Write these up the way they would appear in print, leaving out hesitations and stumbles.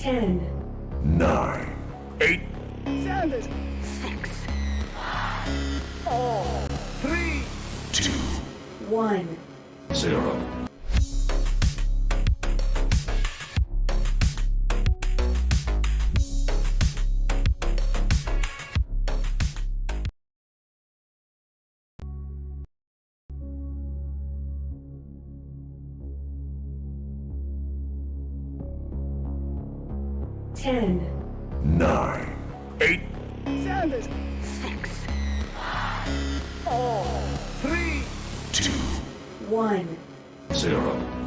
10, 9, 8, 7, 6, 3, 2, 1. 0. Ten, 9, 8, 7, 6, 3, 2, 1. 0.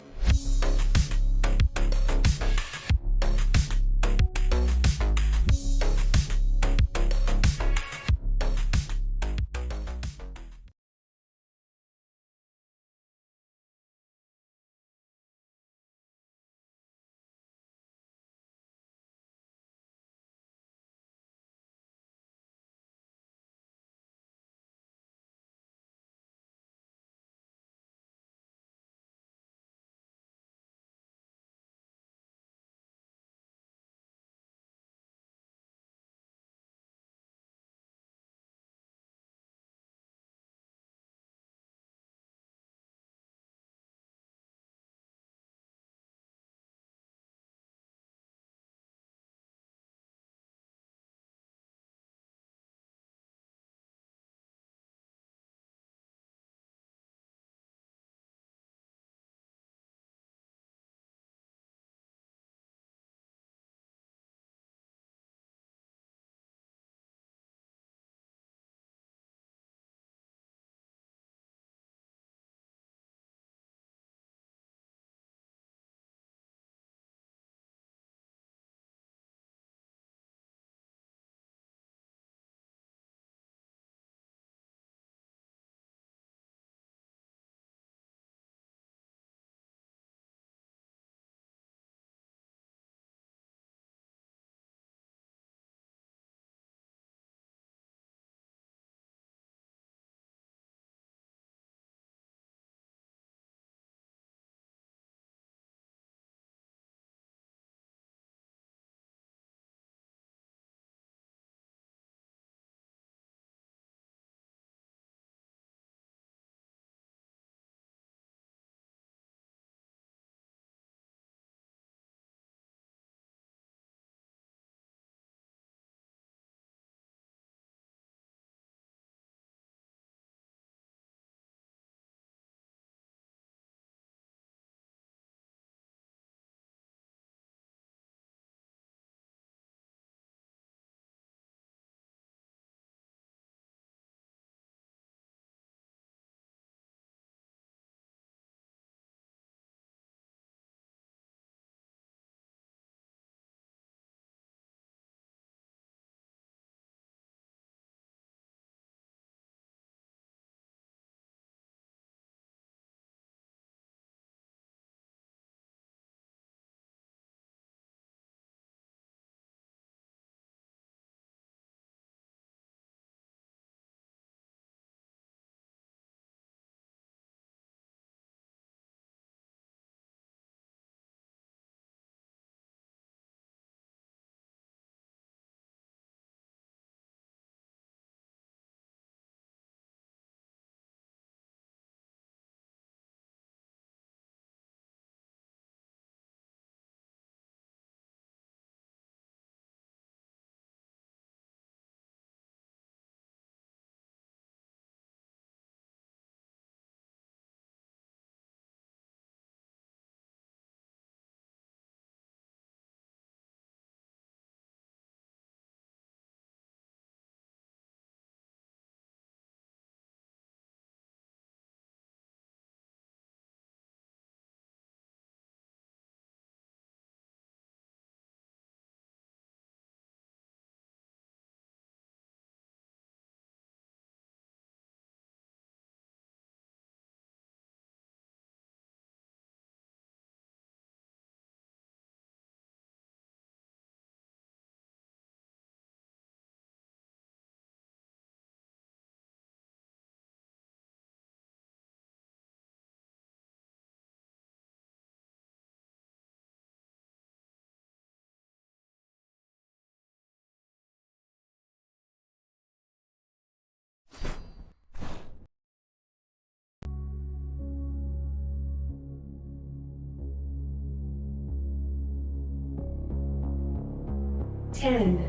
10,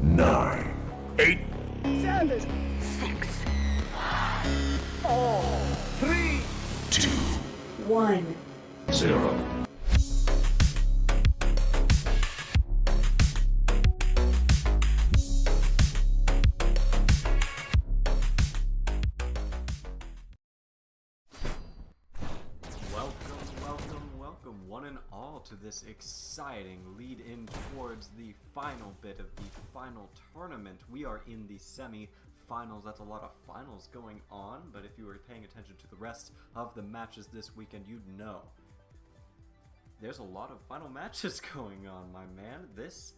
9, 8, Sanders. 6, 3, 2, 1. 0. Welcome, one and all, to this exciting lead-in towards the final bit of the final tournament. We are in the semi-finals. That's a lot of finals going on, but if you were paying attention to the rest of the matches this weekend, you'd know. There's a lot of final matches going on, my man. This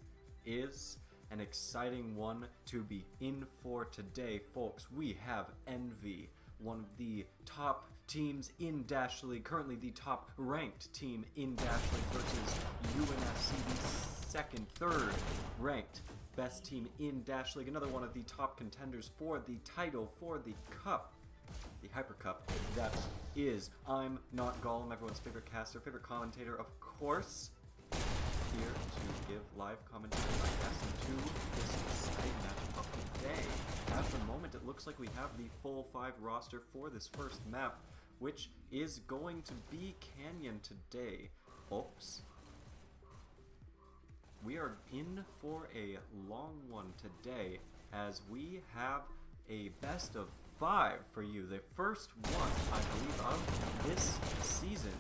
is an exciting one to be in for today, folks. We have Envy, one of the top teams in Dash League, currently the top ranked team in Dash League, versus UNSC, the third ranked best team in Dash League, another one of the top contenders for the title, for the cup, the Hyper Cup. That is, I'm Notgollum, everyone's favorite caster, favorite commentator, of course, here to give live commentary, I guess, to this exciting match of the day. At the moment, it looks like we have the full 5 roster for this first map, which is going to be Canyon today, folks. We are in for a long one today, as we have a best of 5 for you. The first one, I believe, of this season.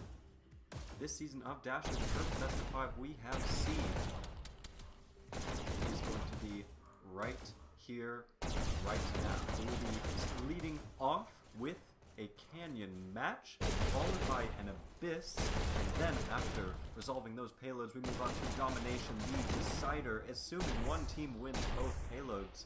This season of Dash is the first best of 5 we have seen. It is going to be right here, right now. We will be leading off with a Canyon match, followed by an Abyss, and then after resolving those payloads, we move on to Domination, the decider. Assuming one team wins both payloads,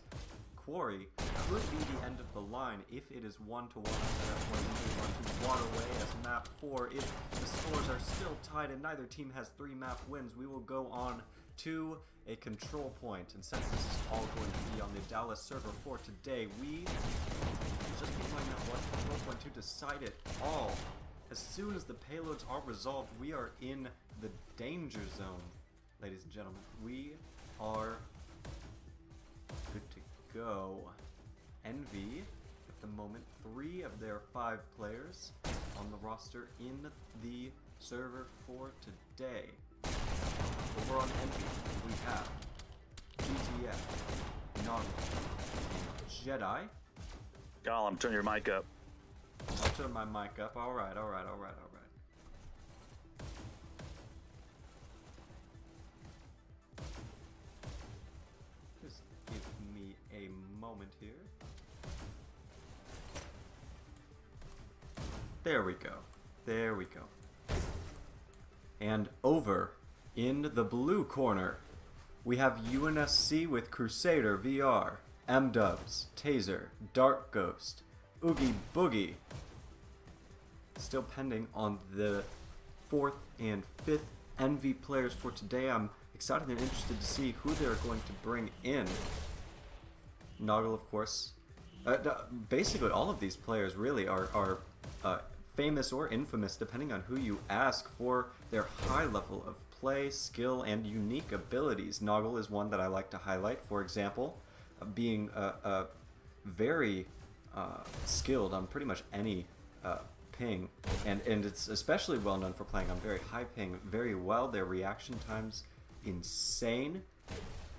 Quarry could be the end of the line if it is 1-1. That's when we move on to Waterway as map 4. If the scores are still tied and neither team has 3 map wins, we will go on to a control point. And since this is all going to be on the Dallas server for today, we just be finding out what control point to decide it all. As soon as the payloads are resolved, we are in the danger zone, ladies and gentlemen. We are good to go. Envy, at the moment, 3 of their 5 players on the roster in the server for today. Over on Envy, we have GTF, Notgollum, Jedi. Gollum, turn your mic up. I'll turn my mic up. Alright. Just give me a moment here. There we go. And over in the blue corner, we have UNSC with Crusader VR, M-Dubs, Taser, Dark Ghost, Oogie Boogie. Still pending on the 4th and 5th Envy players for today. I'm excited and interested to see who they're going to bring in. Noggle, of course. Basically, all of these players really are famous or infamous, depending on who you ask, for their high level of play, skill, and unique abilities. Noggle is one that I like to highlight, for example, being very skilled on pretty much any ping, and it's especially well known for playing on very high ping very well. Their reaction times insane.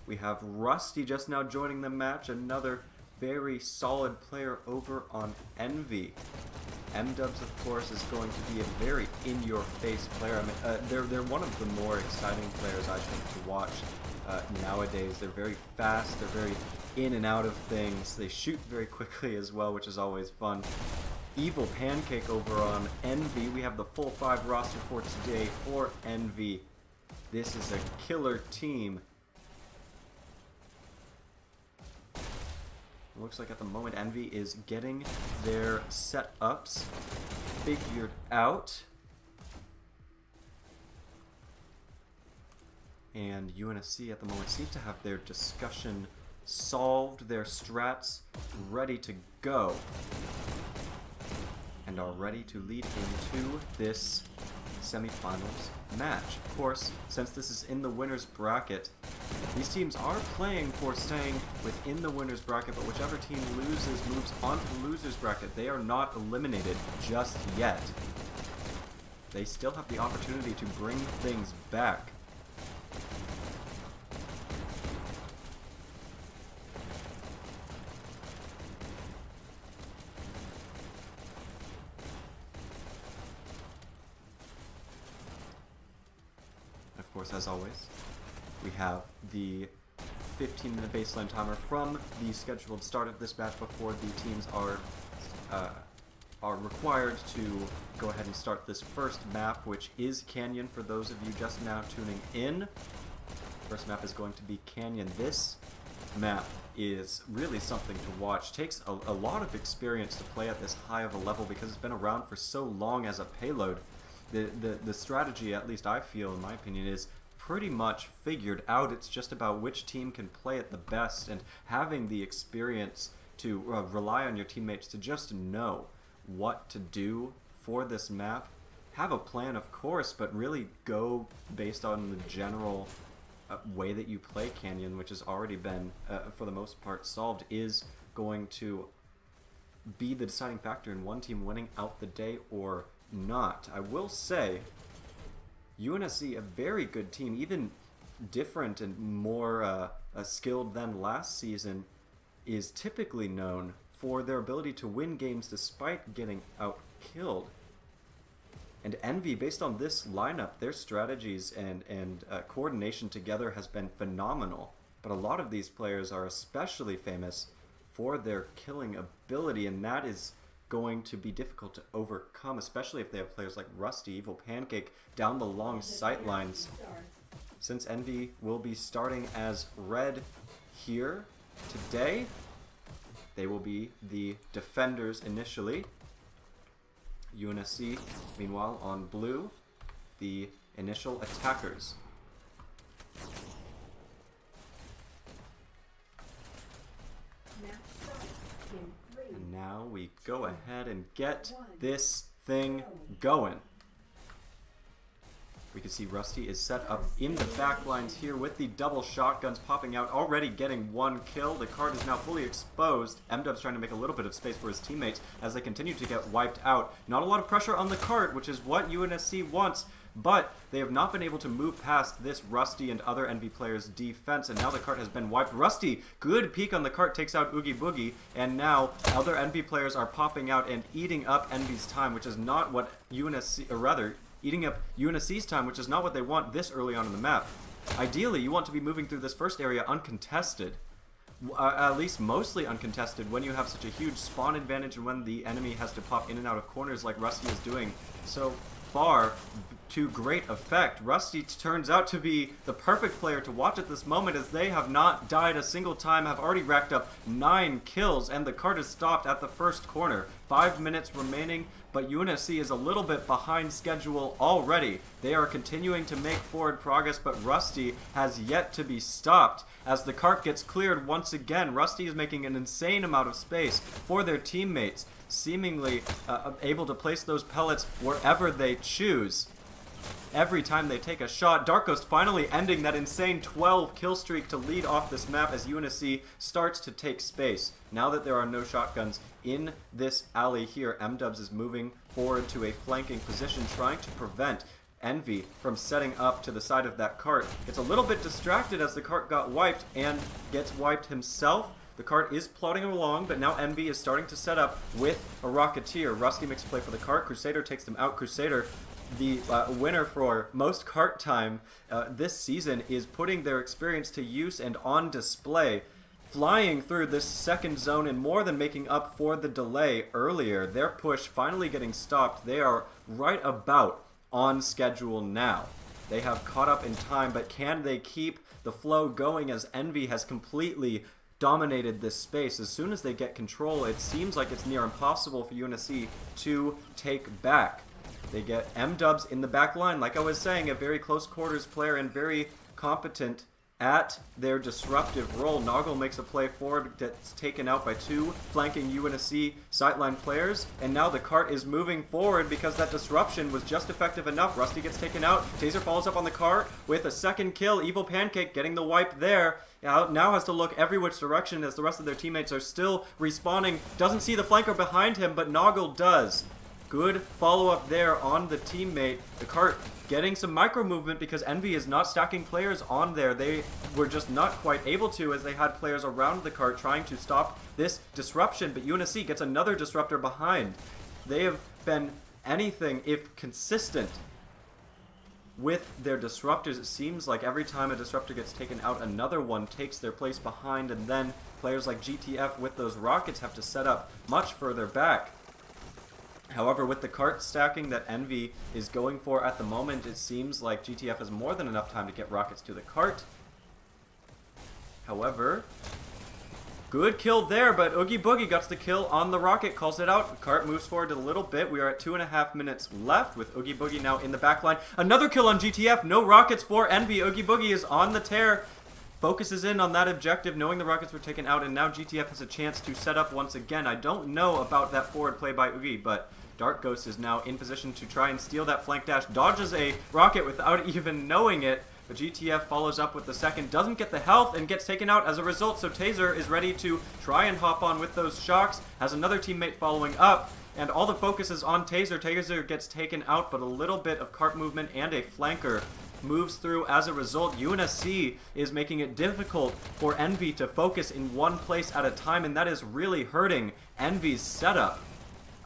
We have Rusty just now joining the match, another very solid player over on Envy. M-Dubs, of course, is going to be a very in-your-face player. I mean, they're one of the more exciting players, I think, to watch nowadays. They're very fast, they're very in and out of things. They shoot very quickly as well, which is always fun. Evil Pancake over on Envy. We have the full 5 roster for today for Envy. This is a killer team. Looks like at the moment Envy is getting their setups figured out. And UNSC at the moment seems to have their discussion solved, their strats ready to go, and are ready to lead into this semifinals match. Of course, since this is in the winner's bracket, These teams are playing for staying within the winner's bracket, but whichever team loses moves on to the loser's bracket. They are not eliminated just yet. They still have the opportunity to bring things back. Of course, as always, we have the 15-minute baseline timer from the scheduled start of this match before the teams are required to go ahead and start this first map, which is Canyon for those of you just now tuning in. First map is going to be Canyon. This map is really something to watch. Takes a lot of experience to play at this high of a level because it's been around for so long as a payload. The strategy, at least I feel, in my opinion, is pretty much figured out. It's just about which team can play it the best, and having the experience to rely on your teammates to just know what to do for this map. Have a plan, of course, but really go based on the general way that you play Canyon, which has already been, for the most part, solved, is going to be the deciding factor in one team winning out the day or not. I will say, UNSC, a very good team, even different and more skilled than last season, is typically known for their ability to win games despite getting out-killed. And Envy, based on this lineup, their strategies and coordination together has been phenomenal. But a lot of these players are especially famous for their killing ability, and that is going to be difficult to overcome, especially if they have players like Rusty, Evil Pancake down the long sight lines. Since Envy will be starting as red here today, they will be the defenders initially. UNSC, meanwhile, on blue, the initial attackers. And now we go ahead and get this thing going. We can see Rusty is set up in the back lines here with the double shotguns popping out, already getting one kill. The card is now fully exposed. M-Dub's trying to make a little bit of space for his teammates as they continue to get wiped out. Not a lot of pressure on the cart, which is what UNSC wants, but they have not been able to move past this Rusty and other Envy players' defense, and now the cart has been wiped. Rusty, good peek on the cart, takes out Oogie Boogie, and now other Envy players are popping out and eating up Envy's time, which is not what UNSC, or rather, eating up UNSC's time, which is not what they want this early on in the map. Ideally, you want to be moving through this first area uncontested. At least mostly uncontested when you have such a huge spawn advantage and when the enemy has to pop in and out of corners like Rusty is doing so far to great effect. Rusty turns out to be the perfect player to watch at this moment, as they have not died a single time, have already racked up 9 kills, and the cart is stopped at the first corner. 5 minutes remaining, but UNSC is a little bit behind schedule already. They are continuing to make forward progress, but Rusty has yet to be stopped. As the cart gets cleared once again, Rusty is making an insane amount of space for their teammates, seemingly able to place those pellets wherever they choose. Every time they take a shot, Dark Ghost finally ending that insane 12 kill streak to lead off this map as UNSC starts to take space. Now that there are no shotguns in this alley here, M-Dubs is moving forward to a flanking position, trying to prevent Envy from setting up to the side of that cart. Gets a little bit distracted as the cart got wiped and gets wiped himself. The cart is plodding along, but now Envy is starting to set up with a Rocketeer. Rusty makes a play for the cart. Crusader takes them out. Crusader, the winner for most cart time this season, is putting their experience to use and on display. Flying through this second zone and more than making up for the delay earlier. Their push finally getting stopped. They are right about on schedule now. They have caught up in time, but can they keep the flow going as Envy has completely dominated this space? As soon as they get control, it seems like it's near impossible for UNSC to take back. They get M-Dubs in the back line. Like I was saying, a very close quarters player and very competent at their disruptive role. Notgollum makes a play forward that's taken out by two flanking UNSC sideline players, and now the cart is moving forward because that disruption was just effective enough. Rusty gets taken out. Taser follows up on the cart with a second kill. Evil Pancake getting the wipe there. Now has to look every which direction as the rest of their teammates are still respawning. Doesn't see the flanker behind him, but Noggle does. Good follow-up there on the teammate. The cart getting some micro movement because Envy is not stacking players on there. They were just not quite able to, as they had players around the cart trying to stop this disruption, but UNSC gets another disruptor behind. They have been anything if consistent with their disruptors. It seems like every time a disruptor gets taken out, another one takes their place behind, and then players like GTF with those rockets have to set up much further back. However, with the cart stacking that Envy is going for at the moment, it seems like GTF has more than enough time to get rockets to the cart. However, good kill there, but Oogie Boogie gets the kill on the rocket, calls it out. The cart moves forward a little bit. We are at 2.5 minutes left with Oogie Boogie now in the back line. Another kill on GTF. No rockets for Envy. Oogie Boogie is on the tear. Focuses in on that objective, knowing the rockets were taken out, and now GTF has a chance to set up once again. I don't know about that forward play by Oogie, but Dark Ghost is now in position to try and steal that flank dash. Dodges a rocket without even knowing it, but GTF follows up with the second. Doesn't get the health and gets taken out as a result, so Taser is ready to try and hop on with those shocks. Has another teammate following up, and all the focus is on Taser. Taser gets taken out, but a little bit of cart movement and a flanker moves through as a result. UNSC is making it difficult for Envy to focus in one place at a time, and that is really hurting Envy's setup.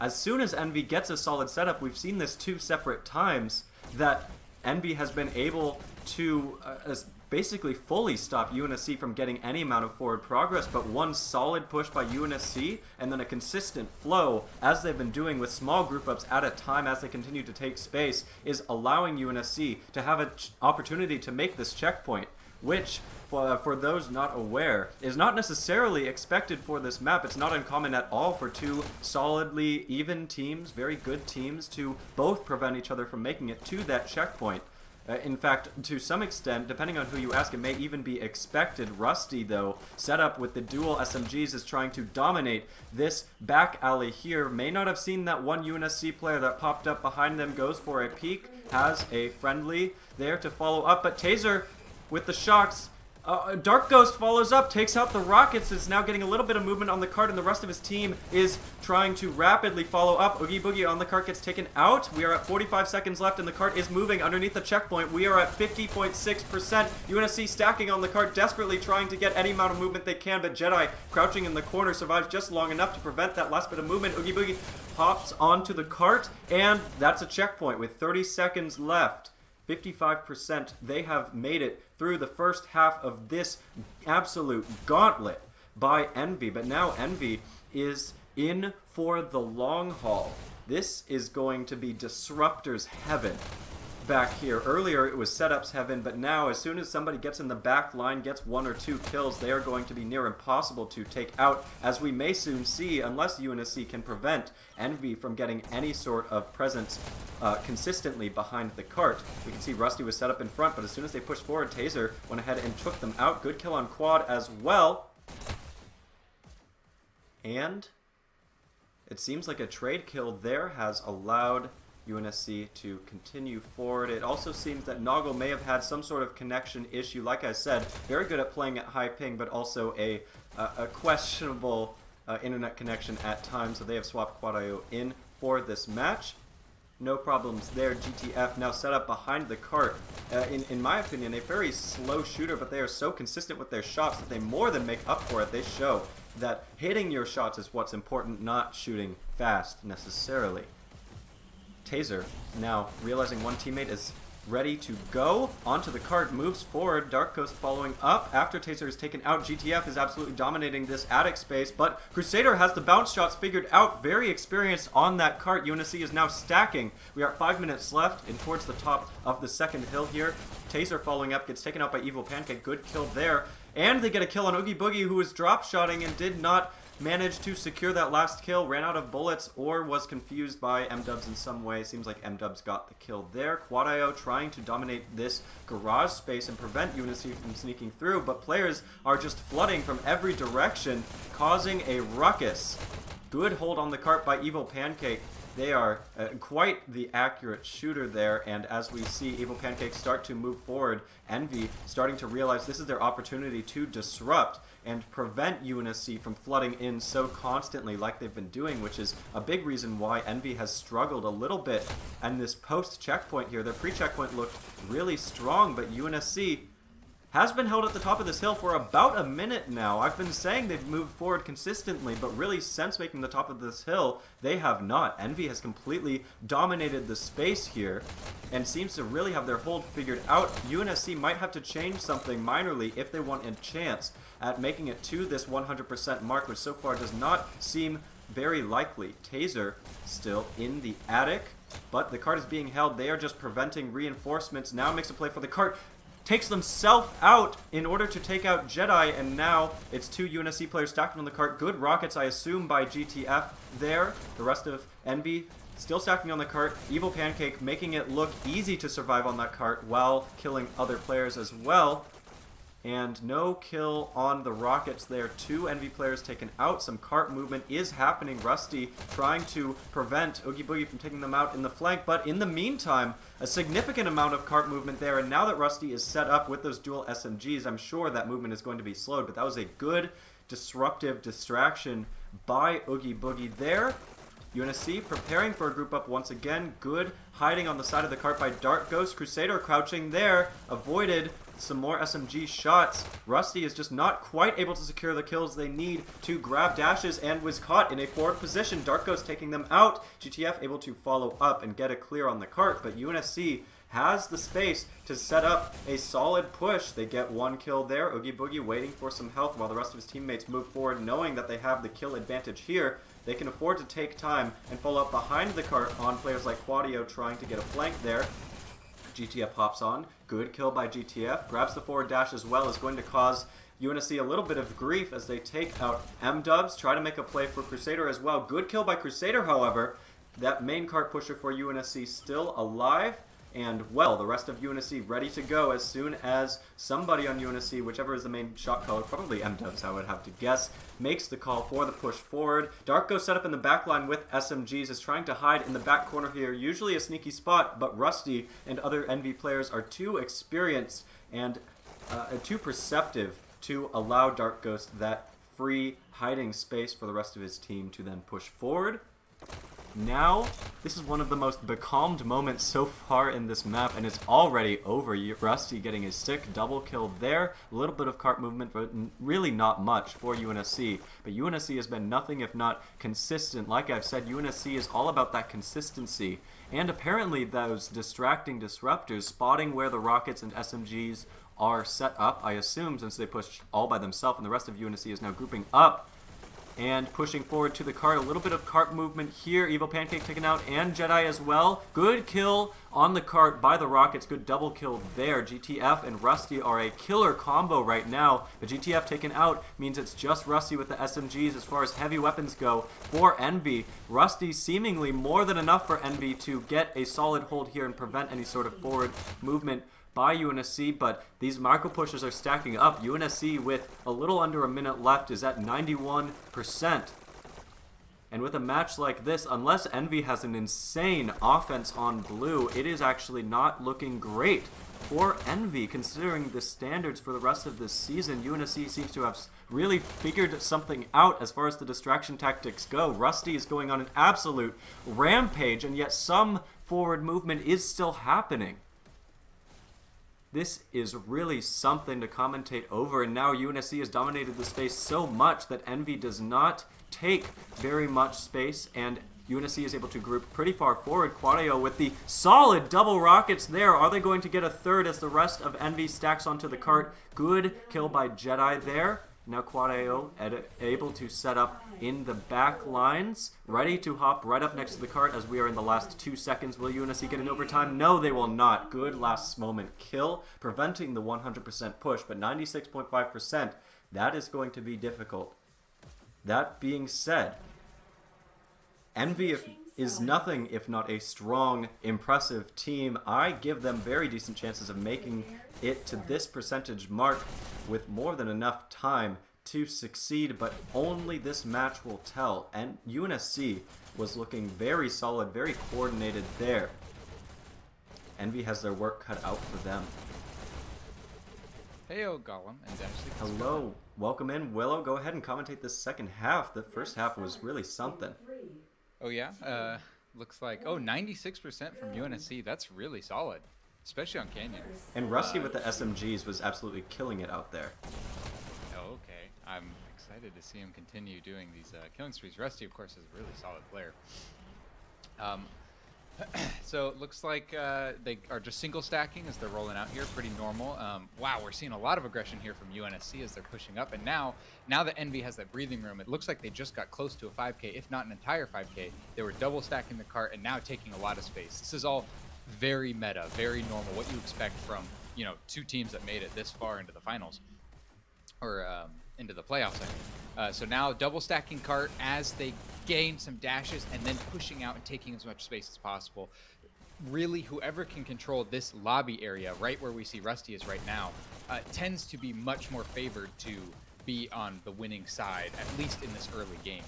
As soon as Envy gets a solid setup, we've seen this 2 separate times, that Envy has been able to basically fully stop UNSC from getting any amount of forward progress, but one solid push by UNSC and then a consistent flow, as they've been doing with small group ups at a time as they continue to take space, is allowing UNSC to have an opportunity to make this checkpoint, which, for those not aware, is not necessarily expected for this map. It's not uncommon at all for two solidly even teams, very good teams, to both prevent each other from making it to that checkpoint. In fact, to some extent, depending on who you ask, it may even be expected. Rusty, though, set up with the dual SMGs, is trying to dominate this back alley here. May not have seen that one UNSC player that popped up behind them, goes for a peek, has a friendly there to follow up, but Taser with the shocks. Dark Ghost follows up, takes out the rockets, is now getting a little bit of movement on the cart, and the rest of his team is trying to rapidly follow up. Oogie Boogie on the cart gets taken out. We are at 45 seconds left, and the cart is moving underneath the checkpoint. We are at 50.6%. UNSC stacking on the cart, desperately trying to get any amount of movement they can, but Jedi, crouching in the corner, survives just long enough to prevent that last bit of movement. Oogie Boogie hops onto the cart, and that's a checkpoint with 30 seconds left. 55%. They have made it through the first half of this absolute gauntlet by Envy. But now Envy is in for the long haul. This is going to be Disruptor's heaven back here. Earlier it was Setup's heaven, but now as soon as somebody gets in the back line, gets 1 or 2 kills, they are going to be near impossible to take out, as we may soon see, unless UNSC can prevent Envy from getting any sort of presence consistently behind the cart. We can see Rusty was set up in front, but as soon as they pushed forward, Taser went ahead and took them out. Good kill on Quad as well. And it seems like a trade kill there has allowed UNSC to continue forward. It also seems that Noggle may have had some sort of connection issue. Like I said, very good at playing at high ping, but also a questionable internet connection at times, so they have swapped Quad.io in for this match. No problems there. GTF now set up behind the cart. In my opinion, a very slow shooter, but they are so consistent with their shots that they more than make up for it. They show that hitting your shots is what's important, not shooting fast necessarily. Taser, now realizing one teammate is ready to go onto the cart, moves forward. Dark Ghost following up after Taser is taken out. GTF is absolutely dominating this attic space, but Crusader has the bounce shots figured out, very experienced on that cart. UNSC is now stacking. We are at 5 minutes left and towards the top of the second hill here. Taser following up, gets taken out by Evil Pancake. Good kill there. And they get a kill on Oogie Boogie, who was drop shotting and did not managed to secure that last kill, ran out of bullets, or was confused by M-Dubs in some way. Seems like M-Dubs got the kill there. Quad.io trying to dominate this garage space and prevent UNSC from sneaking through, but players are just flooding from every direction, causing a ruckus. Good hold on the cart by Evil Pancake. They are quite the accurate shooter there, and as we see Evil Pancake start to move forward, Envy starting to realize this is their opportunity to disrupt and prevent UNSC from flooding in so constantly like they've been doing, which is a big reason why Envy has struggled a little bit. And this post-checkpoint here, their pre-checkpoint looked really strong, but UNSC has been held at the top of this hill for about a minute now. I've been saying they've moved forward consistently, but really since making the top of this hill, they have not. Envy has completely dominated the space here and seems to really have their hold figured out. UNSC might have to change something minorly if they want a chance at making it to this 100% mark, which so far does not seem very likely. Taser still in the attic, but the cart is being held. They are just preventing reinforcements. Now makes a play for the cart. Takes themselves out in order to take out Jedi, and now it's two UNSC players stacking on the cart. Good rockets, I assume, by GTF there. The rest of Envy still stacking on the cart. Evil Pancake making it look easy to survive on that cart while killing other players as well. And no kill on the rockets there. Two Envy players taken out. Some cart movement is happening. Rusty trying to prevent Oogie Boogie from taking them out in the flank. But in the meantime, a significant amount of cart movement there. And now that Rusty is set up with those dual SMGs, I'm sure that movement is going to be slowed. But that was a good disruptive distraction by Oogie Boogie there. UNSC preparing for a group up once again. Good hiding on the side of the cart by Dark Ghost. Crusader crouching there. Avoided some more SMG shots. Rusty is just not quite able to secure the kills they need to grab dashes and was caught in a forward position. Dark Ghost taking them out. GTF able to follow up and get a clear on the cart, but UNSC has the space to set up a solid push. They get one kill there. Oogie Boogie waiting for some health while the rest of his teammates move forward, knowing that they have the kill advantage here. They can afford to take time and follow up behind the cart on players like Quadio trying to get a flank there. GTF hops on. Good kill by GTF. Grabs the forward dash as well. Is going to cause UNSC a little bit of grief as they take out M-Dubs. Try to make a play for Crusader as well. Good kill by Crusader, however. That main cart pusher for UNSC still alive. And, well, the rest of UNSC ready to go as soon as somebody on UNSC, whichever is the main shot caller, probably M-Dubs, I would have to guess, makes the call for the push forward. Dark Ghost set up in the back line with SMGs, is trying to hide in the back corner here, usually a sneaky spot, but Rusty and other Envy players are too experienced and too perceptive to allow Dark Ghost that free hiding space for the rest of his team to then push forward. Now, this is one of the most becalmed moments so far in this map, and it's already over. Rusty getting a sick double kill there. A little bit of cart movement, but really not much for UNSC. But UNSC has been nothing if not consistent. Like I've said, UNSC is all about that consistency. And apparently those distracting disruptors, spotting where the rockets and SMGs are set up, I assume, since they pushed all by themselves, and the rest of UNSC is now grouping up and pushing forward to the cart. A little bit of cart movement here. Evil Pancake taken out, and Jedi as well. Good kill on the cart by the rockets. Good double kill there. GTF and Rusty are a killer combo right now. But GTF taken out means it's just Rusty with the SMGs as far as heavy weapons go for Envy. Rusty seemingly more than enough for Envy to get a solid hold here and prevent any sort of forward movement by UNSC, but these micro pushes are stacking up. UNSC with a little under a minute left is at 91%. And with a match like this, unless Envy has an insane offense on blue, it is actually not looking great for Envy, considering the standards for the rest of this season. UNSC seems to have really figured something out as far as the distraction tactics go. Rusty is going on an absolute rampage, and yet some forward movement is still happening. This is really something to commentate over, and now UNSC has dominated the space so much that Envy does not take very much space, and UNSC is able to group pretty far forward. Quadio with the solid double rockets there. Are they going to get a third as the rest of Envy stacks onto the cart? Good kill by Jedi there. Now Quadio able to set up in the back lines, ready to hop right up next to the cart as we are in the last 2 seconds. Will UNSC get an overtime? No, they will not. Good last moment kill, preventing the 100% push, but 96.5%, that is going to be difficult. That being said, Envy is nothing if not a strong, impressive team. I give them very decent chances of making it to this percentage mark with more than enough time to succeed, but only this match will tell. And UNSC was looking very solid, very coordinated there. Envy has their work cut out for them. Heyo, Gollum and Ashley. Hello, welcome in. Willow, go ahead and commentate this second half. The first half was really something. Oh yeah, looks like 96% from UNSC. That's really solid, especially on Canyon. And Rusty with the SMGs was absolutely killing it out there. Oh, okay. I'm excited to see him continue doing these killing sprees. Rusty, of course, is a really solid player. So it looks like they are just single stacking as they're rolling out here, pretty normal. Wow, we're seeing a lot of aggression here from UNSC as they're pushing up, and now that Envy has that breathing room, it looks like they just got close to a 5K, if not an entire 5K. They were double stacking the cart and now taking a lot of space. This is all very meta, very normal, what you expect from, you know, two teams that made it this far into the finals, or into the playoffs, I mean. So now double stacking cart as they gain some dashes and then pushing out and taking as much space as possible. Really, whoever can control this lobby area, right where we see Rusty is right now, tends to be much more favored to be on the winning side, at least in this early game.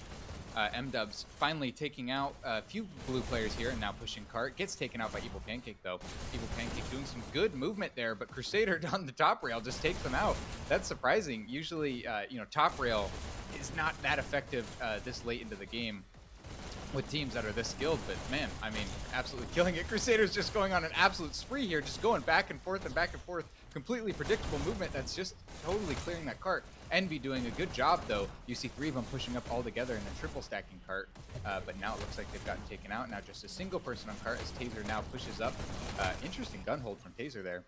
M-Dubs finally taking out a few blue players here and now pushing cart. Gets taken out by Evil Pancake though. Evil Pancake doing some good movement there, but Crusader on the top rail just takes them out. That's surprising. Usually, you know, top rail is not that effective this late into the game with teams that are this skilled, but man, I mean, absolutely killing it. Crusader's just going on an absolute spree here, just going back and forth and back and forth. Completely predictable movement that's just totally clearing that cart. Envy doing a good job though. You see three of them pushing up all together in a triple stacking cart, but now it looks like they've gotten taken out. Now just a single person on cart as Taser now pushes up. Interesting gun hold from Taser there.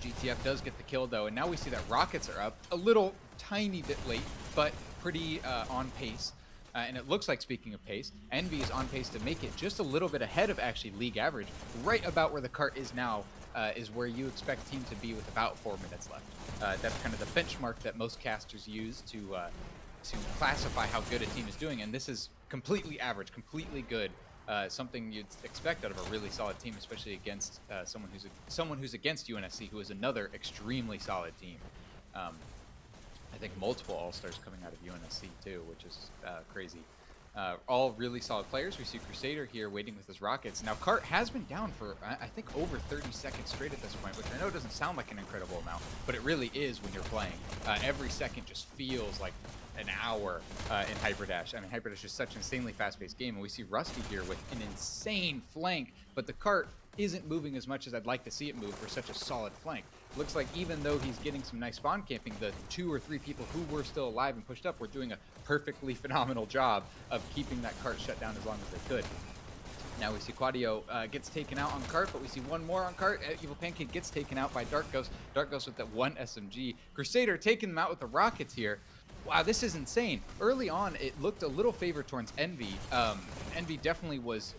GTF does get the kill though, and now we see that Rockets are up a little tiny bit late, but pretty on pace. And it looks like, speaking of pace, Envy is on pace to make it just a little bit ahead of actually league average, right about where the cart is now, is where you expect team to be with about 4 minutes left. That's kind of the benchmark that most casters use to classify how good a team is doing, and this is completely average, completely good. Something you'd expect out of a really solid team, especially against someone who's against UNSC, who is another extremely solid team. I think multiple All-Stars coming out of UNSC too, which is crazy. All really solid players. We see Crusader here waiting with his rockets. Now, Cart has been down for, I think, over 30 seconds straight at this point, which I know doesn't sound like an incredible amount, but it really is when you're playing. Every second just feels like an hour in Hyperdash. I mean, Hyperdash is such an insanely fast-paced game, and we see Rusty here with an insane flank, but the Cart isn't moving as much as I'd like to see it move for such a solid flank. Looks like even though he's getting some nice spawn camping, the 2 or 3 people who were still alive and pushed up were doing a perfectly phenomenal job of keeping that cart shut down as long as they could. Now we see Quadio gets taken out on cart, but we see one more on cart. Evil Pancake gets taken out by Dark Ghost. Dark Ghost with that 1 SMG. Crusader taking them out with the rockets here. Wow, this is insane. Early on, it looked a little favor towards Envy. Envy definitely was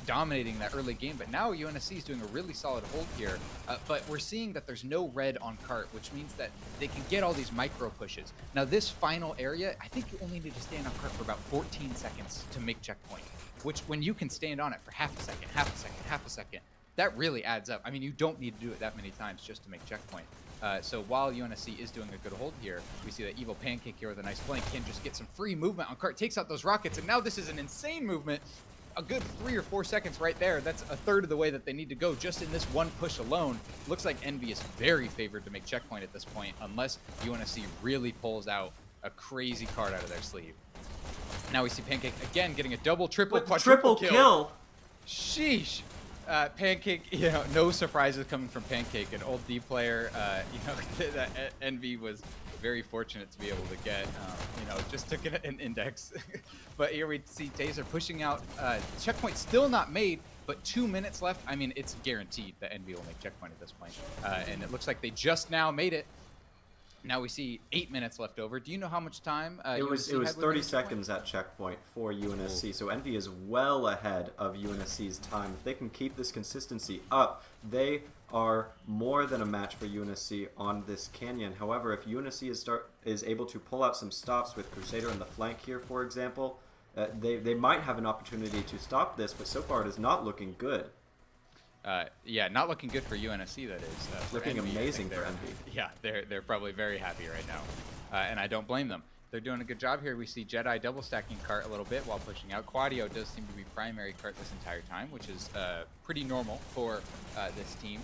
dominating that early game, but now UNSC is doing a really solid hold here, but we're seeing that there's no red on cart, which means that they can get all these micro pushes. Now this final area, I think you only need to stand on cart for about 14 seconds to make checkpoint, which when you can stand on it for half a second, half a second, that really adds up. I mean, you don't need to do it that many times just to make checkpoint. So while UNSC is doing a good hold here, we see that Evil Pancake here with a nice flank can just get some free movement on cart, takes out those rockets, and now this is an insane movement. A good 3 or 4 seconds right there. That's a third of the way that they need to go just in this one push alone. Looks like Envy is very favored to make checkpoint at this point, unless UNSC really pulls out a crazy card out of their sleeve. Now we see Pancake again getting a double, triple, quadruple kill. Sheesh. Pancake, you know, no surprises coming from Pancake, an old D player. You know, that Envy was very fortunate to be able to get, you know, just took an index. But here we see Taser pushing out. Checkpoint still not made, but 2 minutes left. I mean, it's guaranteed that Envy will make checkpoint at this point. And it looks like they just now made it. Now we see 8 minutes left over. Do you know how much time? It was 30 seconds at checkpoint for UNSC. So Envy is well ahead of UNSC's time. If they can keep this consistency up, they are more than a match for UNSC on this canyon. However, if UNSC is able to pull out some stops with Crusader in the flank here, for example, they might have an opportunity to stop this, but so far it is not looking good. Yeah, not looking good for UNSC, that is. For Looking Envy, amazing for Envy. Yeah, they're probably very happy right now, and I don't blame them. They're doing a good job here. We see Jedi double stacking cart a little bit while pushing out. Quadio does seem to be primary cart this entire time, which is pretty normal for this team.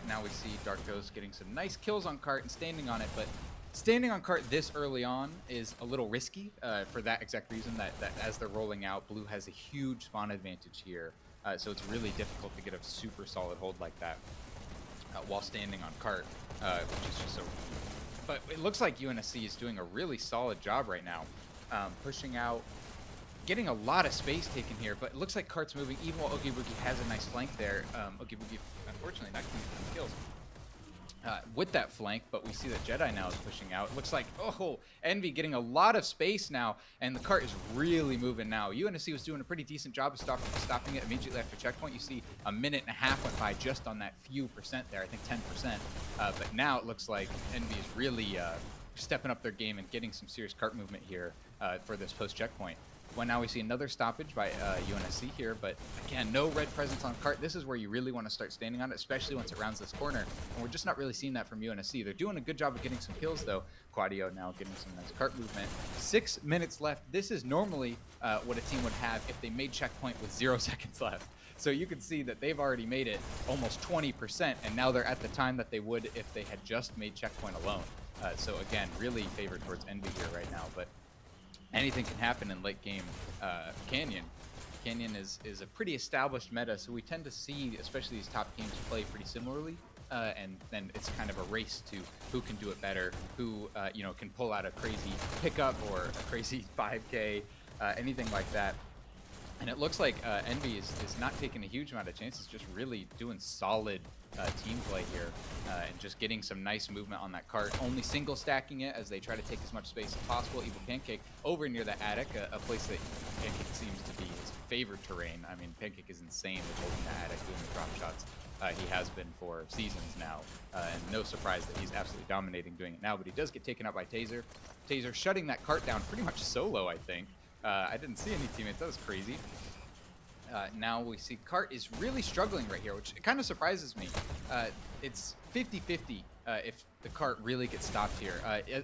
Now we see Dark Ghost getting some nice kills on cart and standing on it, but standing on cart this early on is a little risky for that exact reason that as they're rolling out, Blue has a huge spawn advantage here. So it's really difficult to get a super solid hold like that while standing on cart, which is just so... But it looks like UNSC is doing a really solid job right now, pushing out, getting a lot of space taken here, but it looks like cart's moving even while Oogie Boogie has a nice flank there. Oogie Boogie, unfortunately, not getting some kills with that flank, but we see that Jedi now is pushing out. It looks like, oh, Envy getting a lot of space now, and the cart is really moving now. UNSC was doing a pretty decent job of stopping it immediately after checkpoint. You see a minute and a half went by just on that few percent there, I think 10%. But now it looks like Envy is really stepping up their game and getting some serious cart movement here for this post-checkpoint. Well, now we see another stoppage by UNSC here, but again, no red presence on cart. This is where you really want to start standing on it, especially once it rounds this corner. And we're just not really seeing that from UNSC. They're doing a good job of getting some kills, though. Quadio now getting some nice cart movement. 6 minutes left. This is normally what a team would have if they made checkpoint with 0 seconds left. So you can see that they've already made it almost 20%, and now they're at the time that they would if they had just made checkpoint alone. So again, really favored towards Envy here right now, but anything can happen in late game Canyon. Canyon is a pretty established meta, so we tend to see, especially these top teams, play pretty similarly. And then it's kind of a race to who can do it better, who can pull out a crazy pickup or a crazy 5K, anything like that. And it looks like Envy is not taking a huge amount of chances, just really doing solid team play here and just getting some nice movement on that cart. Only single stacking it as they try to take as much space as possible. Evil Pancake over near the attic, a place that Pancake seems to be his favorite terrain. I mean, Pancake is insane with holding the attic, doing the drop shots. He has been for seasons now, and no surprise that he's absolutely dominating doing it now, but he does get taken out by Taser. Taser shutting that cart down pretty much solo, I think. I didn't see any teammates. That was crazy. Now we see Cart is really struggling right here, which kind of surprises me. It's 50-50 if the Cart really gets stopped here.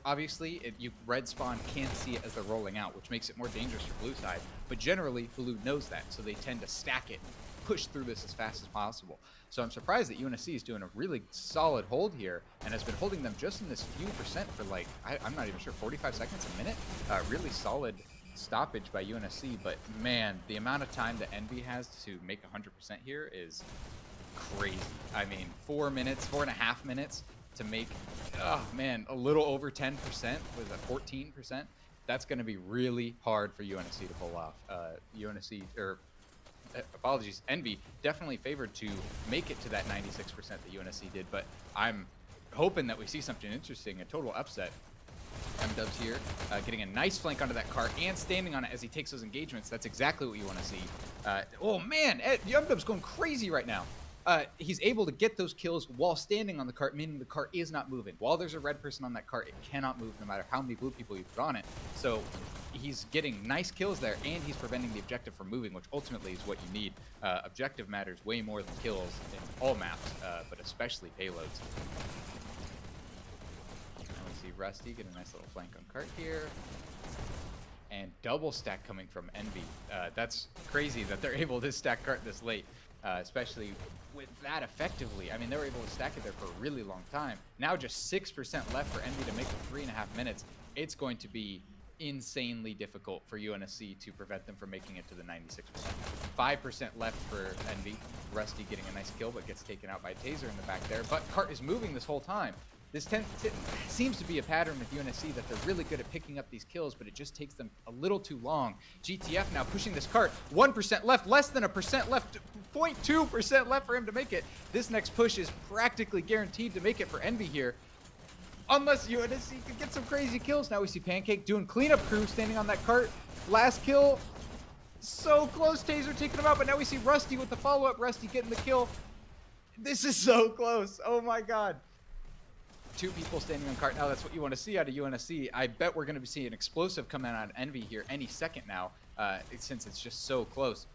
Obviously, red spawn can't see it as they're rolling out, which makes it more dangerous for Blue side. But generally, Blue knows that, so they tend to stack it and push through this as fast as possible. So I'm surprised that UNSC is doing a really solid hold here and has been holding them just in this few percent for like, I'm not even sure, 45 seconds, a minute? Really solid stoppage by UNSC, but man, the amount of time that Envy has to make 100% here is crazy. I mean, 4.5 minutes to make, oh man, a little over 10% with a 14%. That's going to be really hard for UNSC to pull off. Apologies, Envy definitely favored to make it to that 96% that UNSC did, but I'm hoping that we see something interesting, a total upset. M-Dubs here, getting a nice flank onto that cart and standing on it as he takes those engagements. That's exactly what you want to see. Oh man, M-Dubs going crazy right now. He's able to get those kills while standing on the cart, meaning the cart is not moving. While there's a red person on that cart, it cannot move no matter how many blue people you put on it. So he's getting nice kills there, and he's preventing the objective from moving, which ultimately is what you need. Objective matters way more than kills in all maps, but especially payloads. See Rusty get a nice little flank on cart here, and double stack coming from Envy. That's crazy that they're able to stack cart this late, especially with that effectively. I mean, they were able to stack it there for a really long time. Now just 6% left for Envy to make it 3.5 minutes. It's going to be insanely difficult for UNSC to prevent them from making it to the 96%. 5% left for Envy. Rusty getting a nice kill, but gets taken out by Taser in the back there. But cart is moving this whole time. This seems to be a pattern with UNSC that they're really good at picking up these kills, but it just takes them a little too long. GTF now pushing this cart. 1% left, less than 1% left, 0.2% left for him to make it. This next push is practically guaranteed to make it for Envy here. Unless UNSC can get some crazy kills. Now we see Pancake doing cleanup crew, standing on that cart. Last kill, so close, Taser taking him out, but now we see Rusty with the follow-up. Rusty getting the kill. This is so close. Oh my god. 2 people standing on cart now. That's what you want to see out of UNSC. I bet we're going to be seeing an explosive coming out of Envy here any second now, since it's just so close.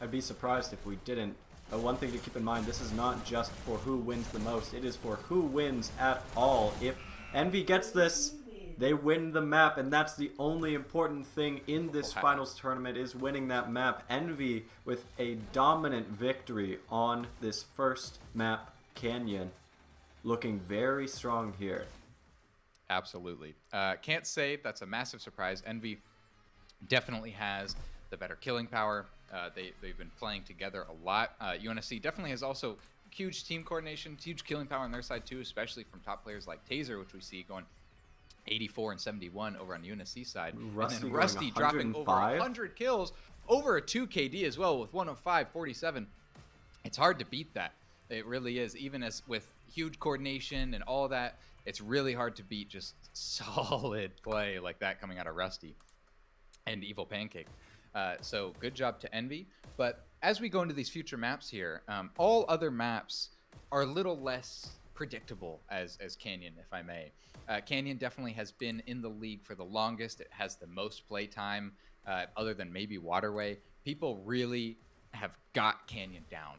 I'd be surprised if we didn't. One thing to keep in mind, this is not just for who wins the most. It is for who wins at all. If Envy gets this, they win the map, and that's the only important thing in this finals tournament is winning that map. Envy with a dominant victory on this first map, Canyon. Looking very strong here. Absolutely. Can't say that's a massive surprise. Envy definitely has the better killing power. They've been playing together a lot. UNSC definitely has also huge team coordination, huge killing power on their side too, especially from top players like Taser, which we see going 84 and 71 over on UNSC side. Rusty, and then Rusty dropping over 100 kills, over a 2 KD as well with 105.47. It's hard to beat that. It really is. Even as with huge coordination and all that, it's really hard to beat just solid play like that coming out of Rusty and Evil Pancake. So good job to Envy. But as we go into these future maps here, all other maps are a little less predictable as Canyon, if I may. Canyon definitely has been in the league for the longest. It has the most play time, other than maybe Waterway. People really have got Canyon down.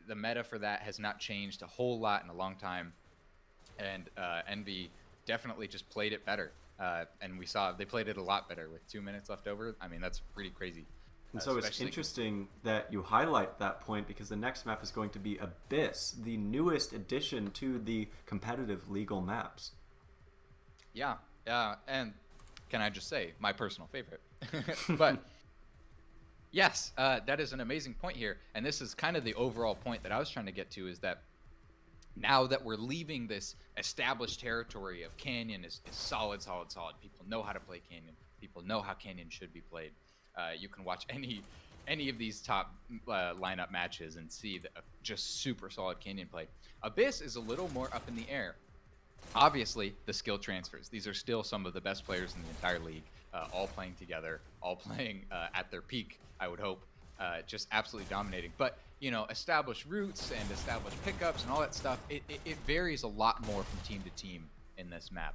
The meta for that has not changed a whole lot in a long time. And Envy definitely just played it better. And we saw they played it a lot better with 2 minutes left over. I mean, that's pretty crazy. And so it's interesting that you highlight that point because the next map is going to be Abyss, the newest addition to the competitive legal maps. Yeah, and can I just say, my personal favorite. But yes, that is an amazing point here. And this is kind of the overall point that I was trying to get to is that now that we're leaving this established territory of Canyon is solid. People know how to play Canyon. People know how Canyon should be played. You can watch any of these top lineup matches and see just super solid Canyon play. Abyss is a little more up in the air. Obviously, the skill transfers. These are still some of the best players in the entire league, all playing together, all playing at their peak, I would hope, just absolutely dominating. But, you know, established routes and established pickups and all that stuff, it varies a lot more from team to team in this map.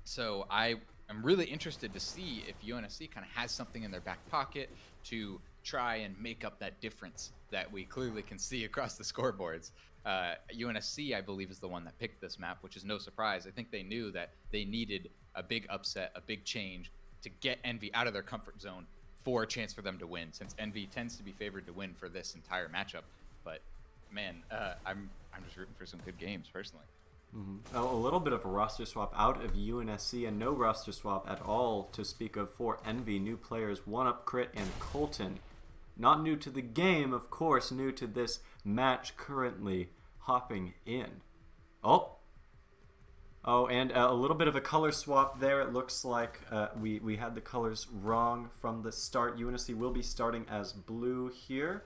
So I am really interested to see if UNSC kind of has something in their back pocket to try and make up that difference that we clearly can see across the scoreboards. UNSC, I believe, is the one that picked this map, which is no surprise. I think they knew that they needed a big upset, a big change to get Envy out of their comfort zone for a chance for them to win, since Envy tends to be favored to win for this entire matchup. But man, I'm just rooting for some good games personally. Mm-hmm. A little bit of a roster swap out of UNSC and no roster swap at all to speak of for Envy. New players 1UP Crit and Colton. Not new to the game, of course, new to this match currently hopping in. Oh, and a little bit of a color swap there. It looks like we had the colors wrong from the start. UNSC will be starting as blue here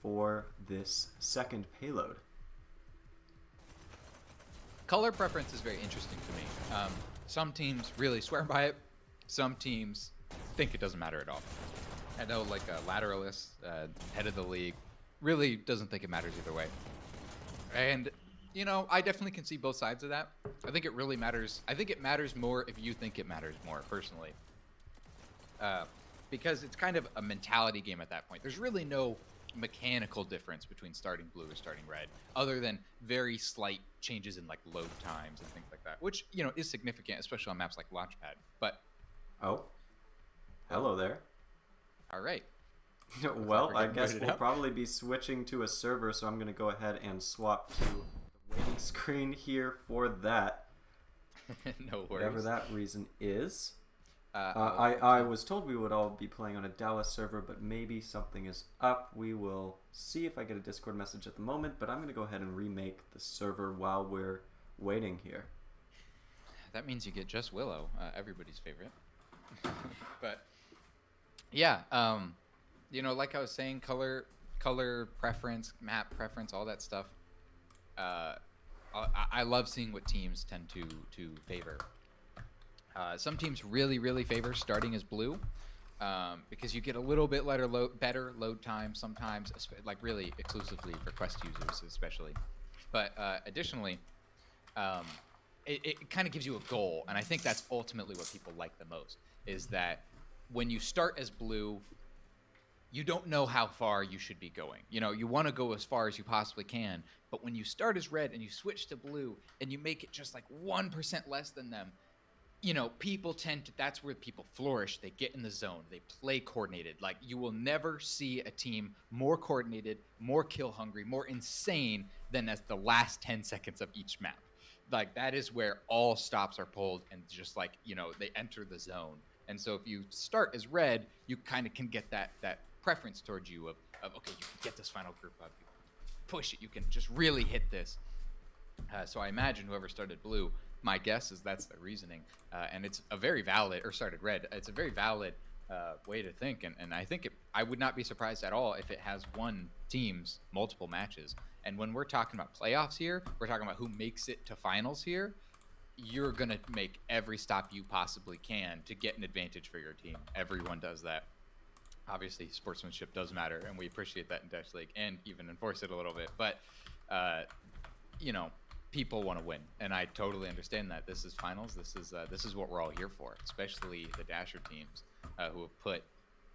for this second payload. Color preference is very interesting to me. Some teams really swear by it. Some teams think it doesn't matter at all. I know, like Lateralist, head of the league, really doesn't think it matters either way. And, you know, I definitely can see both sides of that. I think it really matters. I think it matters more if you think it matters more, personally. Because it's kind of a mentality game at that point. There's really no mechanical difference between starting blue or starting red, other than very slight changes in like load times and things like that, which, you know, is significant, especially on maps like Launchpad. But oh, hello there. All right. Well, I guess we'll probably be switching to a server, so I'm going to go ahead and swap to the waiting screen here for that. No worries. Whatever that reason is. I was told we would all be playing on a Dallas server, but maybe something is up. We will see if I get a Discord message at the moment, but I'm going to go ahead and remake the server while we're waiting here. That means you get just Willow, everybody's favorite. But yeah, you know, like I was saying, color preference, map preference, all that stuff. I love seeing what teams tend to favor. Some teams really favor starting as blue. because you get a little bit better load time sometimes, like really exclusively for quest users especially. But additionally, it kind of gives you a goal, and I think that's ultimately what people like the most, is that when you start as blue, you don't know how far you should be going. You know, you want to go as far as you possibly can, but when you start as red and you switch to blue and you make it just like 1% less than them, you know, people tend to, that's where people flourish. They get in the zone. They play coordinated. Like, you will never see a team more coordinated, more kill hungry, more insane than as the last 10 seconds of each map. Like, that is where all stops are pulled and just like, you know, they enter the zone. And so if you start as red, you kind of can get that preference towards you of okay, you can get this final group up, you push it, you can just really hit this. So I imagine whoever started blue, my guess is that's their reasoning, and it's a very valid, or started red, it's a very valid way to think, and I think I would not be surprised at all if it has won teams multiple matches. And when we're talking about playoffs here, we're talking about who makes it to finals here. You're gonna make every stop you possibly can to get an advantage for your team. Everyone does that. Obviously, sportsmanship does matter, and we appreciate that in Dash League, and even enforce it a little bit. But you know, people want to win, and I totally understand that. This is finals. This is what we're all here for, especially the Dasher teams who have put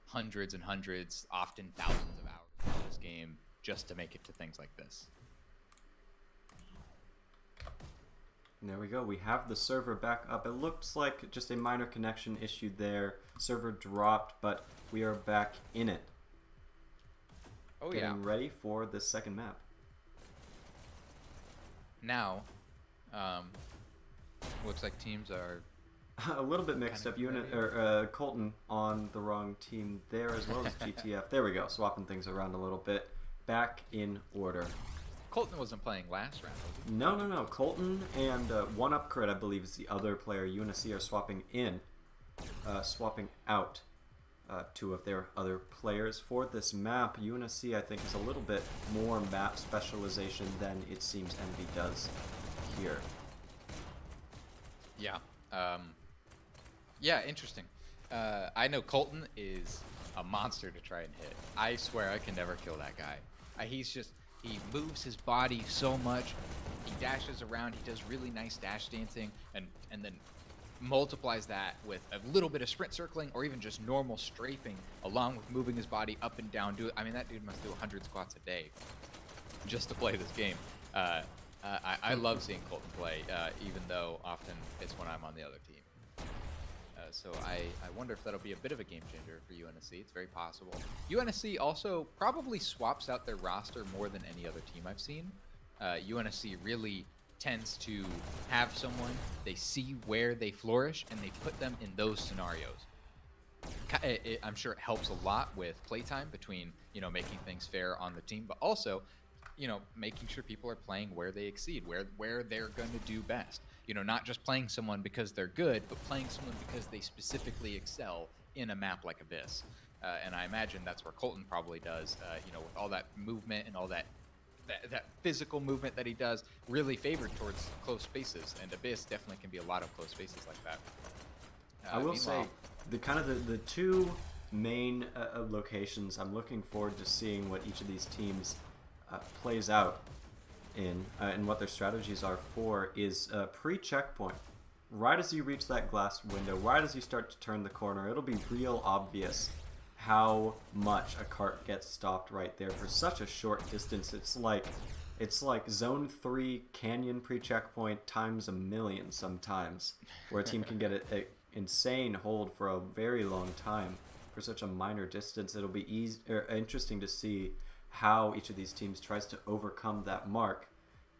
hundreds and hundreds, often thousands of hours into this game just to make it to things like this. And there we go. We have the server back up. It looks like just a minor connection issue there. Server dropped, but we are back in it. Oh, Getting ready for the second map. Now, looks like teams are a little bit mixed up. Colton on the wrong team there, as well as GTF. There we go. Swapping things around a little bit. Back in order. Colton wasn't playing last round, was he? No. Colton and One Up Crit, I believe, is the other player. UNSC are swapping out two of their other players for this map. UNSC, I think, is a little bit more map specialization than it seems Envy does here. Yeah. Yeah, interesting. I know Colton is a monster to try and hit. I swear I can never kill that guy. He moves his body so much. He dashes around. He does really nice dash dancing, and then multiplies that with a little bit of sprint circling or even just normal strafing, along with moving his body up and down. I mean, that dude must do 100 squats a day just to play this game. I love seeing Colton play, even though often it's when I'm on the other team. So I wonder if that'll be a bit of a game changer for UNSC. It's very possible. UNSC also probably swaps out their roster more than any other team I've seen. UNSC really tends to have someone, they see where they flourish, and they put them in those scenarios. I'm sure it helps a lot with playtime between, you know, making things fair on the team, but also, you know, making sure people are playing where they exceed, where they're going to do best. You know, not just playing someone because they're good, but playing someone because they specifically excel in a map like Abyss. And I imagine that's where Colton probably does, you know, with all that movement and all that physical movement that he does, really favored towards close spaces. And Abyss definitely can be a lot of close spaces like that. I will say, the two main locations I'm looking forward to seeing what each of these teams plays out in and what their strategies are for is pre-checkpoint. Right as you reach that glass window, right as you start to turn the corner, it'll be real obvious how much a cart gets stopped right there for such a short distance. It's like Zone 3 Canyon pre-checkpoint times a million sometimes, where a team can get an insane hold for a very long time for such a minor distance. It'll be interesting to see how each of these teams tries to overcome that mark,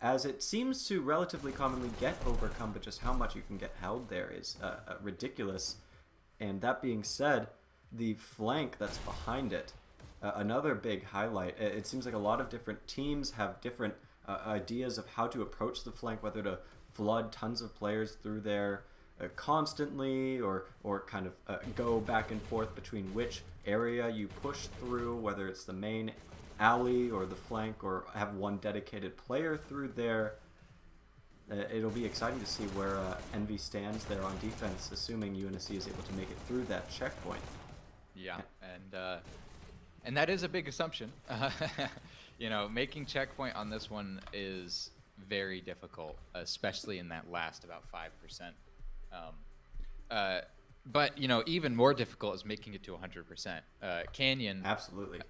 as it seems to relatively commonly get overcome, but just how much you can get held there is ridiculous. And that being said, the flank that's behind it, another big highlight. It seems like a lot of different teams have different ideas of how to approach the flank, whether to flood tons of players through there constantly, or kind of go back and forth between which area you push through, whether it's the main alley or the flank, or have one dedicated player through there. It'll be exciting to see where Envy stands there on defense, assuming UNSC is able to make it through that checkpoint. Yeah, and that is a big assumption. You know, making checkpoint on this one is very difficult, especially in that last about 5%. But you know, even more difficult is making it to 100%. Canyon Absolutely.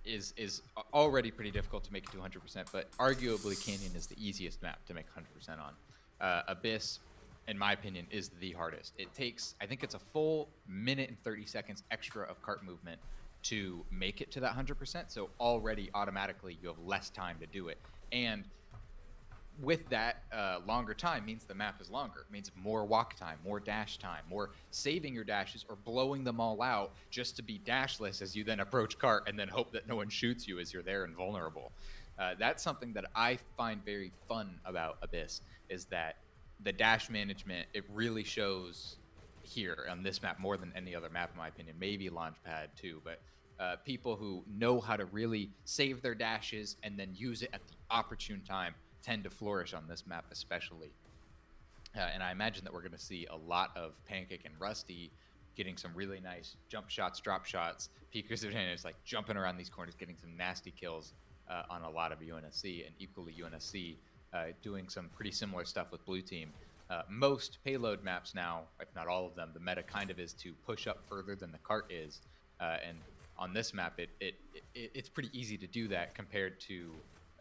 is already pretty difficult to make it to 100%, but arguably Canyon is the easiest map to make 100% on. Abyss, in my opinion, is the hardest. It takes, I think it's a full minute and 30 seconds extra of cart movement to make it to that 100%. So already automatically you have less time to do it. And with that longer time means the map is longer. It means more walk time, more dash time, more saving your dashes or blowing them all out just to be dashless as you then approach cart and then hope that no one shoots you as you're there and vulnerable. That's something that I find very fun about Abyss, is that the dash management, it really shows here on this map more than any other map in my opinion, maybe Launchpad too, but people who know how to really save their dashes and then use it at the opportune time tend to flourish on this map especially. And I imagine that we're going to see a lot of Pancake and Rusty getting some really nice jump shots, drop shots. Peekers advantage, like jumping around these corners, getting some nasty kills on a lot of UNSC, and equally UNSC doing some pretty similar stuff with Blue Team. Most payload maps now, if not all of them, the meta kind of is to push up further than the cart is. And on this map, it's pretty easy to do that compared to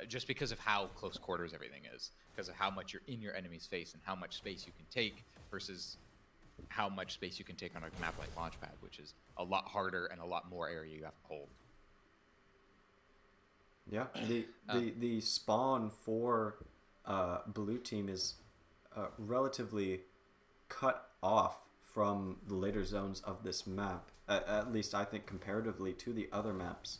just because of how close quarters everything is, because of how much you're in your enemy's face and how much space you can take versus how much space you can take on a map like Launchpad, which is a lot harder and a lot more area you have to hold. Yeah, the spawn for Blue Team is relatively cut off from the later zones of this map, at least I think comparatively to the other maps,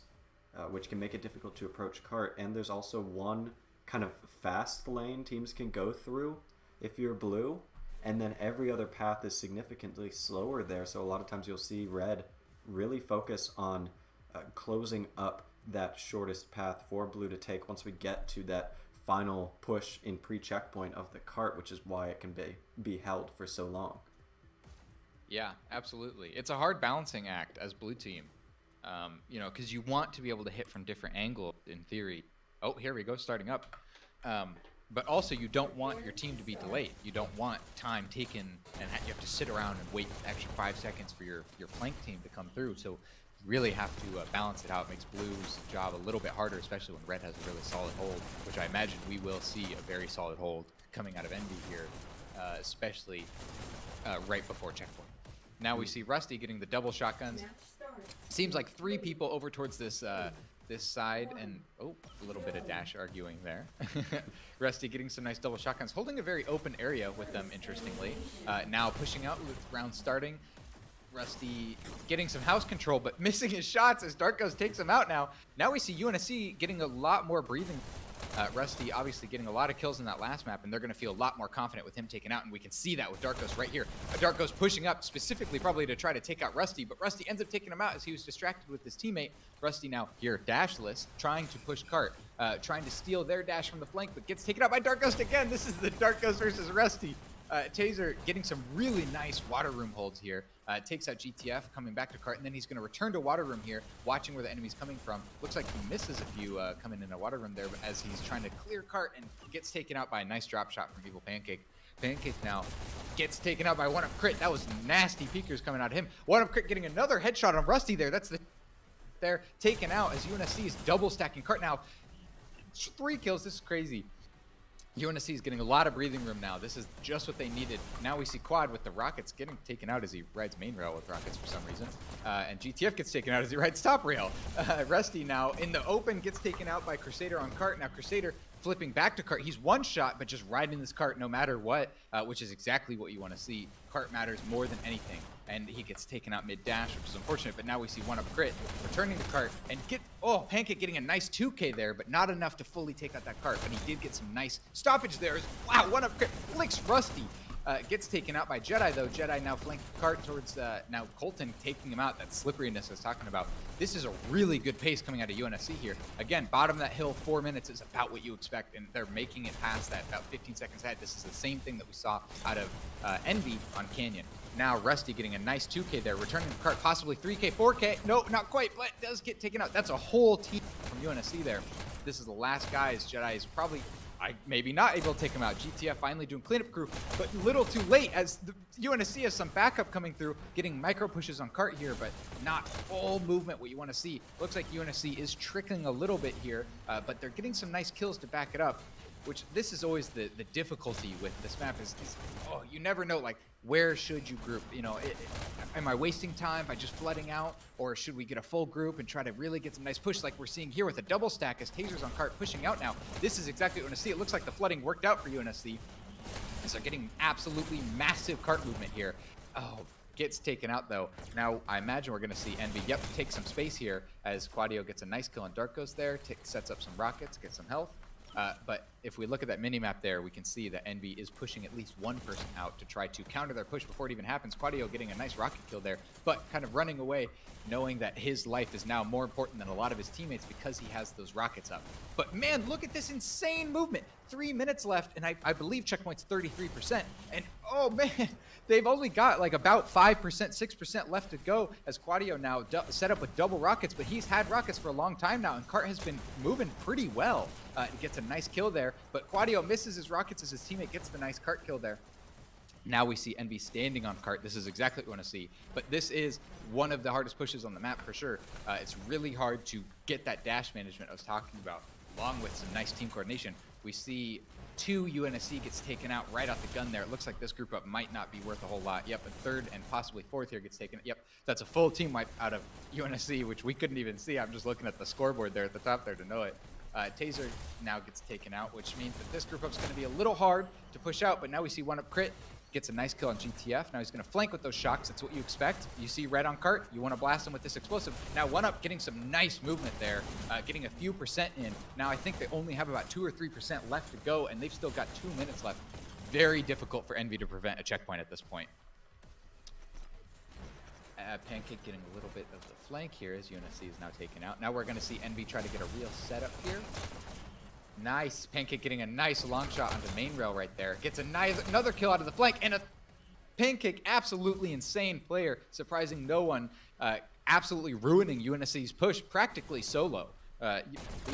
which can make it difficult to approach cart. And there's also one kind of fast lane teams can go through if you're blue, and then every other path is significantly slower there. So a lot of times you'll see red really focus on closing up that shortest path for blue to take once we get to that final push in pre-checkpoint of the cart, which is why it can be held for so long. Yeah, absolutely. It's a hard balancing act as Blue Team, you know, because you want to be able to hit from different angles in theory. Oh, here we go, starting up. But also you don't want your team to be delayed. You don't want time taken and you have to sit around and wait an extra 5 seconds for your flank team to come through. So you really have to balance it out. It makes Blue's job a little bit harder, especially when Red has a really solid hold, which I imagine we will see a very solid hold coming out of Envy here, especially right before checkpoint. Now we see Rusty getting the double shotguns. Seems like 3 people over towards this this side, and oh, a little bit of dash arguing there. Rusty getting some nice double shotguns, holding a very open area with them, interestingly. Now pushing out with round starting. Rusty getting some house control, but missing his shots as Dark Ghost takes him out now. Now we see UNSC getting a lot more breathing. Rusty obviously getting a lot of kills in that last map, and they're going to feel a lot more confident with him taken out, and we can see that with Dark Ghost right here. Dark Ghost pushing up specifically probably to try to take out Rusty, but Rusty ends up taking him out as he was distracted with his teammate. Rusty now here dashless, trying to push cart, trying to steal their dash from the flank, but gets taken out by Dark Ghost again. This is the Dark Ghost versus Rusty. Taser getting some really nice water room holds here. Takes out GTF, coming back to cart, and then he's going to return to water room here, watching where the enemy's coming from. Looks like he misses a few coming in a water room there, but as he's trying to clear cart and gets taken out by a nice drop shot from Evil Pancake. Pancake now gets taken out by 1UP Crit. That was nasty peekers coming out of him. 1UP Crit getting another headshot on Rusty there. That's the there taken out as UNSC is double stacking cart now. 3 kills. This is crazy. UNSC is getting a lot of breathing room now. This is just what they needed. Now we see Quad with the rockets getting taken out as he rides main rail with rockets for some reason. And GTF gets taken out as he rides top rail. Rusty now in the open gets taken out by Crusader on cart. Now Crusader flipping back to cart. He's one shot, but just riding this cart no matter what, which is exactly what you want to see. Cart matters more than anything. And he gets taken out mid-dash, which is unfortunate, but now we see 1UP Crit returning the cart and Pancake getting a nice 2K there, but not enough to fully take out that cart, but he did get some nice stoppage there. Wow, 1UP Crit flicks Rusty. Gets taken out by Jedi, though. Jedi now flanking cart towards now Colton taking him out. That slipperiness I was talking about. This is a really good pace coming out of UNSC here. Again, bottom of that hill, 4 minutes is about what you expect, and they're making it past that about 15 seconds ahead. This is the same thing that we saw out of Envy on Canyon. Now Rusty getting a nice 2K there, returning the cart, possibly 3K, 4K. No, not quite, but does get taken out. That's a whole team from UNSC there. This is the last guys. Jedi is probably maybe not able to take him out. GTF finally doing cleanup crew, but little too late as the UNSC has some backup coming through, getting micro pushes on cart here, but not full movement what you want to see. Looks like UNSC is trickling a little bit here, but they're getting some nice kills to back it up, which this is always the difficulty with this map is oh, you never know, like, where should you group? You know, am I wasting time by just flooding out, or should we get a full group and try to really get some nice push like we're seeing here with a double stack as Taser's on cart pushing out now? This is exactly what UNSC. It looks like the flooding worked out for UNSC as they're getting absolutely massive cart movement here. Oh, gets taken out though. Now I imagine we're going to see Envy, take some space here as Quadio gets a nice kill on Dark Ghost there, sets up some rockets, gets some health. But if we look at that mini-map there, we can see that Envy is pushing at least one person out to try to counter their push before it even happens. Quadio getting a nice rocket kill there, but kind of running away, knowing that his life is now more important than a lot of his teammates because he has those rockets up. But man, look at this insane movement. 3 minutes left, and I believe checkpoint's 33%. And oh man, they've only got like about 5%, 6% left to go as Quadio now set up with double rockets, but he's had rockets for a long time now, and Cart has been moving pretty well. He gets a nice kill there, but Quadio misses his rockets as his teammate gets the nice Cart kill there. Now we see Envy standing on cart. This is exactly what we want to see. But this is one of the hardest pushes on the map for sure. It's really hard to get that dash management I was talking about, along with some nice team coordination. We see 2 UNSC gets taken out right off the gun there. It looks like this group up might not be worth a whole lot. Yep, a third and possibly fourth here gets taken. Yep, that's a full team wipe out of UNSC, which we couldn't even see. I'm just looking at the scoreboard there at the top there to know it. Taser now gets taken out, which means that this group up's going to be a little hard to push out, but now we see one up crit. Gets a nice kill on GTF. Now he's going to flank with those shocks. That's what you expect. You see red on cart. You want to blast him with this explosive. Now one up getting some nice movement there, getting a few percent in. Now I think they only have about 2 or 3% left to go, and they've still got 2 minutes left. Very difficult for Envy to prevent a checkpoint at this point. Pancake getting a little bit of the flank here as UNSC is now taken out. Now we're going to see Envy try to get a real setup here. Nice. Pancake getting a nice long shot on the main rail right there. Gets a nice another kill out of the flank, and a Pancake, absolutely insane player, surprising no one, absolutely ruining UNSC's push practically solo. The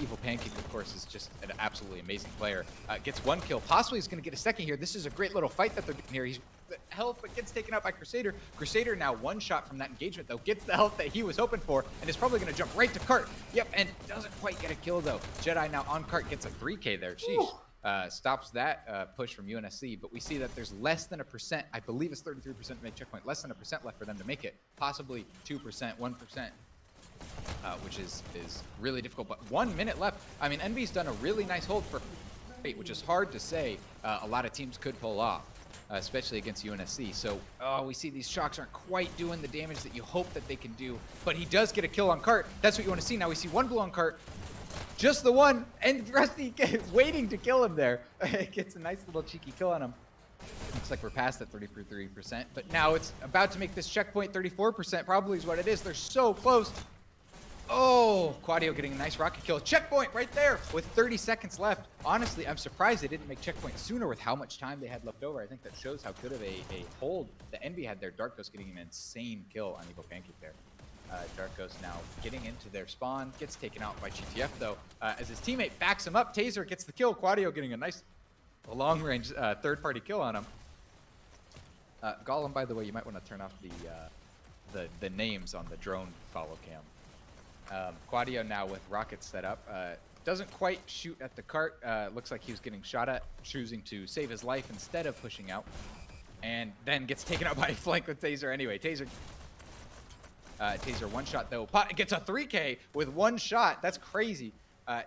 Evil Pancake, of course, is just an absolutely amazing player. Gets 1 kill. Possibly he's going to get a second here. This is a great little fight that they're doing here. He's health, but gets taken out by Crusader. Crusader now 1 shot from that engagement, though. Gets the health that he was hoping for, and is probably going to jump right to cart. Yep, and doesn't quite get a kill, though. Jedi now on cart gets a 3K there. Sheesh. Stops that push from UNSC, but we see that there's less than a percent. I believe it's 33% to make checkpoint. Less than a percent left for them to make it. Possibly 2%, 1%. Which is really difficult, but 1 minute left. I mean, Envy's done a really nice hold for 8, which is hard to say a lot of teams could pull off, especially against UNSC. So we see these shocks aren't quite doing the damage that you hope that they can do, but he does get a kill on cart. That's what you want to see. Now we see 1 blue on cart, just the 1, and Rusty waiting to kill him there. Gets a nice little cheeky kill on him. Looks like we're past that 33%, but now it's about to make this checkpoint 34%, probably is what it is. They're so close. Oh, Quadio getting a nice rocket kill. Checkpoint right there with 30 seconds left. Honestly, I'm surprised they didn't make checkpoint sooner with how much time they had left over. I think that shows how good of a hold the Envy had there. Dark Ghost getting an insane kill on Evil Pancake there. Dark Ghost now getting into their spawn. Gets taken out by GTF, though. As his teammate backs him up, Taser gets the kill. Quadio getting a nice long-range third-party kill on him. Gollum, by the way, you might want to turn off the names on the drone follow cam. Quadio now with rockets set up. Doesn't quite shoot at the cart. Looks like he was getting shot at, choosing to save his life instead of pushing out. And then gets taken out by a flank with Taser anyway. Taser 1 shot though. Gets a 3K with 1 shot. That's crazy.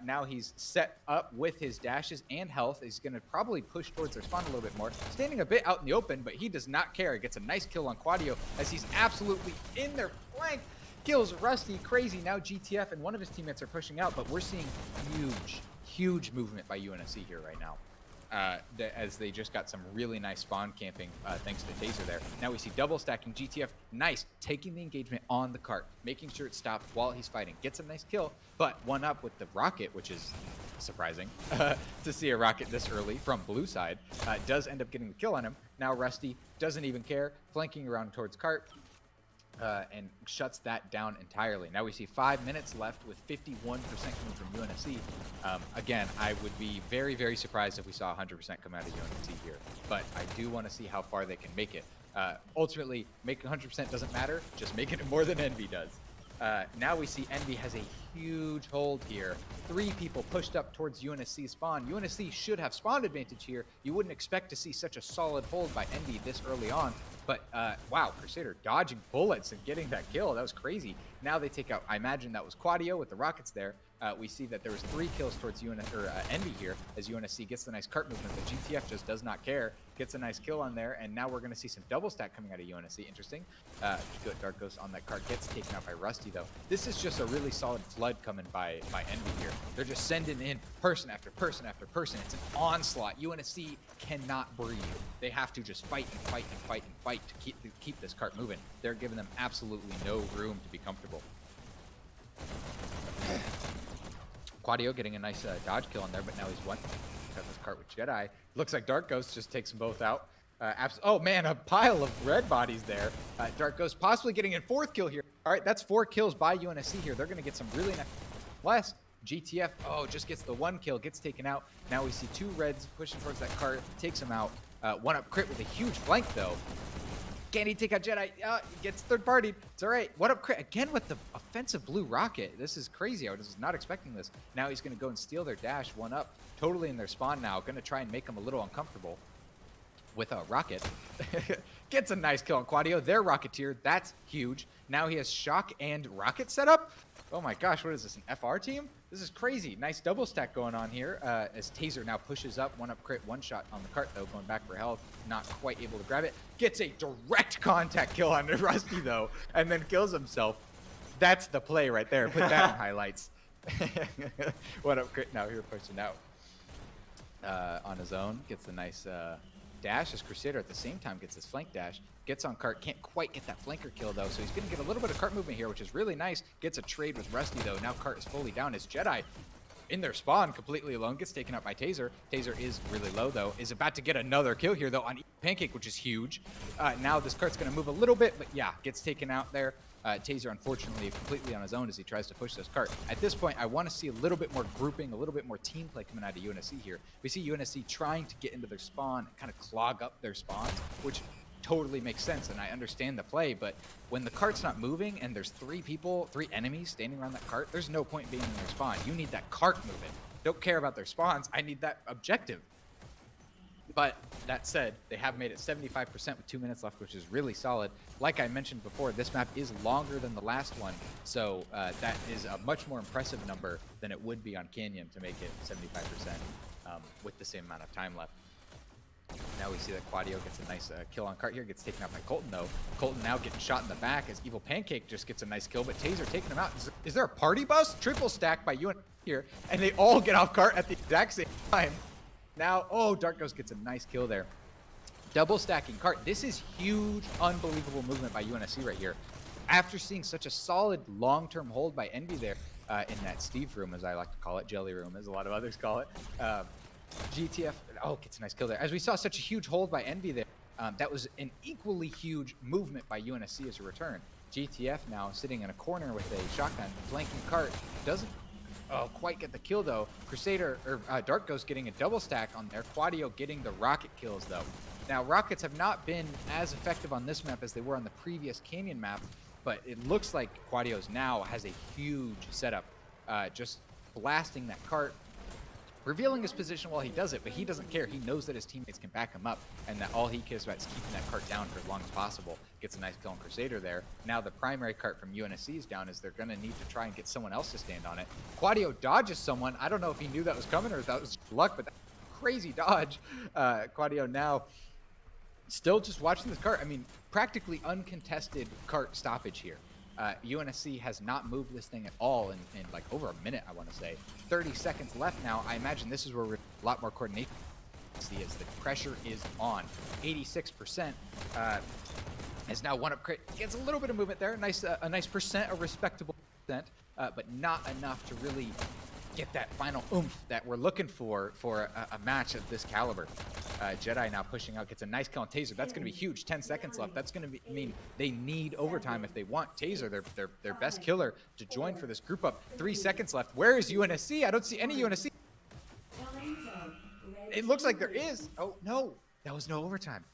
Now he's set up with his dashes and health. He's going to probably push towards their spawn a little bit more. Standing a bit out in the open, but he does not care. He gets a nice kill on Quadio as he's absolutely in their flank. Kills Rusty, crazy. Now GTF and one of his teammates are pushing out, but we're seeing huge movement by UNSC here right now. As they just got some really nice spawn camping thanks to Taser there. Now we see double stacking GTF, nice, taking the engagement on the cart, making sure it stops while he's fighting. Gets a nice kill, but 1 up with the rocket, which is surprising to see a rocket this early from blue side. Does end up getting the kill on him. Now Rusty doesn't even care, flanking around towards cart. And shuts that down entirely. Now we see 5 minutes left with 51% coming from UNSC. Again, I would be very, very surprised if we saw 100% come out of UNSC here, but I do want to see how far they can make it. Ultimately, making 100% doesn't matter, just making it more than Envy does. Now we see Envy has a huge hold here. 3 people pushed up towards UNSC spawn. UNSC should have spawn advantage here. You wouldn't expect to see such a solid hold by Envy this early on. But, wow, Crusader dodging bullets and getting that kill. That was crazy. Now they take out, I imagine that was Quadio with the rockets there. We see that there was 3 kills towards Envy here as UNSC gets the nice cart movement, but GTF just does not care. Gets a nice kill on there, and now we're going to see some double stack coming out of UNSC. Interesting. Dark Ghost on that cart gets taken out by Rusty, though. This is just a really solid flood coming by Envy here. They're just sending in person after person after person. It's an onslaught. UNSC cannot breathe. They have to just fight and fight and fight and fight to keep this cart moving. They're giving them absolutely no room to be comfortable. Quadio getting a nice dodge kill on there, but now he's one. Got this cart with Jedi. Looks like Dark Ghost just takes them both out. Oh man, a pile of red bodies there. Dark Ghost possibly getting a 4th kill here. All right, that's 4 kills by UNSC here. They're going to get some really nice. Less GTF, just gets the 1 kill, gets taken out. Now we see 2 reds pushing towards that cart, takes him out. 1-up crit with a huge flank though. Can he take out Jedi? Gets third partied. It's all right. 1-up crit again with the offensive blue rocket. This is crazy. I was not expecting this. Now he's going to go and steal their dash. 1-up. Totally in their spawn now. Going to try and make them a little uncomfortable with a rocket. Gets a nice kill on Quadio. Their Rocketeer. That's huge. Now he has shock and rocket set up. Oh my gosh, what is this, an FR team? This is crazy. Nice double stack going on here as Taser now pushes up. 1-up crit, 1 shot on the cart though, going back for health. Not quite able to grab it. Gets a direct contact kill on Rusty though, and then kills himself. That's the play right there. Put that in highlights. 1-up crit now here pushing out on his own. Gets the nice dash as Crusader at the same time gets his flank dash. Gets on cart, can't quite get that flanker kill though, so he's gonna get a little bit of cart movement here, which is really nice. Gets a trade with Rusty though. Now cart is fully down as Jedi in their spawn completely alone, gets taken out by Taser. Taser is really low though, is about to get another kill here though on Pancake, which is huge. Now this cart's gonna move a little bit, but yeah, gets taken out there. Taser unfortunately completely on his own as he tries to push this cart. At this point, I want to see a little bit more grouping, a little bit more team play coming out of UNSC here. We see UNSC trying to get into their spawn and kind of clog up their spawns, which totally makes sense, and I understand the play, but when the cart's not moving and there's 3 enemies standing around that cart, there's no point being in their spawn. You need that cart moving. Don't care about their spawns. I need that objective. But that said, they have made it 75% with 2 minutes left, which is really solid. Like I mentioned before, this map is longer than the last one, so that is a much more impressive number than it would be on Canyon to make it 75% with the same amount of time left. Now we see that Quadio gets a nice kill on cart here, gets taken out by Colton though. Colton now getting shot in the back as Evil Pancake just gets a nice kill, but Taser taking him out. Is there a party bus? Triple stack by UN here, and they all get off cart at the exact same time. Now, Dark Ghost gets a nice kill there. Double stacking cart. This is huge, unbelievable movement by UNSC right here. After seeing such a solid long-term hold by Envy there in that Steve room, as I like to call it, Jelly room, as a lot of others call it. GTF, gets a nice kill there. As we saw such a huge hold by Envy there, that was an equally huge movement by UNSC as a return. GTF now sitting in a corner with a shotgun, flanking cart. Doesn't quite get the kill though. Crusader, or Dark Ghost getting a double stack on there. Quadio getting the rocket kills though. Now, rockets have not been as effective on this map as they were on the previous Canyon map, but it looks like Quadio's now has a huge setup, just blasting that cart, revealing his position while he does it, but he doesn't care. He knows that his teammates can back him up, and that all he cares about is keeping that cart down for as long as possible. Gets a nice kill on Crusader there. Now the primary cart from UNSC is down, as they're going to need to try and get someone else to stand on it. Quadio dodges someone. I don't know if he knew that was coming or if that was luck, but that's a crazy dodge. Quadio now still just watching this cart. I mean, practically uncontested cart stoppage here. UNSC has not moved this thing at all in like over a minute, I want to say. 30 seconds left now. I imagine this is where we're a lot more coordination see as the pressure is on. 86% is now 1-up crit. Gets a little bit of movement there. Nice, a nice percent, a respectable percent, but not enough to really get that final oomph that we're looking for a match of this caliber. Jedi now pushing out, gets a nice kill on Taser. That's going to be huge. 10 seconds left. That's going to mean they need overtime if they want Taser, their best killer, to join for this group up. 3 seconds left. Where is UNSC? I don't see any UNSC. It looks like there is. Oh, no. That was no overtime.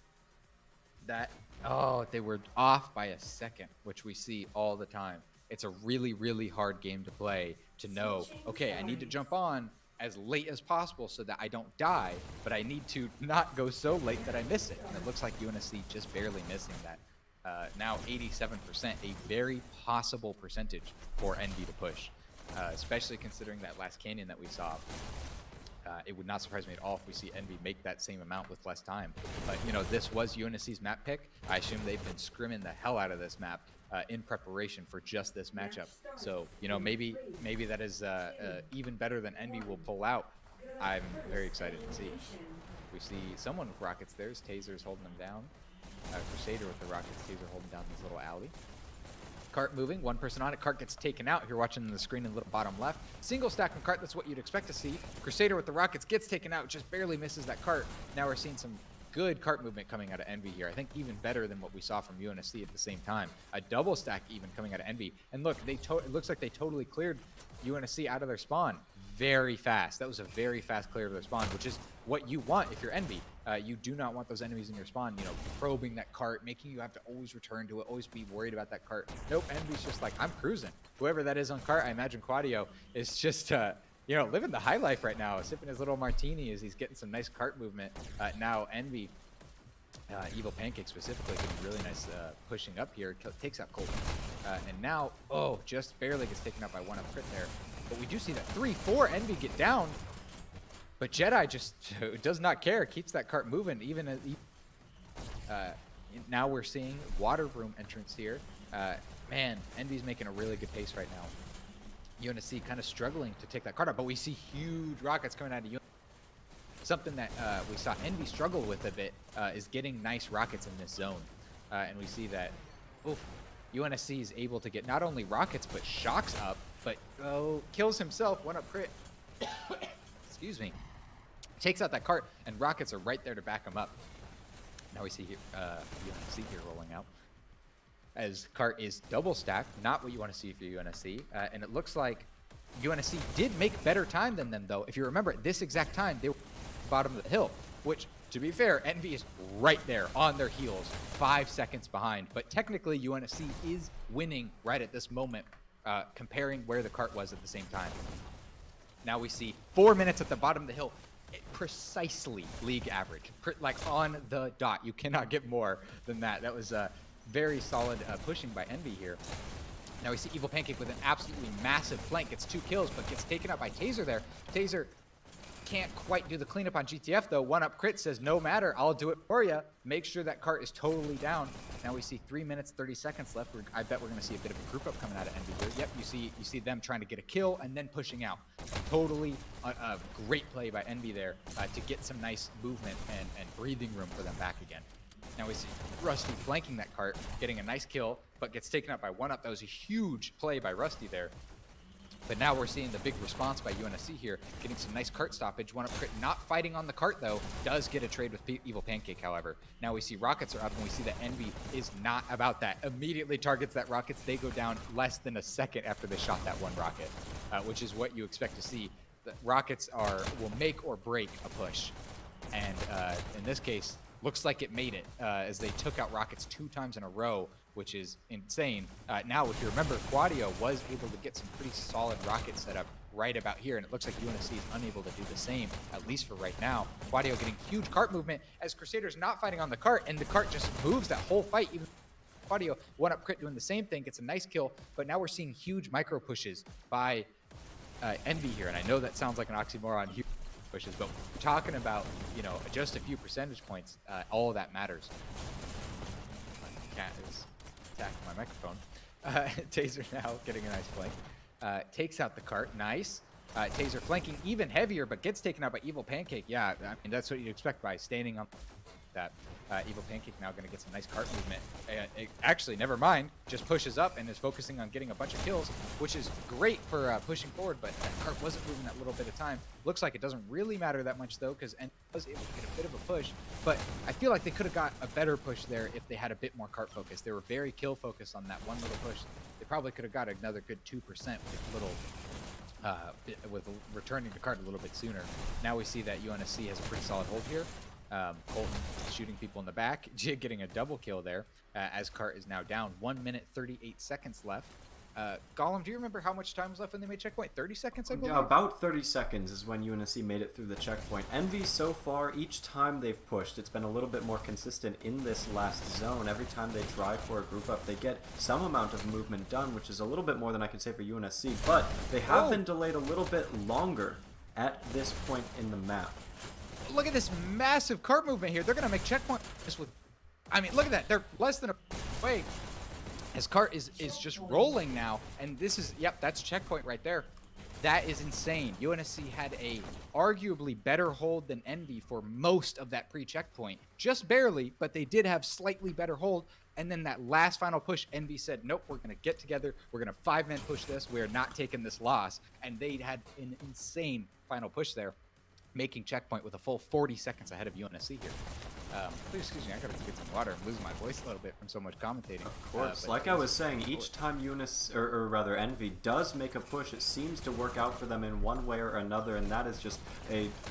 They were off by a second, which we see all the time. It's a really, really hard game to play to know, okay, I need to jump on as late as possible so that I don't die, but I need to not go so late that I miss it. And it looks like UNSC just barely missing that. Now 87%, a very possible percentage for NV to push, especially considering that last canyon that we saw. It would not surprise me at all if we see Envy make that same amount with less time. But, you know, this was UNSC's map pick. I assume they've been scrimming the hell out of this map in preparation for just this matchup. So, you know, maybe that is even better than Envy will pull out. I'm very excited to see. We see someone with rockets. There's Taser's holding them down. Crusader with the rockets. Taser holding down this little alley. Cart moving, one person on it. Cart gets taken out. If you're watching the screen in the little bottom left, single stack on cart. That's what you'd expect to see. Crusader with the rockets gets taken out, just barely misses that cart. Now we're seeing some good cart movement coming out of Envy here. I think even better than what we saw from UNSC at the same time. A double stack even coming out of Envy. And look, it looks like they totally cleared UNSC out of their spawn very fast. That was a very fast clear of their spawn, which is what you want if you're Envy. You do not want those enemies in your spawn, you know, probing that cart, making you have to always return to it, always be worried about that cart. Nope, Envy's just like, I'm cruising. Whoever that is on cart, I imagine Quadio is just, you know, living the high life right now, sipping his little martini as he's getting some nice cart movement. Now Envy, Evil Pancake specifically, getting really nice pushing up here, takes out Colton. And now, just barely gets taken out by one up crit there. But we do see that 3-4 Envy get down. But Jedi just does not care, keeps that cart moving. Even as now we're seeing water room entrance here. Man, Envy's making a really good pace right now. UNSC kind of struggling to take that cart out, but we see huge rockets coming out of UNSC. Something that we saw Envy struggle with a bit is getting nice rockets in this zone. And we see that UNSC is able to get not only rockets, but shocks up, but kills himself, one up crit. Excuse me. Takes out that cart, and rockets are right there to back him up. Now we see here, UNSC here rolling out. As cart is double stacked, not what you want to see for UNSC. And it looks like UNSC did make better time than them, though. If you remember, at this exact time, they were at the bottom of the hill, which, to be fair, Envy is right there on their heels, 5 seconds behind. But technically, UNSC is winning right at this moment, comparing where the cart was at the same time. Now we see 4 minutes at the bottom of the hill, precisely league average, like on the dot. You cannot get more than that. That was a very solid pushing by Envy here. Now we see Evil Pancake with an absolutely massive flank, gets 2 kills, but gets taken out by Taser there. Taser can't quite do the cleanup on GTF though. One up crit says, no matter, I'll do it for you. Make sure that cart is totally down. Now we see 3 minutes, 30 seconds left. I bet we're gonna see a bit of a group up coming out of Envy here. Yep, you see them trying to get a kill and then pushing out. Totally a great play by Envy there to get some nice movement and breathing room for them back again. Now we see Rusty flanking that cart, getting a nice kill, but gets taken out by one up. That was a huge play by Rusty there. But now we're seeing the big response by UNSC here, getting some nice cart stoppage. One up crit, not fighting on the cart though, does get a trade with Evil Pancake, however. Now we see rockets are up, and we see that Envy is not about that. Immediately targets that rockets. They go down less than a second after they shot that one rocket, which is what you expect to see. The rockets will make or break a push. And in this case, looks like it made it as they took out rockets 2 times in a row, which is insane. Now, if you remember, Quadio was able to get some pretty solid rocket setup right about here, and it looks like UNSC is unable to do the same, at least for right now. Quadio getting huge cart movement as Crusader's not fighting on the cart, and the cart just moves that whole fight. Even Quadio, one up crit doing the same thing, gets a nice kill, but now we're seeing huge micro pushes by Envy here, and I know that sounds like an oxymoron, huge pushes, but we're talking about, you know, just a few percentage points. All of that matters. Cat is attacking my microphone. Taser now getting a nice flank. Takes out the cart. Nice. Taser flanking even heavier, but gets taken out by Evil Pancake. Yeah, I mean, that's what you'd expect by standing on that. Evil Pancake now going to get some nice cart movement. Actually, never mind. Just pushes up and is focusing on getting a bunch of kills, which is great for pushing forward, but that cart wasn't moving that little bit of time. Looks like it doesn't really matter that much, though, because Envy was able to get a bit of a push, but I feel like they could have got a better push there if they had a bit more cart focus. They were very kill focused on that one little push. They probably could have got another good 2% with returning the cart a little bit sooner. Now we see that UNSC has a pretty solid hold here. Colton shooting people in the back, getting a double kill there, as cart is now down. 1 minute 38 seconds left. Gollum, do you remember how much time was left when they made checkpoint? 30 seconds, I believe? Yeah, about 30 seconds is when UNSC made it through the checkpoint. Envy, so far, each time they've pushed, it's been a little bit more consistent in this last zone. Every time they try for a group up, they get some amount of movement done, which is a little bit more than I could say for UNSC, but they have been delayed a little bit longer at this point in the map. Look at this massive cart movement here. They're going to make checkpoint just with... I mean, look at that. They're less than a way. His cart is just rolling now, and this is... Yep, that's checkpoint right there. That is insane. UNSC had a arguably better hold than Envy for most of that pre-checkpoint. Just barely, but they did have slightly better hold. And then that last final push, Envy said, nope, we're going to get together. We're going to 5-man push this. We are not taking this loss. And they had an insane final push there, making checkpoint with a full 40 seconds ahead of UNSC here. Please excuse me, I gotta get some water. I'm losing my voice a little bit from so much commentating. Of course, like I was saying, each time Envy does make a push, it seems to work out for them in one way or another, and that is just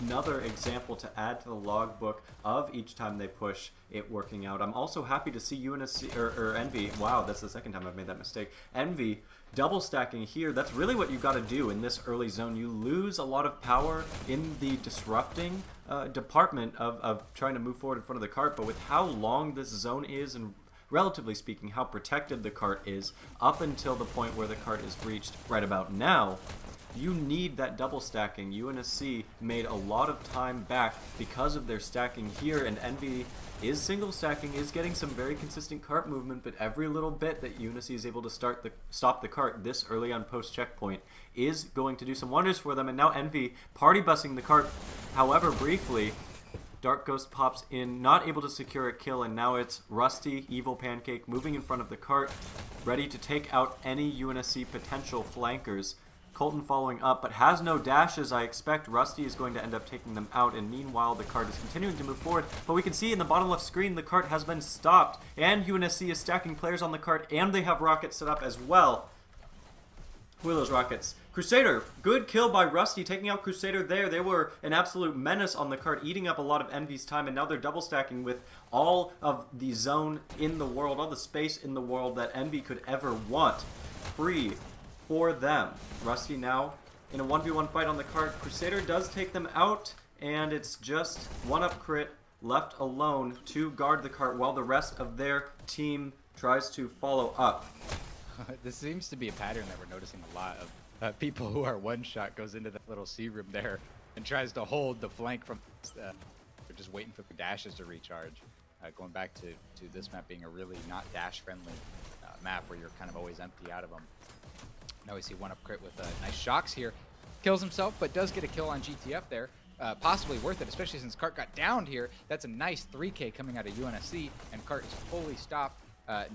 another example to add to the logbook of each time they push it working out. I'm also happy to see UNSC or Envy. Wow, that's the second time I've made that mistake. Envy double stacking here. That's really what you got to do in this early zone. You lose a lot of power in the disrupting department of trying to move forward in front of the cart, but with how long this zone is and relatively speaking how protected the cart is up until the point where the cart is reached right about now, you need that double stacking. UNSC made a lot of time back because of their stacking here, and Envy is single stacking, is getting some very consistent cart movement, but every little bit that UNSC is able to stop the cart this early on post checkpoint is going to do some wonders for them. And now Envy party busing the cart, however briefly. Dark Ghost pops in, not able to secure a kill, and now it's Rusty, Evil Pancake moving in front of the cart, ready to take out any UNSC potential flankers. Colton following up, but has no dashes. I expect Rusty is going to end up taking them out, and meanwhile the cart is continuing to move forward. But we can see in the bottom left screen the cart has been stopped, and UNSC is stacking players on the cart, and they have rockets set up as well. Who are those rockets? Crusader, good kill by Rusty, taking out Crusader there. They were an absolute menace on the cart, eating up a lot of Envy's time, and now they're double stacking with all of the zone in the world, all the space in the world that Envy could ever want. Free for them. Rusty now in a 1v1 fight on the cart. Crusader does take them out, and it's just one up crit left alone to guard the cart while the rest of their team tries to follow up. This seems to be a pattern that we're noticing a lot of. People who are one-shot goes into that little C room there and tries to hold the flank from they're just waiting for the dashes to recharge. Going back to this map being a really not dash-friendly map where you're kind of always empty out of them. Now we see one up crit with nice shocks here. Kills himself, but does get a kill on GTF there. Possibly worth it, especially since Cart got downed here. That's a nice 3K coming out of UNSC, and Cart is fully stopped.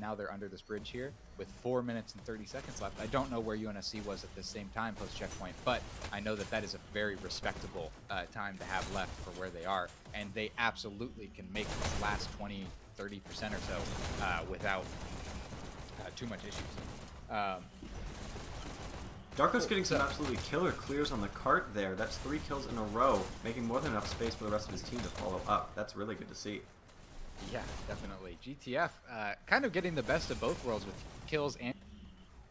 Now they're under this bridge here with 4 minutes and 30 seconds left. I don't know where UNSC was at the same time post-checkpoint, but I know that that is a very respectable time to have left for where they are, and they absolutely can make this last 20-30% or so without too much issues. Darko's getting some absolutely killer clears on the cart there. That's 3 kills in a row, making more than enough space for the rest of his team to follow up. That's really good to see. Yeah, definitely. GTF kind of getting the best of both worlds with kills and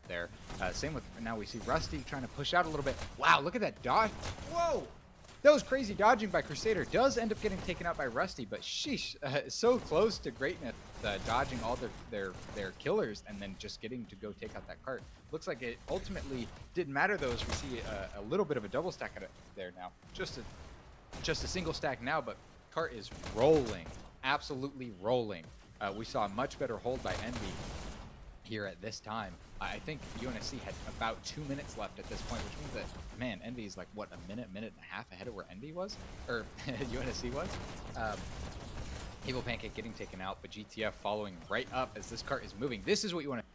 there. Same with, now we see Rusty trying to push out a little bit. Wow, look at that dodge. Whoa! That was crazy dodging by Crusader. Does end up getting taken out by Rusty, but sheesh, so close to greatness, dodging all their killers and then just getting to go take out that cart. Looks like it ultimately didn't matter though, as we see a little bit of a double stack there now. Just a single stack now, but cart is rolling. Absolutely rolling. We saw a much better hold by Envy here at this time. I think UNSC had about 2 minutes left at this point, which means that, man, Envy is like, what, a minute and a half ahead of where Envy was? Or UNSC was? Evil Pancake getting taken out, but GTF following right up as this cart is moving. This is what you want to...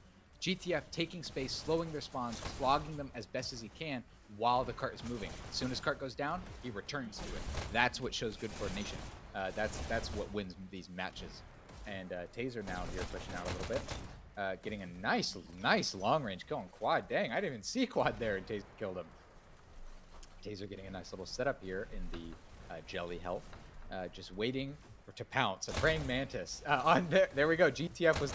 GTF taking space, slowing their spawns, clogging them as best as he can while the cart is moving. As soon as cart goes down, he returns to it. That's what shows good coordination. That's what wins these matches. And Taser now here pushing out a little bit. Getting a nice long range kill on Quad. Dang, I didn't even see Quad there, and Taser killed him. Taser getting a nice little setup here in the Jelly health. Just waiting to pounce. A Praying Mantis. On there we go. GTF was...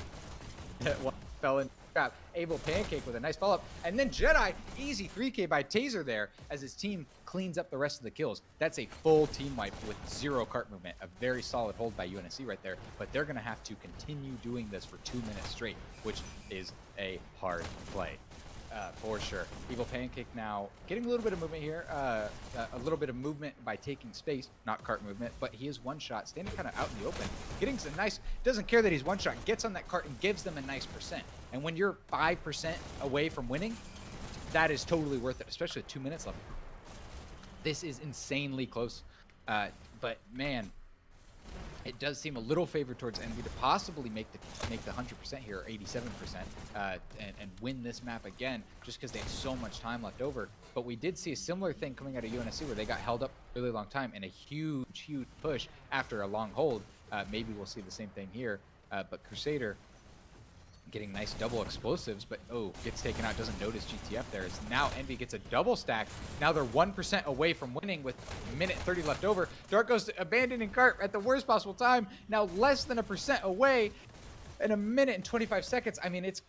one fell in trap. Able Pancake with a nice follow-up. And then Jedi, easy 3K by Taser there as his team cleans up the rest of the kills. That's a full team wipe with 0 cart movement. A very solid hold by UNSC right there. But they're going to have to continue doing this for 2 minutes straight, which is a hard play. For sure. Evil Pancake now getting a little bit of movement here. A little bit of movement by taking space, not cart movement, but he is one shot, standing kind of out in the open, getting some nice, doesn't care that he's one shot, gets on that cart and gives them a nice percent. And when you're 5% away from winning, that is totally worth it, especially with 2 minutes left. This is insanely close. But man, it does seem a little favored towards Envy to possibly make the 100% here, or 87%, and win this map again, just because they have so much time left over. But we did see a similar thing coming out of UNSC where they got held up a really long time and a huge push after a long hold. Maybe we'll see the same thing here. But Crusader getting nice double explosives, but gets taken out, doesn't notice GTF there. As now Envy gets a double stack. Now they're 1% away from winning with a minute 30 left over. Dark goes to abandoning cart at the worst possible time. Now less than 1% away in a minute and 25 seconds. I mean, it's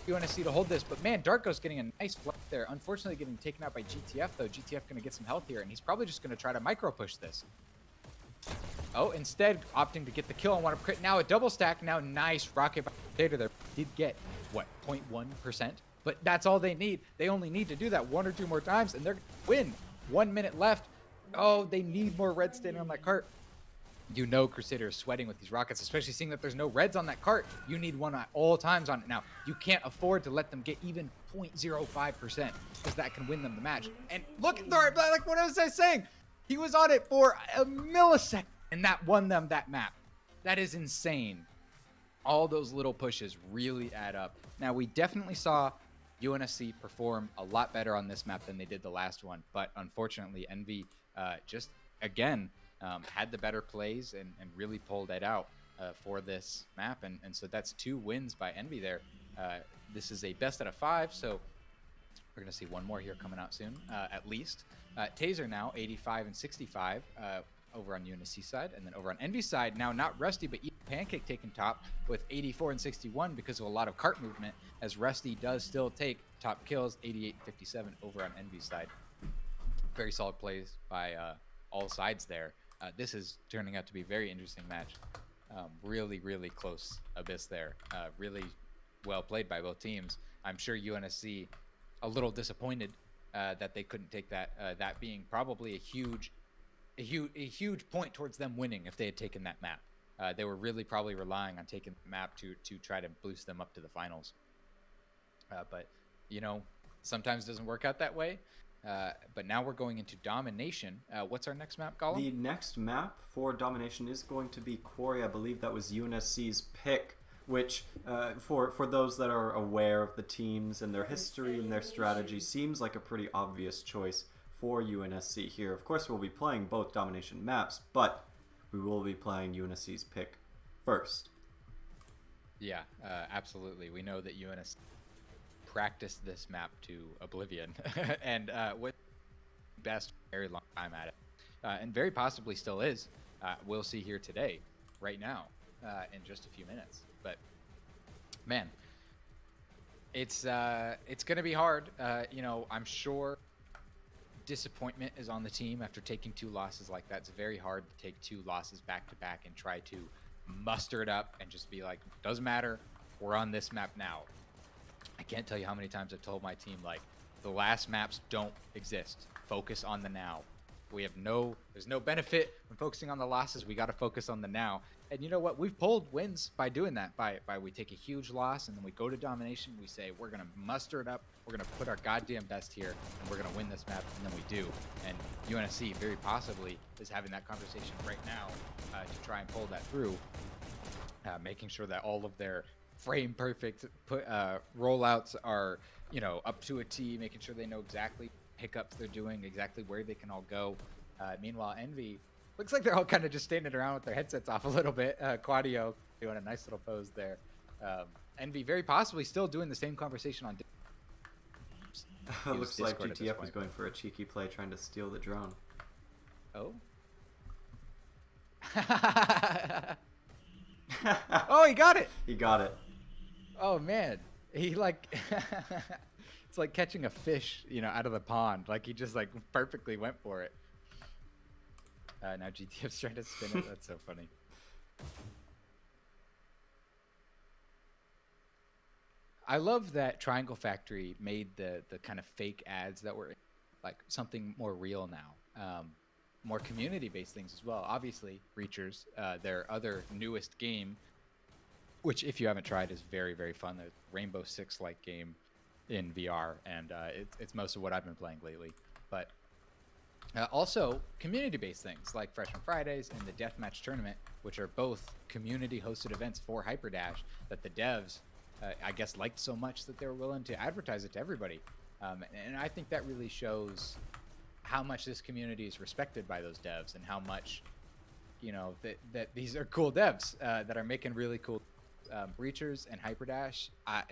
UNSC to hold this, but man, Darko's getting a nice flank there. Unfortunately getting taken out by GTF though. GTF gonna get some health here, and he's probably just gonna try to micro push this. Oh, instead opting to get the kill on one of crit. Now a double stack. Now nice rocket by Potato there. Did get, what, 0.1%? But that's all they need. They only need to do that 1 or 2 more times, and they're going to win. 1 minute left. Oh, they need more reds standing on that cart. You know Crusader is sweating with these rockets, especially seeing that there's no reds on that cart. You need one at all times on it. Now, you can't afford to let them get even 0.05%, because that can win them the match. And look, like what was I saying? He was on it for a millisecond, and that won them that map. That is insane. All those little pushes really add up. Now, we definitely saw UNSC perform a lot better on this map than they did the last one, but unfortunately, Envy just, again, had the better plays and really pulled it out for this map, and so that's 2 wins by Envy there. This is a best out of 5, so we're going to see one more here coming out soon, at least. Taser now, 85 and 65 over on UNSC side. And then over on Envy side, now not Rusty, but Pancake taking top with 84 and 61 because of a lot of cart movement, as Rusty does still take top kills, 88 and 57 over on Envy side. Very solid plays by all sides there. This is turning out to be a very interesting match. Really close abyss there. Really well played by both teams. I'm sure UNSC a little disappointed that they couldn't take that. That being probably a huge point towards them winning if they had taken that map. They were really probably relying on taking the map to try to boost them up to the finals. But you know, sometimes it doesn't work out that way. But now we're going into Domination. What's our next map, Gollum? The next map for Domination is going to be Quarry. I believe that was UNSC's pick, which for those that are aware of the teams and their history and their strategy, seems like a pretty obvious choice for UNSC here. Of course, we'll be playing both Domination maps, but we will be playing UNSC's pick first. Yeah, absolutely. We know that UNSC practiced this map to oblivion and with best very long time at it, and very possibly still is. We'll see here today, right now, in just a few minutes. But man, it's gonna be hard. You know, I'm sure disappointment is on the team after taking 2 losses like that. It's very hard to take 2 losses back to back and try to muster it up and just be like, doesn't matter, we're on this map now. I can't tell you how many times I've told my team, like, the last maps don't exist. Focus on the now. There's no benefit when focusing on the losses. We got to focus on the now. And you know what? We've pulled wins by doing that. By we take a huge loss and then we go to domination. We say we're gonna muster it up. We're gonna put our goddamn best here, and we're gonna win this map. And then we do. And UNSC very possibly is having that conversation right now to try and pull that through, making sure that all of their frame perfect rollouts are up to a T, making sure they know exactly hiccups they're doing, exactly where they can all go. Meanwhile, Envy looks like they're all kind of just standing around with their headsets off a little bit. Quadio doing a nice little pose there. Envy very possibly still doing the same conversation on. Looks like GTF was going for a cheeky play trying to steal the drone. Oh. Oh, he got it. He got it. Oh man, he like. It's like catching a fish, out of the pond. Like he just like perfectly went for it. Now GTF's trying to spin it. That's so funny. I love that Triangle Factory made the kind of fake ads that were like something more real now. More community-based things as well. Obviously, Reachers, their other newest game, which if you haven't tried is very, very fun. The Rainbow Six-like game in VR, and it's most of what I've been playing lately. But also community-based things like Freshman Fridays and the Deathmatch Tournament, which are both community-hosted events for Hyperdash that the devs, I guess, liked so much that they were willing to advertise it to everybody. And I think that really shows how much this community is respected by those devs, and how much, that these are cool devs that are making really cool Breachers and Hyperdash.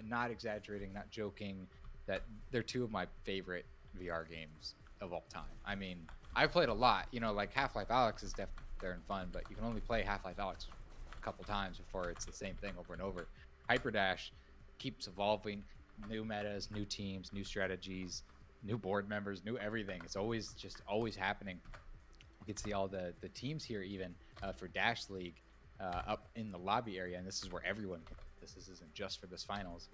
Not exaggerating, not joking, that they're two of my favorite VR games of all time. I mean, I've played a lot, like Half-Life Alyx is definitely there and fun, but you can only play Half-Life Alyx a couple times before it's the same thing over and over. Hyperdash keeps evolving, new metas, new teams, new strategies, new board members, new everything. It's always happening. You can see all the teams here even for Dash League up in the lobby area, and this is where everyone. This isn't just for this finals,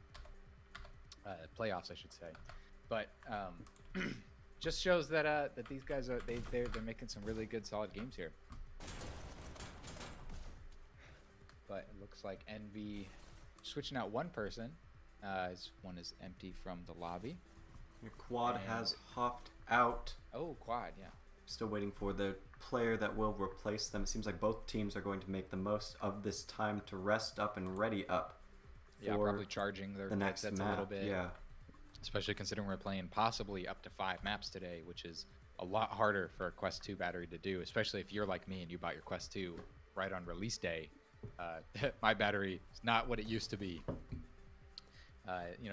playoffs, I should say, but just shows that that these guys are they're making some really good, solid games here. But it looks like Envy switching out one person. One is empty from the lobby. Your quad has hopped out. Oh, quad, yeah. Still waiting for the player that will replace them. It seems like both teams are going to make the most of this time to rest up and ready up. Yeah, probably charging their next headsets map, a little bit. Yeah. Especially considering we're playing possibly up to 5 maps today, which is a lot harder for a Quest 2 battery to do, especially if you're like me and you bought your Quest 2 right on release day. My battery is not what it used to be.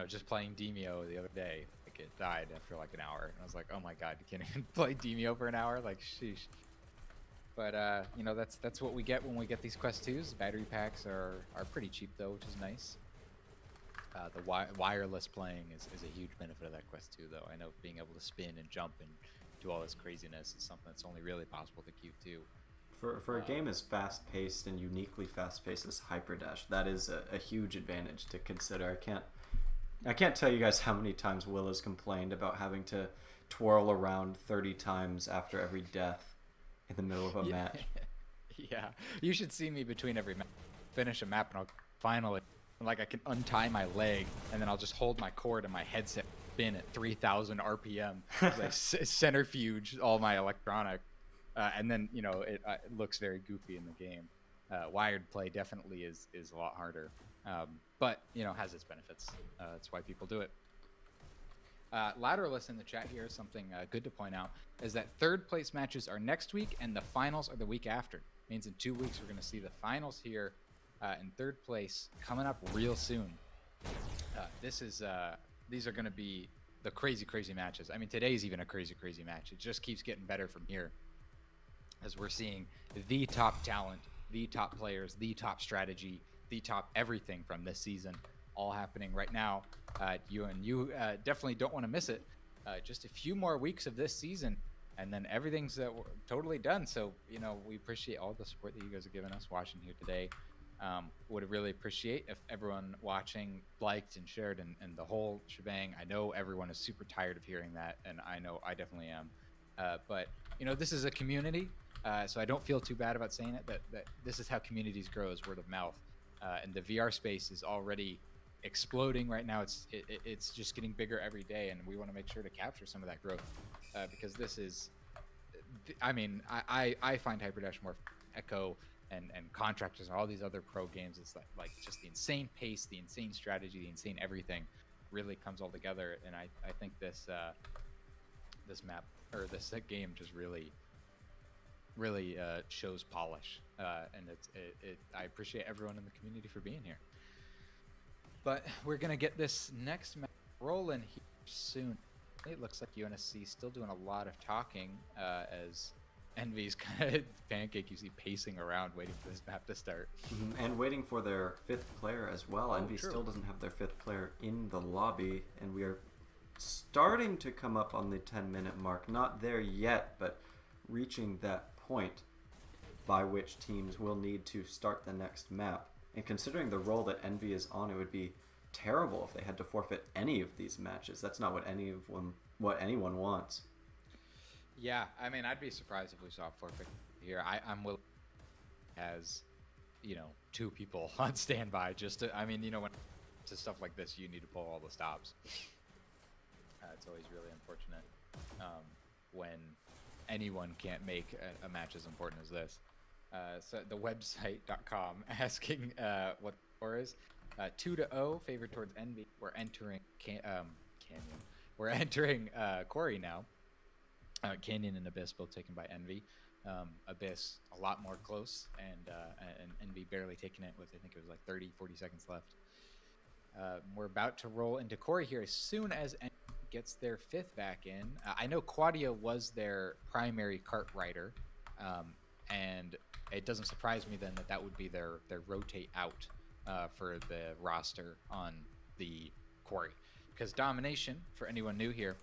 Just playing Demio the other day, like it died after like an hour, and I was like, oh my god, you can't even play Demio for an hour, like sheesh. But that's what we get when we get these Quest 2s. Battery packs are pretty cheap though, which is nice. The wireless playing is a huge benefit of that Quest 2 though. I know being able to spin and jump and do all this craziness is something that's only really possible to Q2. For a game as fast-paced and uniquely fast-paced as Hyperdash, that is a huge advantage to consider. I can't tell you guys how many times Will has complained about having to twirl around 30 times after every death in the middle of a match. Yeah, you should see me between every map. Finish a map and I'll finally, like, I can untie my leg and then I'll just hold my cord and my headset spin at 3,000 RPM. Like centrifuge all my electronic. And then, it looks very goofy in the game. Wired play definitely is a lot harder. But, has its benefits. That's why people do it. Lateralist in the chat here, something good to point out, is that third place matches are next week and the finals are the week after. Means in 2 weeks we're going to see the finals here in third place coming up real soon. These are going to be the crazy matches. I mean, today's even a crazy match. It just keeps getting better from here, as we're seeing the top talent, the top players, the top strategy, the top everything from this season all happening right now. You definitely don't want to miss it. Just a few more weeks of this season, and then everything's totally done. So, we appreciate all the support that you guys are giving us watching here today. Would really appreciate if everyone watching liked and shared and the whole shebang. I know everyone is super tired of hearing that, and I know I definitely am. But you know, this is a community, so I don't feel too bad about saying it. That this is how communities grow, is word of mouth, and the VR space is already exploding right now. It's just getting bigger every day, and we want to make sure to capture some of that growth, because this is, I mean, I find Hyperdash more Echo and Contractors and all these other pro games. It's like just the insane pace, the insane strategy, the insane everything really comes all together, and I think this this map or this game just really shows polish, and I appreciate everyone in the community for being here. But we're gonna get this next map rolling here soon. It looks like UNSC still doing a lot of talking, as Envy's kind of pancake, you see pacing around waiting for this map to start. And waiting for their 5th player as well. Envy true. still doesn't have their 5th player in the lobby, and we are starting to come up on the 10-minute mark. Not there yet, but reaching that point by which teams will need to start the next map. And considering the role that Envy is on, it would be terrible if they had to forfeit any of these matches. That's not what anyone wants. Yeah, I mean, I'd be surprised if we saw a forfeit here. I'm willing, as you know, 2 people on standby just to. I mean, you know, when to stuff like this, you need to pull all the stops. It's always really unfortunate when anyone can't make a match as important as this. So the website.com asking what the score is. 2-0, favored towards Envy. We're entering Canyon. We're entering Quarry now. Canyon and Abyss both taken by Envy. Abyss a lot more close, and Envy barely taking it with, I think it was like 40 seconds left. We're about to roll into Quarry here as soon as Envy gets their 5th back in. I know Quadia was their primary cart rider, and it doesn't surprise me then that would be their rotate out for the roster on the Quarry. Because Domination, for anyone new here,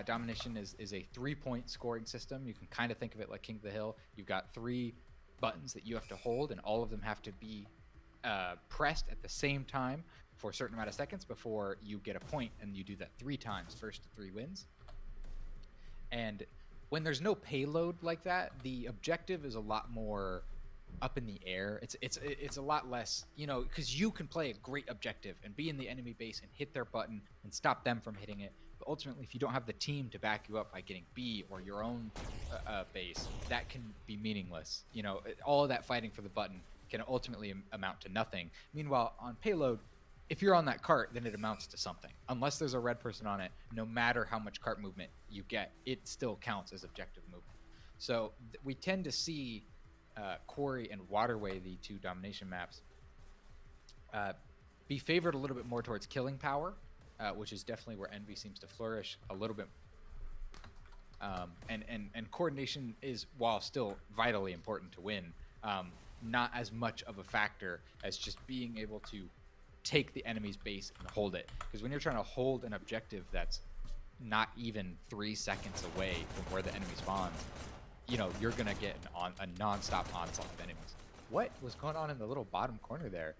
Domination is a 3-point scoring system. You can kind of think of it like King of the Hill. You've got 3 buttons that you have to hold, and all of them have to be pressed at the same time for a certain amount of seconds before you get a point, and you do that 3 times. First to 3 wins. And when there's no payload like that, the objective is a lot more up in the air. It's a lot less, you know, because you can play a great objective and be in the enemy base and hit their button and stop them from hitting it. But ultimately, if you don't have the team to back you up by getting B or your own base, that can be meaningless. You know, all of that fighting for the button can ultimately amount to nothing. Meanwhile, on payload, if you're on that cart, then it amounts to something. Unless there's a red person on it, no matter how much cart movement you get, it still counts as objective movement. So we tend to see Quarry and Waterway, the 2 domination maps, be favored a little bit more towards killing power, which is definitely where Envy seems to flourish a little bit. And coordination is, while still vitally important to win, not as much of a factor as just being able to take the enemy's base and hold it. Because when you're trying to hold an objective that's not even 3 seconds away from where the enemy spawns, you know, you're gonna get a non-stop onslaught of enemies. What was going on in the little bottom corner there?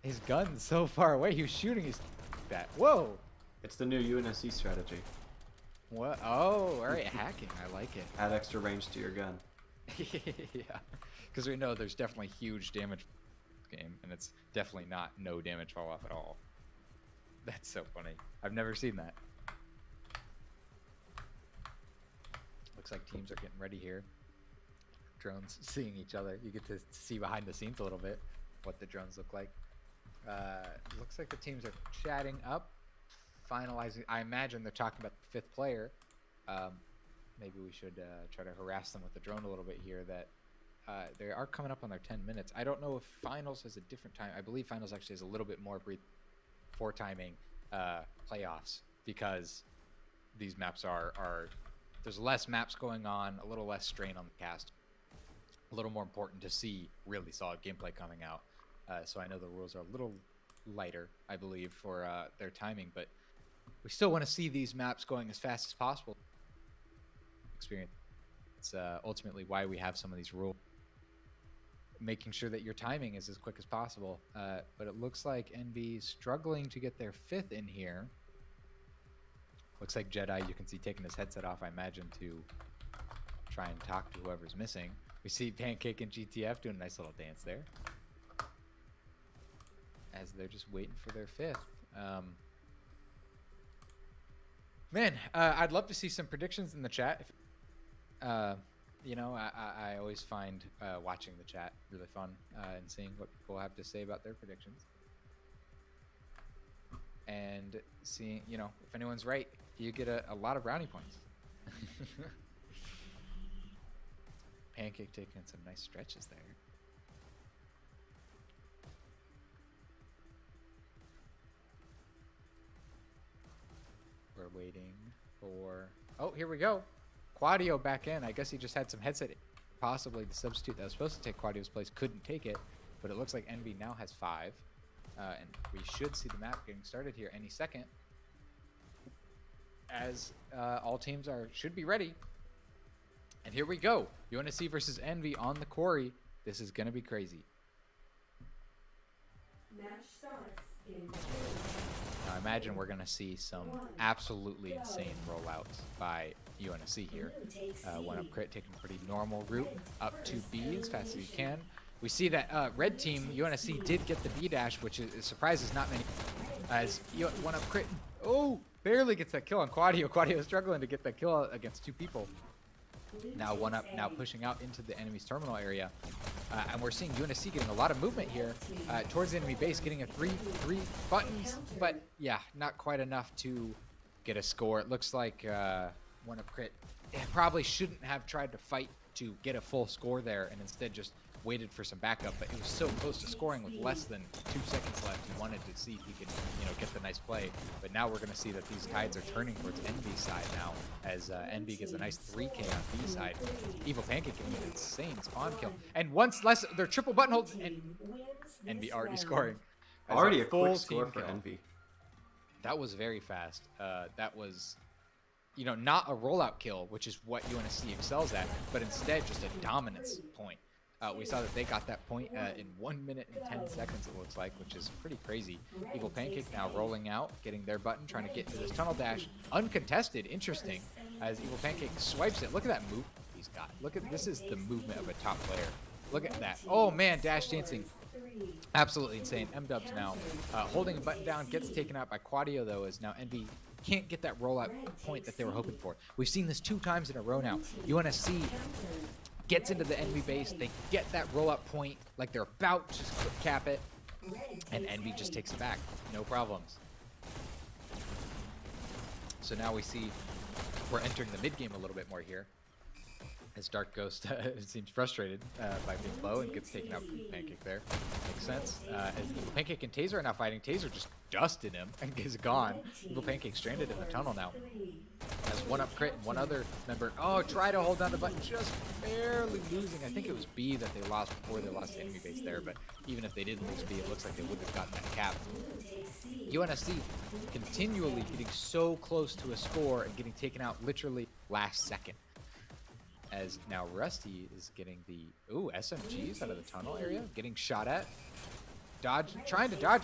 His gun's so far away. He was shooting his that. Whoa! It's the new UNSC strategy. What? Oh, all right, hacking. I like it. Add extra range to your gun. Yeah, because we know there's definitely huge damage game, and it's definitely not no damage fall off at all. That's so funny. I've never seen that. Looks like teams are getting ready here. Drones seeing each other. You get to see behind the scenes a little bit what the drones look like. Looks like the teams are chatting up, finalizing. I imagine they're talking about the 5th player. Maybe we should try to harass them with the drone a little bit here. That they are coming up on their 10 minutes. I don't know if finals has a different time. I believe finals actually has a little bit more for timing playoffs, because these maps are there's less maps going on, a little less strain on the cast, a little more important to see really solid gameplay coming out. So I know the rules are a little lighter, I believe, for their timing, but we still want to see these maps going as fast as possible. Experience. It's ultimately why we have some of these rules, making sure that your timing is as quick as possible. But it looks like Envy's struggling to get their 5th in here. Looks like Jedi, you can see taking his headset off, I imagine, to try and talk to whoever's missing. We see Pancake and GTF doing a nice little dance there, as they're just waiting for their fifth. Man, I'd love to see some predictions in the chat. You know, I always find watching the chat really fun and seeing what people have to say about their predictions. And seeing, you know, if anyone's right, you get a lot of brownie points. Pancake taking some nice stretches there. We're waiting for... Oh, here we go. Quadio back in. I guess he just had some headset. Possibly the substitute that was supposed to take Quadio's place couldn't take it. But it looks like Envy now has 5. And we should see the map getting started here any second. As all teams should be ready. And here we go. UNSC versus Envy on the Quarry. This is going to be crazy. Match starts in Now, I imagine we're going to see some absolutely insane rollouts by UNSC here. One up crit taking a pretty normal route up to B as fast as you can. We see that red team, UNSC, did get the B dash, which surprises not many. As one up crit, oh, barely gets that kill on Quadio. Quadio is struggling to get that kill against 2 people. Now one up, now pushing out into the enemy's terminal area. And we're seeing UNSC getting a lot of movement here towards the enemy base, getting a 3 buttons. But yeah, not quite enough to get a score. It looks like one up crit probably shouldn't have tried to fight to get a full score there and instead just waited for some backup, but it was so close to scoring with less than 2 seconds left. He wanted to see if he could, you know, get the nice play. But now we're going to see that these tides are turning towards Envy's side now, as Envy gets a nice 3K on B side. Evil Pancake getting an insane spawn kill, and once less, they're triple button holds, and Envy already scoring. As Already a full quick score team for kill. Envy. That was very fast. That was, you know, not a rollout kill, which is what UNSC excels at, but instead just a dominance point. We saw that they got that point in 1 minute and 10 seconds, it looks like, which is pretty crazy. Evil Pancake now rolling out, getting their button, trying to get into this tunnel dash. Uncontested, interesting, as Evil Pancake swipes it. Look at that move he's got. Look at, this is the movement of a top player. Look at that. Oh man, dash dancing. Absolutely insane. M-Dubs now holding a button down, gets taken out by Quadio though, as now Envy can't get that rollout point that they were hoping for. We've seen this 2 times in a row now. UNSC gets into the Envy base, they get that rollout point like they're about to just cap it, and Envy just takes it back. No problems. So now we see we're entering the mid game a little bit more here, as Dark Ghost seems frustrated by being low and gets taken out from Pancake there. Makes sense. As Evil Pancake and Taser are now fighting. Taser just dusted him and is gone. Evil Pancake stranded in the tunnel now. As one up crit and one other member, oh, try to hold down the button, just barely losing. I think it was B that they lost before they lost the enemy base there, but even if they didn't lose B, it looks like they would have gotten that cap. UNSC continually getting so close to a score and getting taken out literally last second. As now Rusty is getting the, ooh, SMGs out of the tunnel area, getting shot at. Dodge, trying to dodge,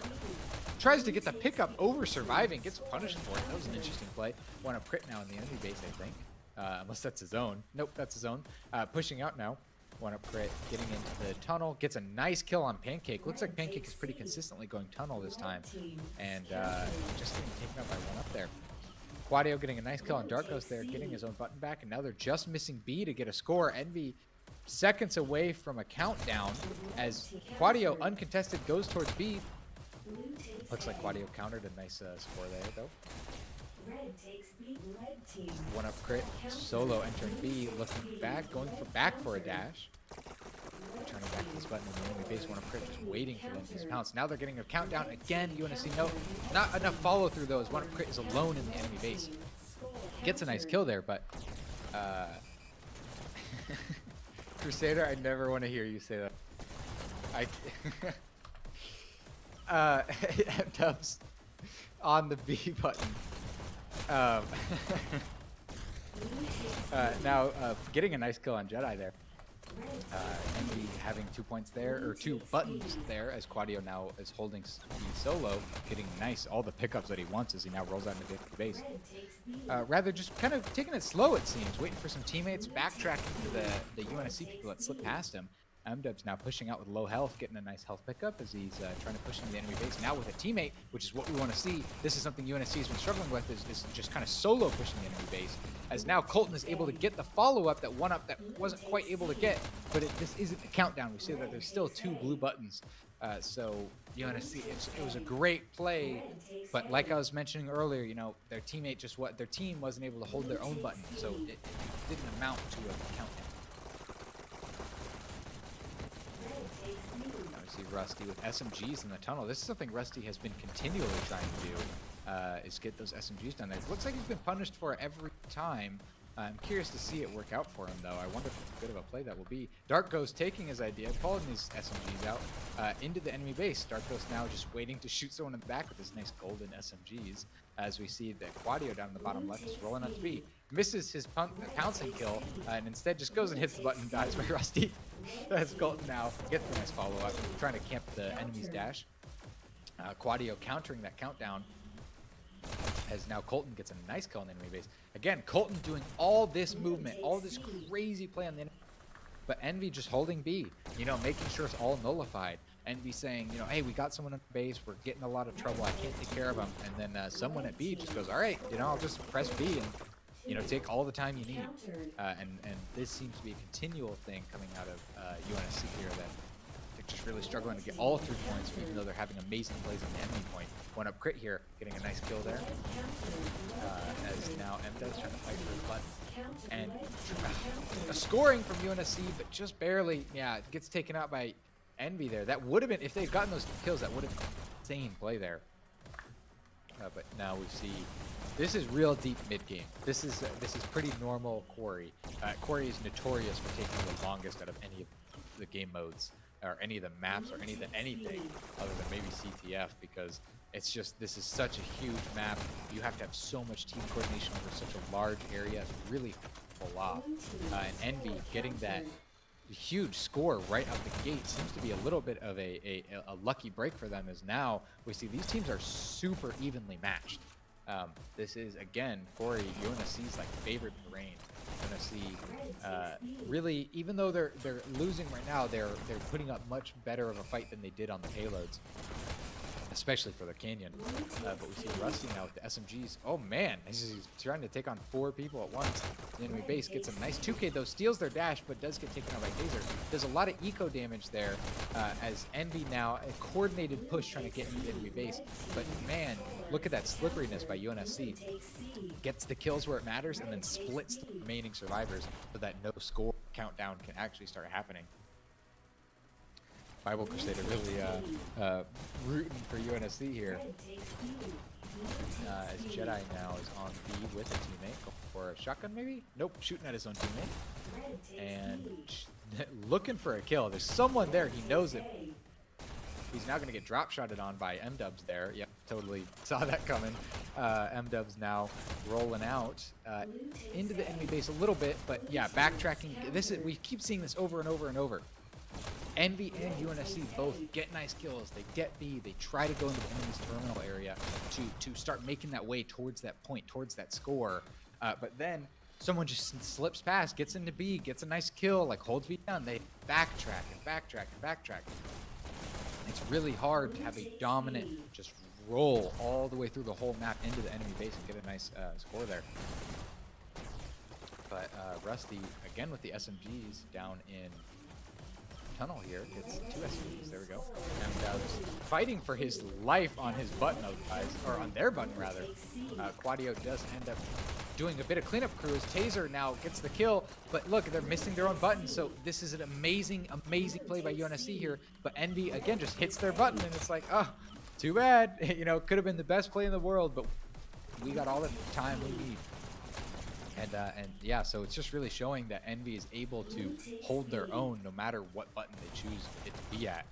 tries to get the pickup over surviving, gets punished for it. That was an interesting play. One up crit now in the enemy base, I think. Unless that's his own. Nope, that's his own. Pushing out now. One up crit, getting into the tunnel, gets a nice kill on Pancake. Looks like Pancake is pretty consistently going tunnel this time. And just getting taken out by one up there. Quadio getting a nice kill on Dark Ghost there, getting his own button back, and now they're just missing B to get a score. Envy seconds away from a countdown as Quadio uncontested goes towards B. Looks like Quadio countered a nice score there though. One up crit, solo entering B, looking back, going back for a dash. Turning back to this button in the enemy base, one up crit, just waiting for them to pounce. Now they're getting a countdown again. UNSC, no, not enough follow through though, as one up crit is alone in the enemy base. Gets a nice kill there, but Crusader, I never want to hear you say that. Dubs on the B button. Now getting a nice kill on Jedi there. Envy having 2 points there, or 2 buttons there, as Quadio now is holding the solo, getting nice, all the pickups that he wants as he now rolls out into the base. Rather just kind of taking it slow, it seems, waiting for some teammates, backtracking to the UNSC people that slipped past him. MDub's now pushing out with low health, getting a nice health pickup as he's trying to push into the enemy base. Now with a teammate, which is what we want to see. This is something UNSC has been struggling with, is just kind of solo pushing the enemy base. As now Colton is able to get the follow-up, that one-up that wasn't quite able to get. But this isn't a countdown. We see that there's still 2 blue buttons. So UNSC, it was a great play. But like I was mentioning earlier, you know, their teammate their team wasn't able to hold their own button. So it didn't amount to a countdown. See Rusty with SMGs in the tunnel. This is something Rusty has been continually trying to do, is get those SMGs down there. It looks like he's been punished for it every time. I'm curious to see it work out for him, though. I wonder what bit of a play that will be. Dark Ghost taking his idea, pulling his SMGs out into the enemy base. Dark Ghost now just waiting to shoot someone in the back with his nice golden SMGs, as we see that Quadio down in the bottom left is rolling up to B. Misses his pouncing kill, and instead just goes and hits the button and dies by Rusty. As Colton now gets the nice follow-up, trying to camp the enemy's dash. Quadio countering that countdown, as now Colton gets a nice kill on the enemy base. Again, Colton doing all this movement, all this crazy play on the enemy, but Envy just holding B, you know, making sure it's all nullified. Envy saying, you know, hey, we got someone on the base, we're getting a lot of trouble, I can't take care of them. And then someone at B just goes, all right, you know, I'll just press B and, you know, take all the time you need. And this seems to be a continual thing coming out of UNSC here, that they're just really struggling to get all 3 points, even though they're having amazing plays on the enemy point. One up crit here, getting a nice kill there. As now MDub's trying to fight for his button. And a scoring from UNSC, but just barely, yeah, it gets taken out by Envy there. That would have been, if they'd gotten those kills, that would have been an insane play there. But now we see, this is real deep mid game. This is pretty normal Quarry. Quarry is notorious for taking the longest out of any of the game modes, or any of the maps, or anything other than maybe CTF, because it's just, this is such a huge map. You have to have so much team coordination over such a large area. It's really pull off. And Envy getting that huge score right out the gate seems to be a little bit of a lucky break for them, as now we see these teams are super evenly matched. This is, again, Quarry, UNSC's like favorite terrain. UNSC really, even though they're losing right now, they're putting up much better of a fight than they did on the payloads, especially for the Canyon. But we see Rusty now with the SMGs. Oh man, he's trying to take on 4 people at once. The enemy base gets a nice 2K though, steals their dash, but does get taken out by Taser. There's a lot of eco damage there, as Envy now, a coordinated push trying to get into the enemy base. But man, look at that slipperiness by UNSC. Gets the kills where it matters, and then splits the remaining survivors so that no score countdown can actually start happening. Bible Crusader really rooting for UNSC here. As Jedi now is on B with a teammate. For a shotgun maybe? Nope, shooting at his own teammate. And looking for a kill. There's someone there, he knows it. He's now going to get drop shotted on by MDubs there. Yep, totally saw that coming. MDubs now rolling out into the enemy base a little bit, but yeah, backtracking. We keep seeing this over and over and over. Envy and UNSC both get nice kills. They get B. They try to go into the enemy's terminal area to start making that way towards that point, towards that score. But then someone just slips past, gets into B, gets a nice kill, like holds B down. They backtrack and backtrack and backtrack. It's really hard to have a dominant just roll all the way through the whole map into the enemy base and get a nice score there. But Rusty, again with the SMGs down in tunnel here, gets 2 SMGs, there we go. And fighting for his life on his button, guys, or on their button rather. Quadio does end up doing a bit of cleanup crew as Taser now gets the kill, but look, they're missing their own button, so this is an amazing, amazing play by UNSC here, but Envy, again, just hits their button, and it's like, oh, too bad. You know, could have been the best play in the world, but we got all the time we need. And yeah, so it's just really showing that Envy is able to hold their own no matter what button they choose it to be at,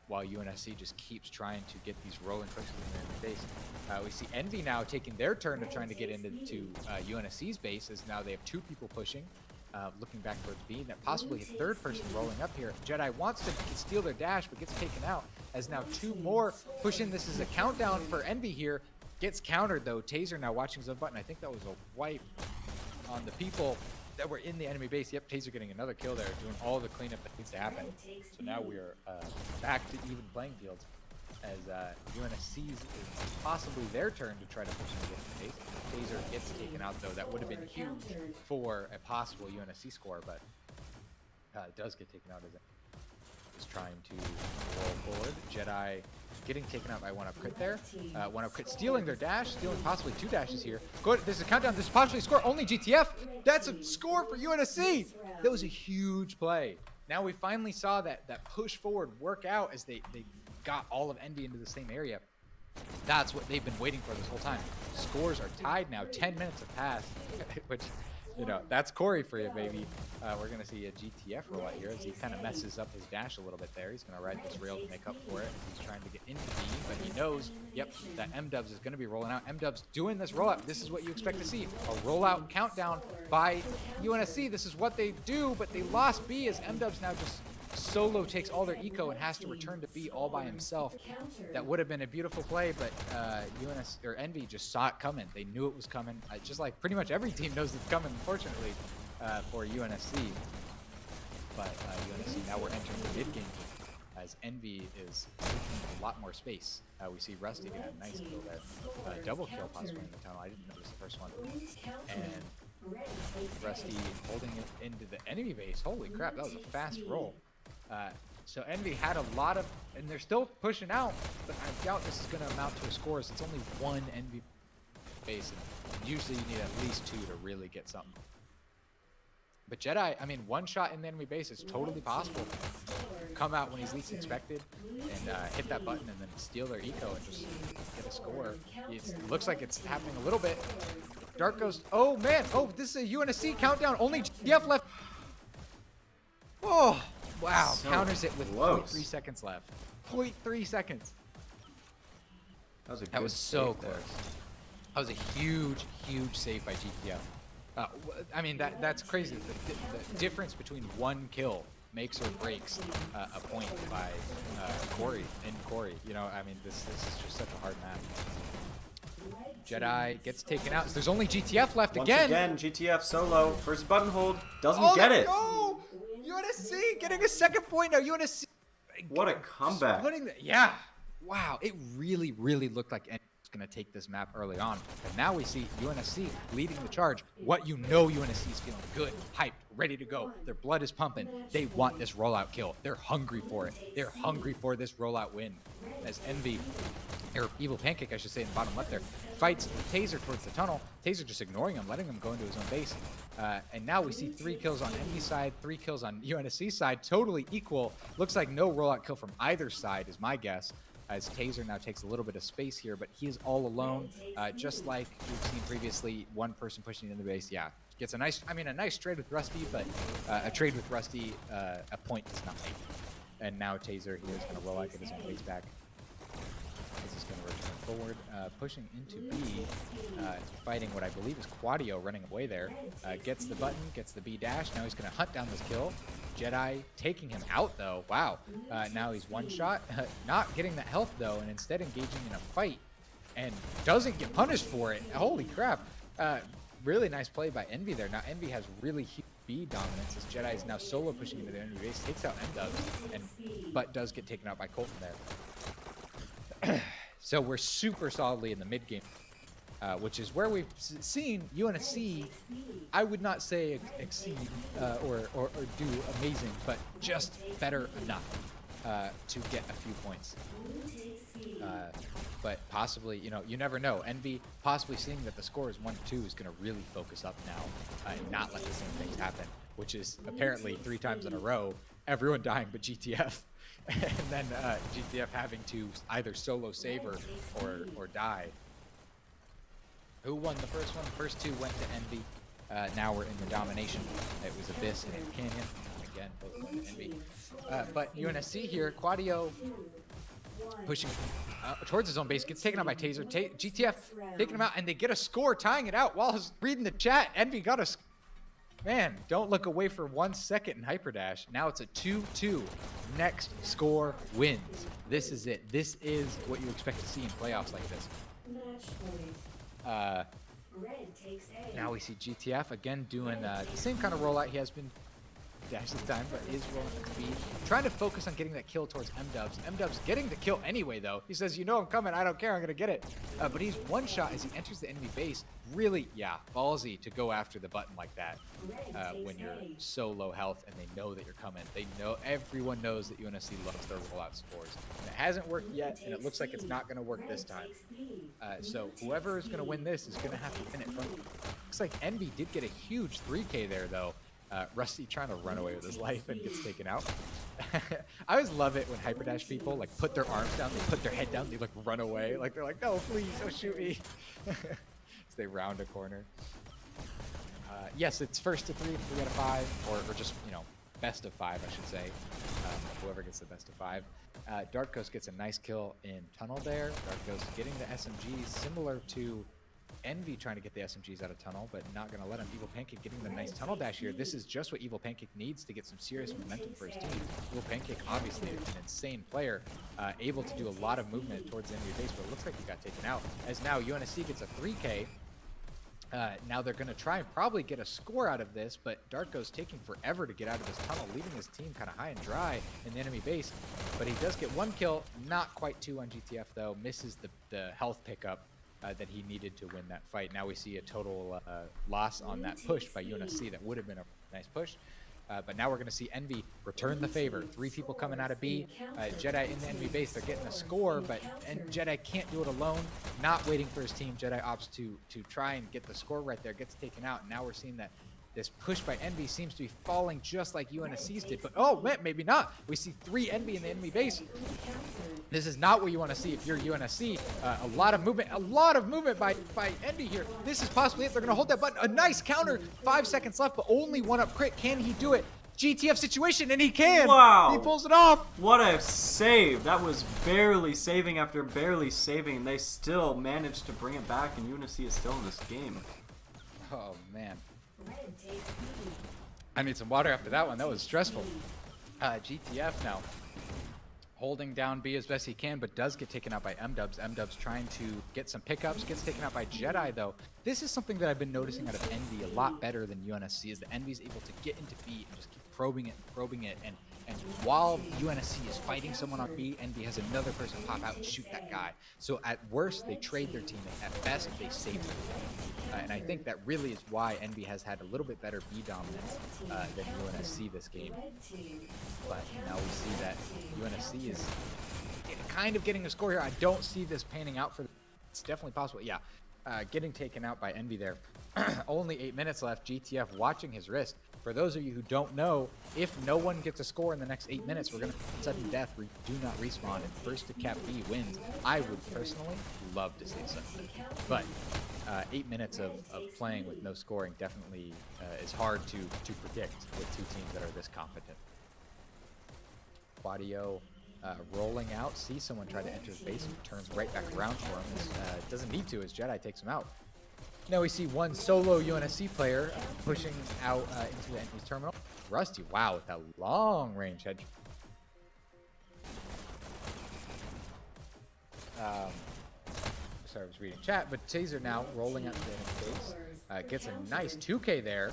while UNSC just keeps trying to get these rolling pushes in their base. We see Envy now taking their turn to trying to get into UNSC's base, as now they have 2 people pushing. looking back towards B. That possibly a third person rolling up here. Jedi wants to steal their dash, but gets taken out. As now 2 more push in. This is a countdown for Envy here. Gets countered though. Taser now watching his own button. I think that was a wipe on the people that were in the enemy base. Yep, Taser getting another kill there, doing all the cleanup that needs to happen. So now we are back to even playing fields as UNSC's is possibly their turn to try to push into the base. Taser gets taken out though. That would have been huge for a possible UNSC score, but it does get taken out as it is trying to roll forward. Jedi getting taken out by 1-up crit there. 1-up crit stealing their dash, stealing possibly 2 dashes here. Good, there's a countdown. This is possibly a score. Only GTF. That's a score for UNSC. That was a huge play. Now we finally saw that push forward work out as they got all of Envy into the same area. That's what they've been waiting for this whole time. Scores are tied now. 10 minutes have passed, which, you know, that's Quarry for you, baby. We're going to see a GTF roll out here as he kind of messes up his dash a little bit there. He's going to ride this rail to make up for it. He's trying to get into B, but he knows, yep, that M-Dubs is going to be rolling out. M-Dubs doing this rollout. This is what you expect to see. A rollout countdown by UNSC. This is what they do, but they lost B as M-Dubs now just solo takes all their eco and has to return to B all by himself. That would have been a beautiful play, but Envy just saw it coming. They knew it was coming. Just like pretty much every team knows it's coming, unfortunately, for UNSC. But UNSC, now we're entering the mid game as Envy is taking a lot more space. We see Rusty get a nice kill there. Double kill possibly in the tunnel. I didn't notice the first one. And Rusty holding it into the enemy base. Holy crap, that was a fast roll. So Envy had a lot of, and they're still pushing out, but I doubt this is going to amount to a score. It's only 1 Envy base, and usually you need at least 2 to really get something. But Jedi, I mean, 1 shot in the enemy base is totally possible. Come out when he's least expected and hit that button and then steal their eco and just get a score. It looks like it's happening a little bit. Dark Ghost, oh man, oh, this is a UNSC countdown, only GF left. Oh, wow, So counters it with close. 0.3 seconds left. 0.3 seconds. That was a good That was so save there. close. That was a huge, huge save by GTF. I mean, that's crazy. The difference between 1 kill makes or breaks a point by Quarry. You know, I mean, this is just such a hard map. Jedi gets taken out. There's only GTF left Once again. again, GTF solo. First button hold. Doesn't Oh, get let's it. go! UNSC getting a 2nd point now. UNSC. What a comeback. Yeah. Wow. It really, really looked like N was going to take this map early on. And now we see UNSC leading the charge. What you know UNSC is feeling good, hyped, ready to go. Their blood is pumping. They want this rollout kill. They're hungry for it. They're hungry for this rollout win. As Envy, or Evil Pancake, I should say, in the bottom left there, fights Taser towards the tunnel. Taser just ignoring him, letting him go into his own base. And now we see 3 kills on Envy side, 3 kills on UNSC side, totally equal. Looks like no rollout kill from either side is my guess, as Taser now takes a little bit of space here, but he is all alone, just like we've seen previously. 1 person pushing in the base, yeah. Gets a nice, I mean, a nice trade with Rusty, but a trade with Rusty, a point does not make. And now Taser here is going to roll out, get his own base back. This is going to return forward, pushing into B, fighting what I believe is Quadio running away there. Gets the button, gets the B dash. Now he's going to hunt down this kill. Jedi taking him out though. Wow. Now he's 1 shot, not getting that health though, and instead engaging in a fight and doesn't get punished for it. Holy crap. Really nice play by Envy there. Now Envy has really huge B dominance as Jedi is now solo pushing into the enemy base, takes out M-Dubs, but does get taken out by Colton there. So we're super solidly in the mid game, which is where we've seen UNSC, I would not say exceed or do amazing, but just better enough to get a few points. But possibly, you know, you never know. Envy possibly seeing that the score is 1-2 is going to really focus up now and not let the same things happen, which is apparently 3 times in a row, everyone dying but GTF. And then GTF having to either solo save or die. Who won the first one? The first 2 went to Envy. Now we're in the domination. It was Abyss and Canyon. Again, both went to Envy. But UNSC here, Quadio pushing towards his own base, gets taken out by Taser. GTF taking him out, and they get a score, tying it out. While I was reading the chat, Envy got a Man, don't look away for 1 second in Hyperdash. Now it's a 2-2. Next score wins. This is it. This is what you expect to see in playoffs like this. Match point. Red takes A. Now we see GTF again doing the same kind of rollout he has been dash this time, but is rolling at speed. Trying to focus on getting that kill towards M-Dubs. M-Dubs getting the kill anyway, though. He says, you know I'm coming. I don't care. I'm going to get it. But he's one shot as he enters the enemy base. Really, yeah, ballsy to go after the button like that when you're so low health and they know that you're coming. They know, everyone knows that UNSC loves their rollout scores. And it hasn't worked yet, and it looks like it's not going to work this time. So whoever is going to win this is going to have to win it from. Looks like Envy did get a huge 3K there, though. Rusty trying to run away with his life and gets taken out. I always love it when Hyperdash people like put their arms down, they put their head down, they like run away. Like they're like, no, please, don't shoot me. As they round a corner. Yes, it's first to 3 out of 5, or just, you know, best of 5, I should say. Whoever gets the best of 5. Dark Ghost gets a nice kill in tunnel there. Dark Ghost getting the SMGs, similar to Envy trying to get the SMGs out of tunnel, but not going to let him. Evil Pancake getting the nice tunnel dash here. This is just what Evil Pancake needs to get some serious momentum for his team. Evil Pancake, obviously an insane player, able to do a lot of movement towards the enemy base, but it looks like he got taken out. As now UNSC gets a 3K. Now they're going to try and probably get a score out of this, but Dark Ghost taking forever to get out of this tunnel, leaving his team kind of high and dry in the enemy base. But he does get 1 kill, not quite 2 on GTF though, misses the health pickup that he needed to win that fight. Now we see a total loss on that push by UNSC. That would have been a nice push. But now we're going to see Envy return the favor. 3 people coming out of B. Jedi in the enemy base. They're getting a score, but Jedi can't do it alone. Not waiting for his team. Jedi opts to try and get the score right there. Gets taken out. Now we're seeing that this push by Envy seems to be falling just like UNSC's did. But oh, man, maybe not. We see 3 Envy in the enemy base. This is not what you want to see if you're UNSC. A lot of movement by Envy here. This is possibly it. They're going to hold that button. A nice counter. 5 seconds left, but only 1-up crit. Can he do it? GTF situation, and he can. Wow. He pulls it off. What a save. That was barely saving after barely saving. They still managed to bring it back, and UNSC is still in this game. Oh, man. I need some water after that one. That was stressful. GTF now holding down B as best he can, but does get taken out by M-Dubs. M-Dubs trying to get some pickups, gets taken out by Jedi though. This is something that I've been noticing out of Envy a lot better than UNSC, is that Envy's able to get into B and just keep probing it, and while UNSC is fighting someone on B, Envy has another person pop out and shoot that guy. So at worst, they trade their teammate. At best, they save their teammate. And I think that really is why Envy has had a little bit better B dominance than UNSC this game. But now we see that UNSC is kind of getting a score here. I don't see this panning out for them. It's definitely possible. Yeah, getting taken out by Envy there. Only 8 minutes left. GTF watching his wrist. For those of you who don't know, if no one gets a score in the next 8 minutes, we're going to sudden death. We do not respawn, and first to cap B wins. I would personally love to see sudden death. But 8 minutes of playing with no scoring definitely is hard to predict with 2 teams that are this competent. Quadio rolling out, sees someone try to enter his base and turns right back around for him. Doesn't need to as Jedi takes him out. Now we see one solo UNSC player pushing out into the enemy's terminal. Rusty, wow, with that long range head. Sorry, I was reading chat, but Taser now rolling out to the enemy base. Gets a nice 2K there.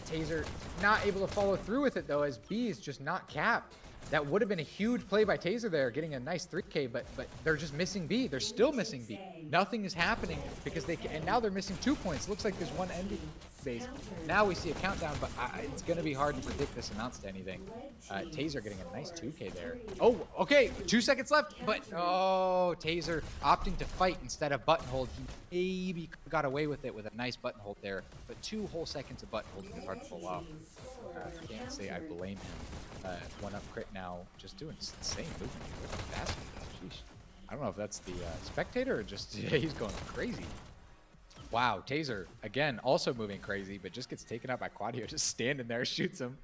Taser not able to follow through with it though, as B is just not capped. That would have been a huge play by Taser there, getting a nice 3K, but they're just missing B. They're still missing B. Nothing is happening because they can, and now they're missing 2 points. Looks like there's one enemy base. Now we see a countdown, but it's going to be hard to predict this amounts to anything. Taser getting a nice 2K there. Oh, okay, 2 seconds left, but oh, Taser opting to fight instead of button hold. He maybe got away with it with a nice button hold there, but 2 whole seconds of button holding is hard to pull off. Can't say I blame him. 1-up crit now, just doing insane movement here. Look how fast he is. Sheesh. I don't know if that's the spectator or just he's going crazy. Wow, Taser again also moving crazy, but just gets taken out by Quadio. Just standing there, shoots him.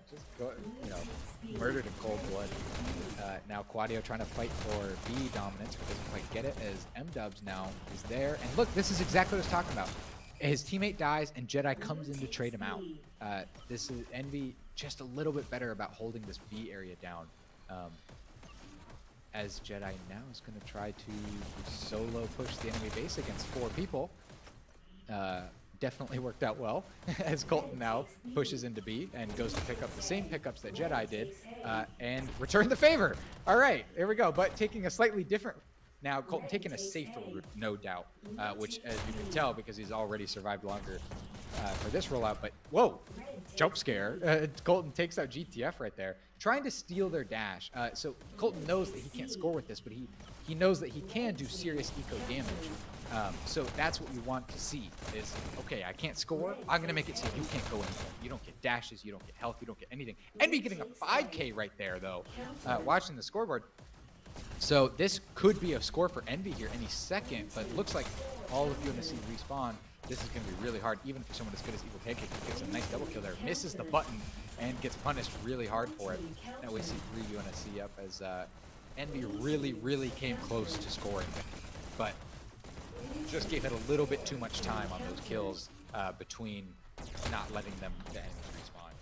Just go, you know, murdered in cold blood. Now Quadio trying to fight for B dominance, but doesn't quite get it as M-Dubs now is there. And look, this is exactly what I was talking about. his teammate dies, and Jedi comes in to trade him out. This is Envy just a little bit better about holding this B area down. As Jedi now is going to try to solo push the enemy base against 4 people. Definitely worked out well as Colton now pushes into B and goes to pick up the same pickups that Jedi did and return the favor. All right, here we go. But taking a slightly different. Now, Colton taking a safer route, no doubt, which, as you can tell, because he's already survived longer for this rollout. But, whoa, jump scare. Colton takes out GTF right there, trying to steal their dash. So Colton knows that he can't score with this, but he knows that he can do serious eco damage. So that's what you want to see is, okay, I can't score. I'm going to make it so you can't go anywhere. You don't get dashes. You don't get health. You don't get anything. Envy getting a 5K right there, though, watching the scoreboard. So this could be a score for Envy here any second, but it looks like all of UNSC respawn. This is going to be really hard, even for someone as good as Evil Pancake. He gets a nice double kill there, misses the button, and gets punished really hard for it. Now we see 3 UNSC up as Envy really came close to scoring, but just gave it a little bit too much time on those kills between not letting them the enemies respawn.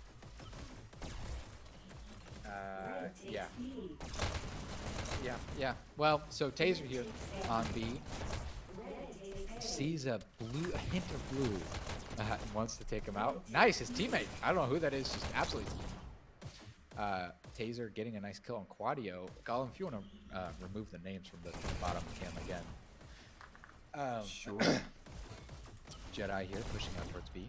Yeah. Well, so Taser here on B sees a hint of blue and wants to take him out. Nice, his teammate. I don't know who that is. Just absolutely. Taser getting a nice kill on Quadio. Gollum, if you want to remove the names from the bottom cam again. Sure. Jedi here pushing out towards B.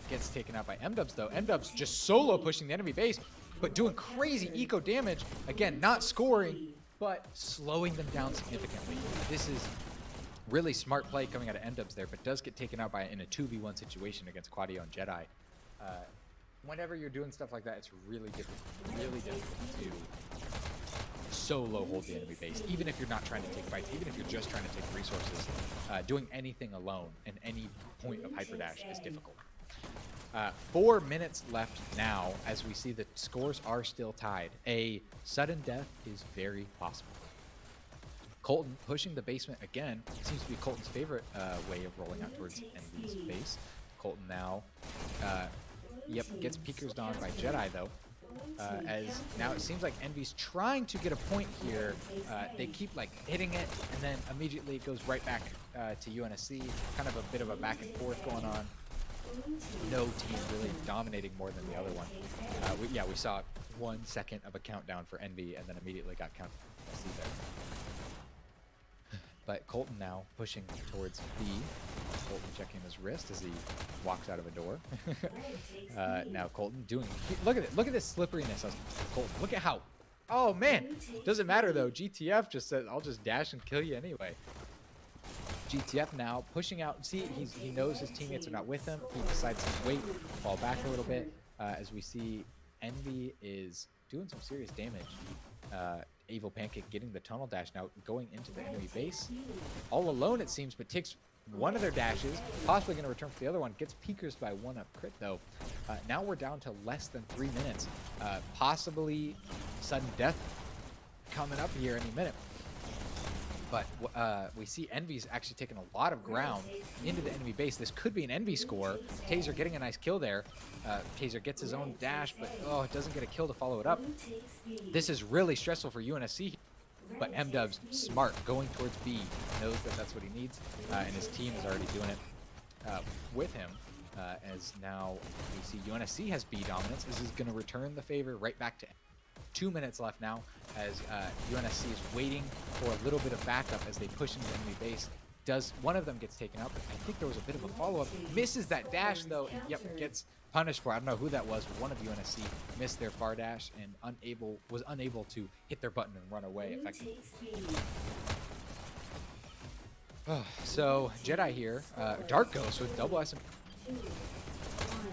Gets taken out by M-Dubs though. M-Dubs just solo pushing the enemy base, but doing crazy eco damage. Again, not scoring, but slowing them down significantly. This is really smart play coming out of M-Dubs there, but does get taken out by in a 2v1 situation against Quadio and Jedi. Whenever you're doing stuff like that, it's really difficult to solo hold the enemy base, even if you're not trying to take fights, even if you're just trying to take resources. Doing anything alone in any point of Hyperdash is difficult. 4 minutes left now as we see the scores are still tied. A sudden death is very possible. Colton pushing the basement again. Seems to be Colton's favorite way of rolling out towards Envy's base. Colton now, gets peekers on by Jedi though. As now it seems like Envy's trying to get a point here. They keep like hitting it and then immediately it goes right back to UNSC. Kind of a bit of a back and forth going on. No team really dominating more than the other one. We saw 1 second of a countdown for Envy and then immediately got counted there. But Colton now pushing towards B. Colton checking his wrist as he walks out of a door. Now Colton doing, look at it, look at this slipperiness of Colton. Look at how, oh man, doesn't matter though. GTF just said, I'll just dash and kill you anyway. GTF now pushing out. See, he knows his teammates are not with him. He decides to wait, fall back a little bit. As we see, Envy is doing some serious damage. Evil Pancake getting the tunnel dash now, going into the enemy base. All alone it seems, but takes one of their dashes. Possibly going to return for the other one. Gets peekers by 1-up crit though. Now we're down to less than 3 minutes. Possibly sudden death coming up here any minute. But we see Envy's actually taking a lot of ground into the enemy base. This could be an Envy score. Taser getting a nice kill there. Taser gets his own dash, but it doesn't get a kill to follow it up. This is really stressful for UNSC. But M-Dubs, smart, going towards B. Knows that that's what he needs, and his team is already doing it with him. As now we see UNSC has B dominance. This is going to return the favor right back to 2 minutes left now as UNSC is waiting for a little bit of backup as they push into the enemy base. One of them gets taken out, but I think there was a bit of a follow-up. Misses that dash though, and gets punished for it. I don't know who that was, but one of UNSC missed their far dash and was unable to hit their button and run away effectively. So Jedi here, Dark Ghost with double SM.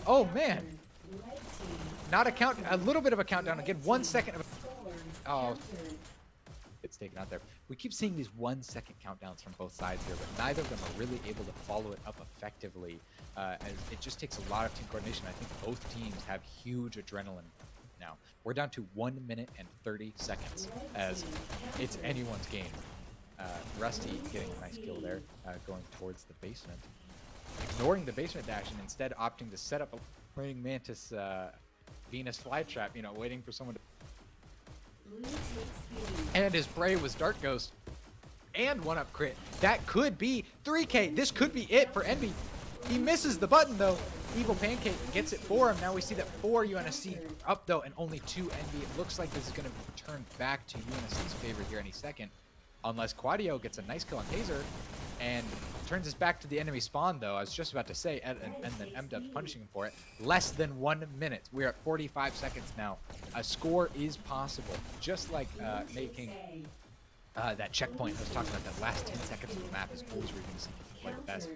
Oh man! Not a little bit of a countdown again. 1 second of it's taken out there. We keep seeing these 1 second countdowns from both sides here, but neither of them are really able to follow it up effectively. As it just takes a lot of team coordination. I think both teams have huge adrenaline now. We're down to 1 minute and 30 seconds as it's anyone's game. Rusty getting a nice kill there, going towards the basement. ignoring the basement dash and instead opting to set up a praying mantis Venus flytrap, you know, waiting for someone to. Blue takes B. And his prey was Dark Ghost and 1-up crit. That could be 3K. This could be it for Envy. He misses the button though. Evil Pancake gets it for him. Now we see that 4 UNSC are up though and only 2 Envy. It looks like this is going to be turned back to UNSC's favor here any second. Unless Quadio gets a nice kill on Taser and turns us back to the enemy spawn though. I was just about to say, and then M-Dub's punishing him for it. Less than 1 minute. We're at 45 seconds now. A score is possible. Just like making that checkpoint I was talking about, that last 10 seconds of the map is always where you're going to see people play the best.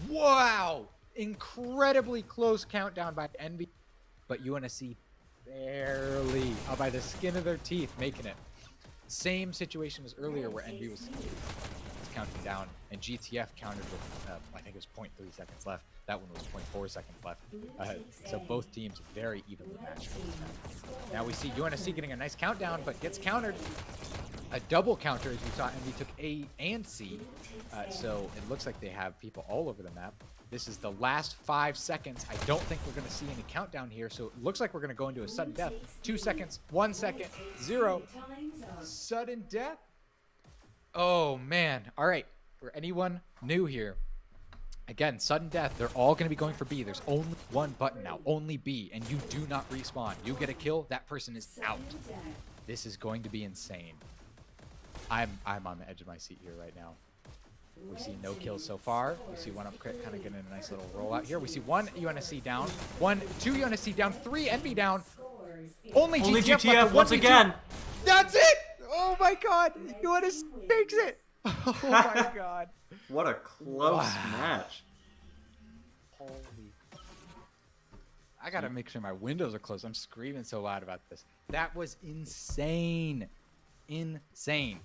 Wow! Incredibly close countdown by Envy, but UNSC barely, by the skin of their teeth, making it. Same situation as earlier where Envy was counting down and GTF countered with, I think it was 0.3 seconds left. That one was 0.4 seconds left. So both teams very evenly matched. Now we see UNSC getting a nice countdown, but gets countered. A double counter, as we saw, Envy took A and C. So it looks like they have people all over the map. This is the last 5 seconds. I don't think we're going to see any countdown here. So it looks like we're going to go into a sudden death. 2 seconds, 1 second, 0. Sudden death? Oh, man. All right. For anyone new here, again, sudden death. They're all going to be going for B. There's only one button now, only B, and you do not respawn. You get a kill, that person is out. This is going to be insane. I'm on the edge of my seat here right now. We see no kills so far. We see 1-up crit kind of getting a nice little rollout here. We see 1 UNSC down, 2 UNSC down, 3 Envy down. Only GTF once again. That's it! Oh my god! UNSC takes it! Oh my god. What a close match. Holy. I gotta make sure my windows are closed. I'm screaming so loud about this. That was insane. Insane.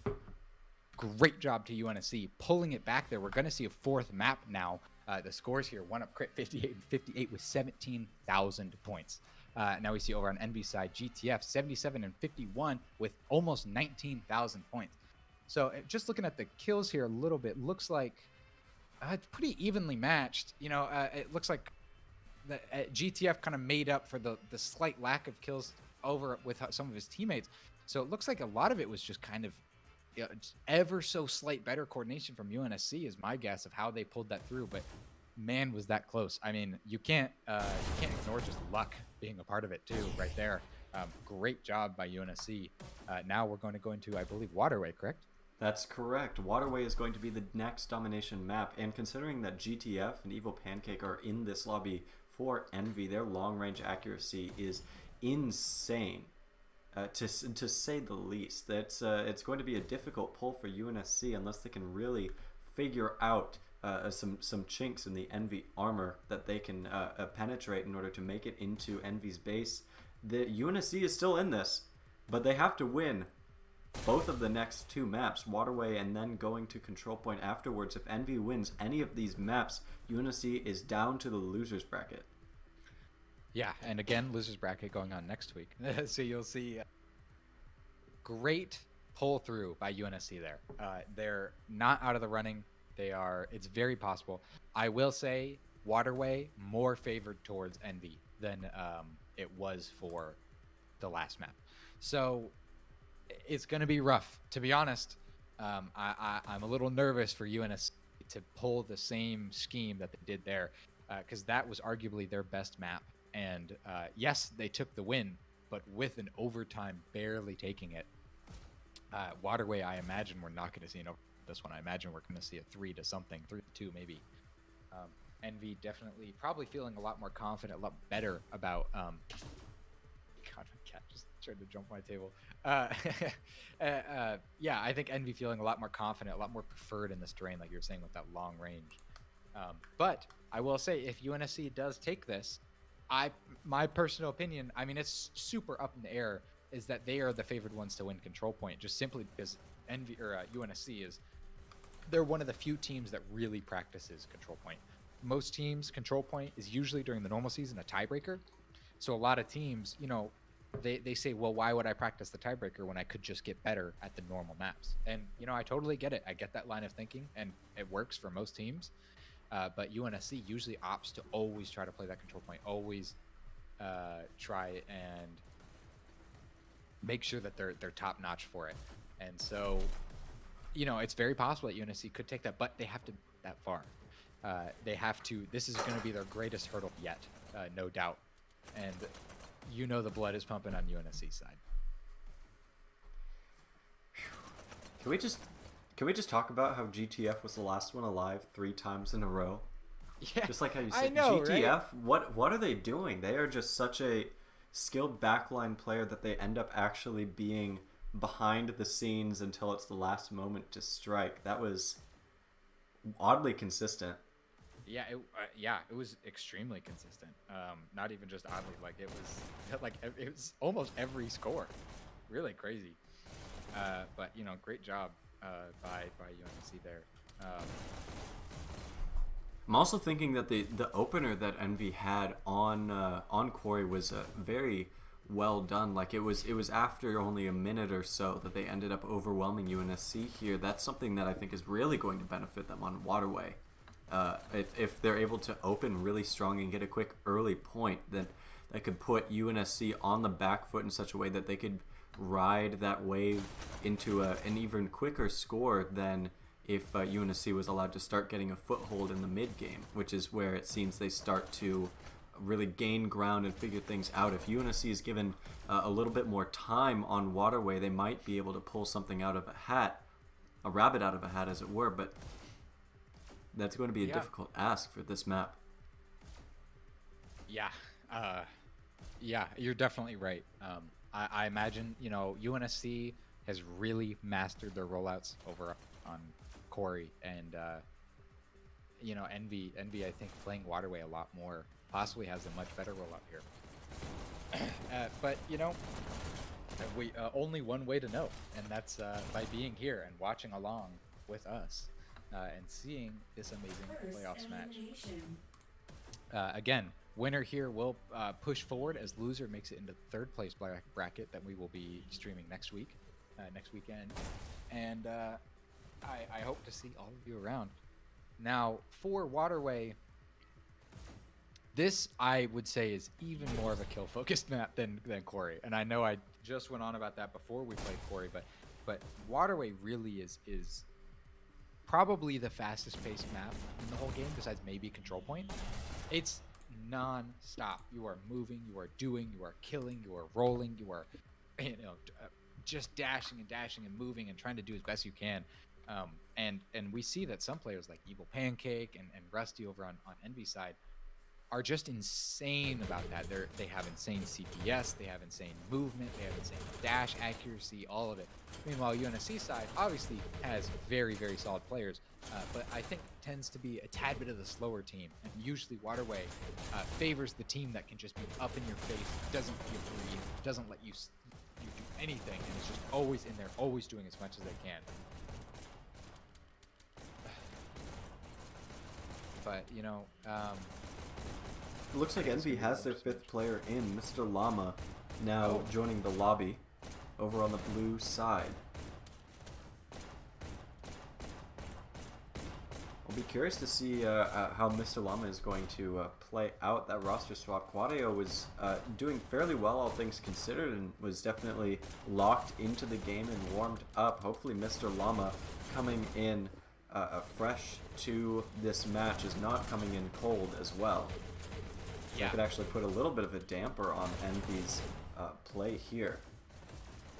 Great job to UNSC pulling it back there. We're going to see a 4th map now. The scores here, 1-up crit 58 and 58 with 17,000 points. Now we see over on Envy side, GTF 77 and 51 with almost 19,000 points. So just looking at the kills here a little bit, looks like it's pretty evenly matched. You know, it looks like the GTF kind of made up for the slight lack of kills over with some of his teammates. So it looks like a lot of it was just kind of ever so slight better coordination from UNSC is my guess of how they pulled that through. But man, was that close. I mean, you can't ignore just luck being a part of it too, right there. Great job by UNSC. Now we're going to go into, I believe, Waterway, correct? That's correct. Waterway is going to be the next domination map, and considering that GTF and Evil Pancake are in this lobby for Envy, their long-range accuracy is insane. To say the least. It's going to be a difficult pull for UNSC unless they can really figure out some chinks in the Envy armor that they can penetrate in order to make it into Envy's base. The UNSC is still in this, but they have to win both of the next 2 maps, Waterway and then going to Control Point afterwards. If Envy wins any of these maps, UNSC is down to the losers bracket. Yeah, and again, losers bracket going on next week. So you'll see great pull through by UNSC there. They're not out of the running. They are. It's very possible. I will say Waterway more favored towards Envy than it was for the last map. So it's going to be rough, to be honest. I'm a little nervous for UNSC to pull the same scheme that they did there, because that was arguably their best map. And yes, they took the win, but with an overtime barely taking it. Waterway, I imagine we're not going to see this one. I imagine we're going to see a 3-0, 3-2 maybe. Envy definitely probably feeling a lot more confident, a lot better about. God, my cat just tried to jump my table. Yeah, I think Envy feeling a lot more confident, a lot more preferred in this terrain, like you were saying, with that long range. But I will say, if UNSC does take this, my personal opinion, I mean, it's super up in the air, is that they are the favored ones to win Control Point, just simply because Envy or UNSC they're one of the few teams that really practices Control Point. Most teams, Control Point is usually during the normal season a tiebreaker. So a lot of teams, you know, they say, well, why would I practice the tiebreaker when I could just get better at the normal maps? And, you know, I totally get it. I get that line of thinking, and it works for most teams. But UNSC usually opts to always try to play that control point, always try and make sure that they're top notch for it. And so, you know, it's very possible that UNSC could take that, but they have to that far. They have to. This is going to be their greatest hurdle yet, no doubt. And you know the blood is pumping on UNSC side. Can we just talk about how GTF was the last one alive 3 times in a row? Yeah, Just like how you I said, know, GTF. right? What are they doing? They are just such a skilled backline player that they end up actually being behind the scenes until it's the last moment to strike. That was oddly consistent. Yeah, it was extremely consistent. Not even just oddly, like it was almost every score. Really crazy. But you know, great job by UNSC there. I'm also thinking that the opener that Envy had on Quarry was very well done. Like it was after only a minute or so that they ended up overwhelming UNSC here. That's something that I think is really going to benefit them on Waterway. If they're able to open really strong and get a quick early point, then that could put UNSC on the back foot in such a way that they could ride that wave into an even quicker score than if UNSC was allowed to start getting a foothold in the mid game, which is where it seems they start to really gain ground and figure things out. If UNSC is given a little bit more time on Waterway, they might be able to pull something out of a hat, a rabbit out of a hat as it were, but that's going to be a difficult ask for this map. Yeah, you're definitely right. I imagine, you know, UNSC has really mastered their rollouts over on Quarry, and you know, Envy I think playing Waterway a lot more possibly has a much better rollout here. But you know, we only one way to know, and that's by being here and watching along with us and seeing this amazing playoffs match. Again, winner here will push forward as loser makes it into third place bracket that we will be streaming next weekend, and I hope to see all of you around. Now for Waterway, this I would say is even more of a kill focused map than Quarry, and I know I just went on about that before we played Quarry, but Waterway really is probably the fastest paced map in the whole game besides maybe Control Point. It's non-stop. You are moving, you are doing, you are killing, you are rolling, you are, you know, just dashing and moving and trying to do as best you can. And we see that some players like Evil Pancake and Rusty over on Envy side are just insane about that. They have insane CPS, they have insane movement, they have insane dash accuracy, all of it. Meanwhile, UNSC side obviously has very, very solid players, but I think tends to be a tad bit of the slower team. And usually Waterway favors the team that can just be up in your face, doesn't let you breathe, doesn't let you do anything, and is just always in there, always doing as much as they can. But, you know, It looks like Envy has their 5th player in, Mr. Llama, now joining the lobby over on the blue side. I'll be curious to see how Mr. Llama is going to play out that roster swap. Quadio was doing fairly well, all things considered, and was definitely locked into the game and warmed up. Hopefully Mr. Llama coming in fresh to this match is not coming in cold as well. yeah. It could actually put a little bit of a damper on Envy's play here.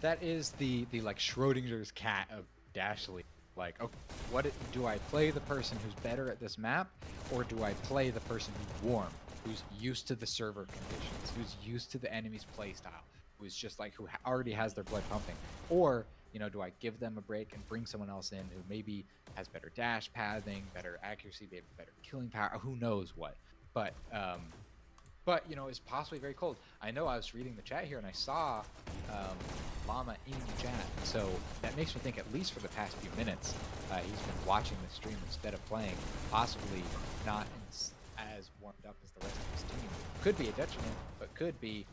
That is the like Schrodinger's cat of Dash League. Like, okay, do I play the person who's better at this map, or do I play the person who's warm, who's used to the server conditions, who's used to the enemy's playstyle, who's just like who already has their blood pumping, or you know, do I give them a break and bring someone else in who maybe has better dash pathing, better accuracy, maybe better killing power, who knows what, but you know, it's possibly very cold. I know I was reading the chat here and I saw Llama in the chat, so that makes me think at least for the past few minutes he's been watching the stream instead of playing, possibly not as warmed up as the rest of his team. Could be a detriment, but could be,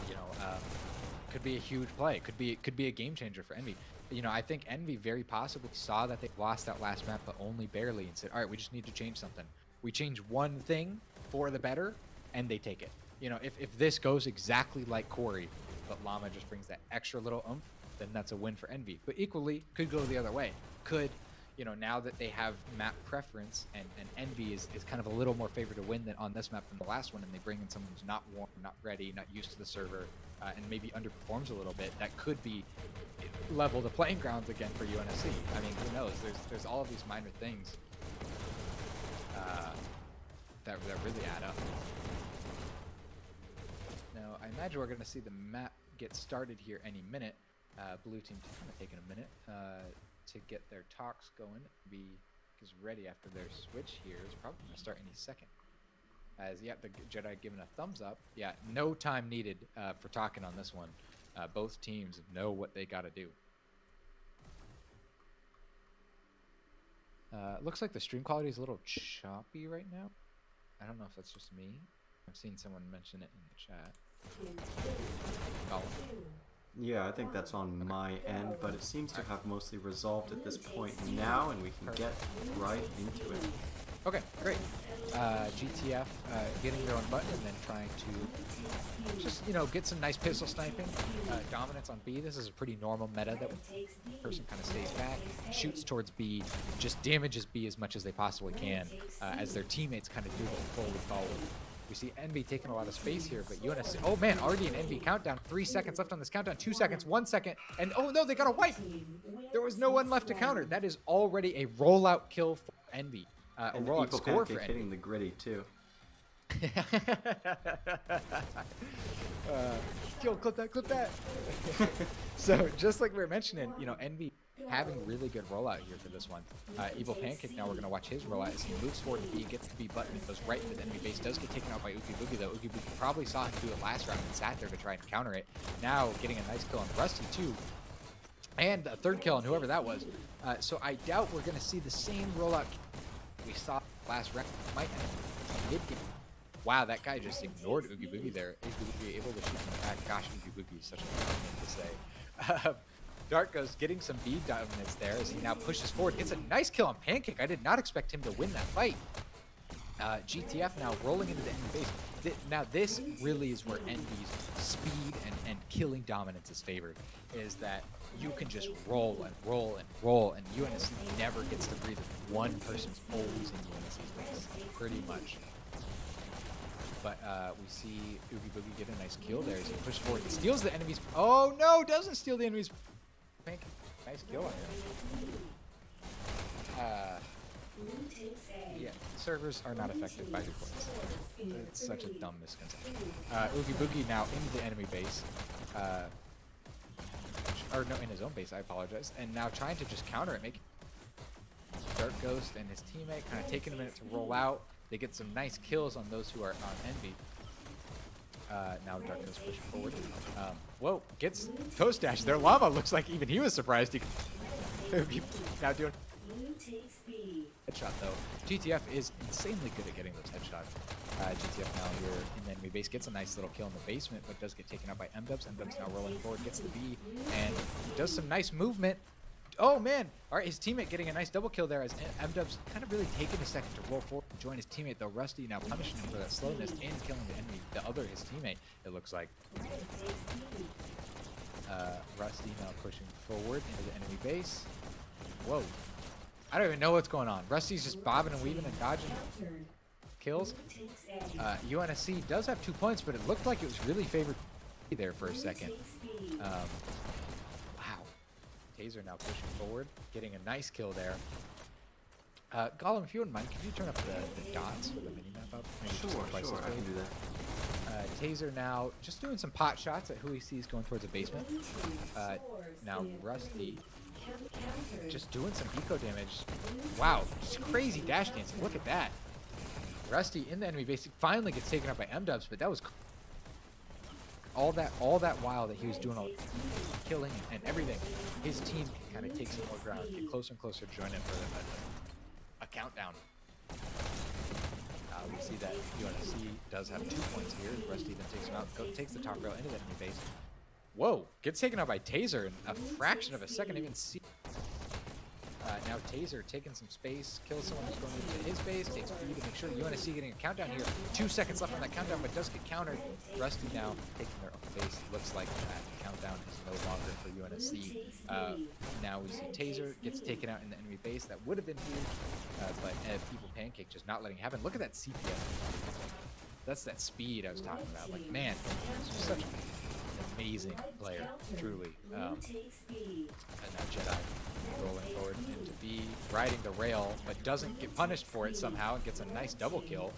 you know, could be a huge play. Could be a game changer for Envy. You know, I think Envy very possibly saw that they lost that last map, but only barely, and said, all right, we just need to change something. We change one thing for the better, and they take it. You know, if this goes exactly like Quarry, but Llama just brings that extra little oomph, then that's a win for Envy. But equally, could go the other way. Could, you know, now that they have map preference and Envy is kind of a little more favored to win than on this map than the last one, and they bring in someone who's not warm, not ready, not used to the server, and maybe underperforms a little bit, that could be level the playing grounds again for UNSC. I mean, who knows? There's all of these minor things that really add up. Now, I imagine we're going to see the map get started here any minute. Blue team kind of taking a minute to get their talks going. Is ready after their switch here. Is probably going to start any second. As yeah, the Jedi giving a thumbs up. Yeah, no time needed for talking on this one. Both teams know what they got to do. Looks like the stream quality is a little choppy right now. I don't know if that's just me. I've seen someone mention it in the chat. Oh. Yeah, I think that's on my end, but it seems to have mostly resolved at this point now, and we can get right into it. Okay, great. GTF getting their own button and then trying to just, you know, get some nice pistol sniping. Dominance on B. This is a pretty normal meta that the person kind of stays back, shoots towards B, just damages B as much as they possibly can as their teammates kind of do the fully forward. We see Envy taking a lot of space here, but UNSC, oh man, already an Envy countdown. 3 seconds left on this countdown, 2 seconds, 1 second, and oh no, they got a wipe! There was no one left to counter. That is already a rollout kill for Envy. A And rollout Evil score for Pancake Envy. hitting the gritty too. Clip that. So just like we were mentioning, you know, Envy having really good rollout here for this one. Evil Pancake, now we're going to watch his rollout as he moves forward to B, gets the B button, and goes right into the enemy base. Does get taken out by Oogie Boogie, though. Oogie Boogie probably saw him do it last round and sat there to try and counter it. Now getting a nice kill on Rusty, too. And a third kill on whoever that was. So I doubt we're going to see the same rollout we saw last round. Might end mid-game. Wow, that guy just ignored Oogie Boogie there. Oogie Boogie able to shoot him back. Gosh, Oogie Boogie is such a good thing to say. Dark Ghost getting some B dominance there as he now pushes forward. Gets a nice kill on Pancake. I did not expect him to win that fight. GTF now rolling into the enemy base. Now this really is where Envy's speed and killing dominance is favored. Is that you can just roll and roll and roll, and UNSC never gets to breathe. One person's always in UNSC's base, pretty much. But we see Oogie Boogie get a nice kill there as he pushes forward and steals the enemy's. Oh no, doesn't steal the enemy's. Pancake. Nice kill on him. Yeah, servers are not affected by reports. It's such a dumb misconception. Oogie Boogie now into the enemy base. Or no, in his own base, I apologize. And now trying to just counter it, make Dark Ghost and his teammate kind of taking a minute to roll out. They get some nice kills on those who are on Envy. Now Dark Ghost pushing forward. Whoa, gets Toast Dash. Their Llama looks like even he was surprised. He now doing headshot though. GTF is insanely good at getting those headshots. GTF now here in the enemy base gets a nice little kill in the basement, but does get taken out by M-Dubs. M-Dubs now rolling forward, gets the B, and does some nice movement. Oh man! All right, his teammate getting a nice double kill there as M-Dubs kind of really taking a second to roll forward and join his teammate, though Rusty now punishing him for that slowness and killing the enemy, his teammate, it looks like. Rusty now pushing forward into the enemy base. Whoa. I don't even know what's going on. Rusty's just bobbing and weaving and dodging kills. UNSC does have 2 points, but it looked like it was really favored there for a second. Wow. Taser now pushing forward, getting a nice kill there. Gollum, if you wouldn't mind, could you turn up the dots for the minimap up? Maybe just Sure, twice as I big? can do that. Taser now just doing some pot shots at who he sees going towards the basement. Now Rusty just doing some eco damage. Wow, just crazy dash dancing. Look at that. Rusty in the enemy base finally gets taken out by M-Dubs, but that was all that while that he was doing all killing and everything. His team can kind of take some more ground, get closer and closer to join in for a countdown. We see that UNSC does have 2 points here. Rusty then takes him out, takes the top rail into the enemy base. Whoa, gets taken out by Taser in a fraction of a second. Even see. Now Taser taking some space, kills someone who's going into his base, takes B to make sure UNSC getting a countdown here. 2 seconds left on that countdown, but does get countered. Rusty now taking their own base. Looks like that countdown is no longer for UNSC. Now we see Taser gets taken out in the enemy base. That would have been huge, but Evil Pancake just not letting it happen. Look at that CPS. That's that speed I was talking about. Like, man, he's such an amazing player, truly. And now Jedi rolling forward into B, riding the rail, but doesn't get punished for it somehow, and gets a nice double kill.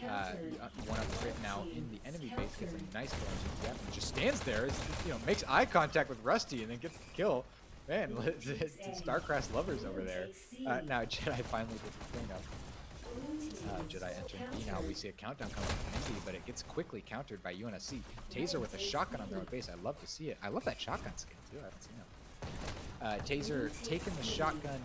One up crit now in the enemy base, gets a nice kill on GTF, and just stands there, makes eye contact with Rusty, and then gets the kill. Man, StarCraft lovers over there. Now Jedi finally gets the cleanup. Jedi entering B now. We see a countdown coming from Envy, but it gets quickly countered by UNSC. Taser with a shotgun on their own base. I love to see it. I love that shotgun skin too. I haven't seen it. Taser taking the shotgun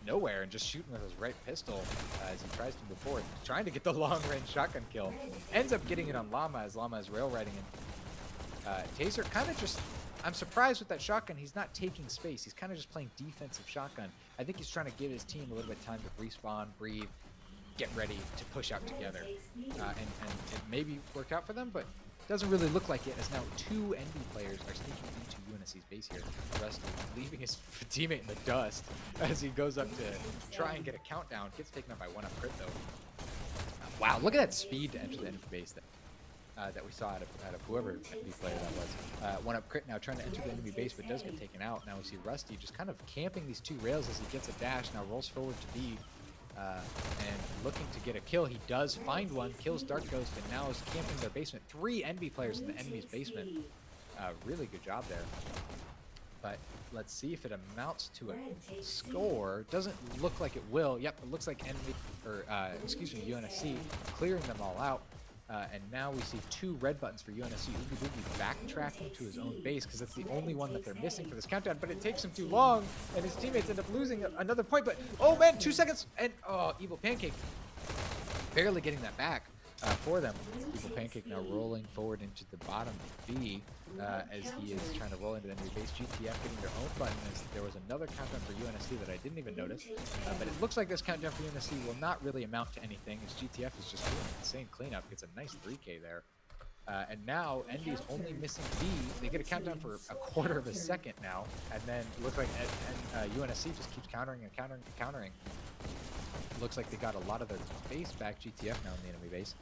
nowhere and just shooting with his right pistol as he tries to move forward, trying to get the long-range shotgun kill. Ends up getting it on Llama as Llama is rail riding in. Taser kind of just, I'm surprised with that shotgun. He's not taking space. He's kind of just playing defensive shotgun. I think he's trying to give his team a little bit of time to respawn, breathe, get ready to push out together. And it maybe worked out for them, but doesn't really look like it, as now 2 NB players are sneaking into UNSC's base here. Rusty leaving his teammate in the dust as he goes up to try and get a countdown. Gets taken up by 1-up crit though. Wow, look at that speed to enter the enemy base that we saw out of whoever NB player that was. 1-up crit now trying to enter the enemy base, but does get taken out. Now we see Rusty just kind of camping these 2 rails as he gets a dash. Now rolls forward to B. And looking to get a kill. He does find one, kills Dark Ghost, and now is camping their basement. 3 NB players in the enemy's basement. Really good job there. But let's see if it amounts to a score. Doesn't look like it will. Yep, it looks like UNSC clearing them all out. And now we see 2 red buttons for UNSC. Oogie Boogie backtracking to his own base because it's the only one that they're missing for this countdown. But it takes him too long, and his teammates end up losing another point. But, oh man, 2 seconds, and Evil Pancake barely getting that back for them. Evil Pancake now rolling forward into the bottom B as he is trying to roll into the enemy base. GTF getting their own button as there was another countdown for UNSC that I didn't even notice. But it looks like this countdown for UNSC will not really amount to anything as GTF is just doing an insane cleanup. Gets a nice 3K there. And now ND is only missing B. They get a countdown for a quarter of a second now. And then it looks like UNSC just keeps countering and countering and countering. Looks like they got a lot of their base back. GTF now in the enemy base.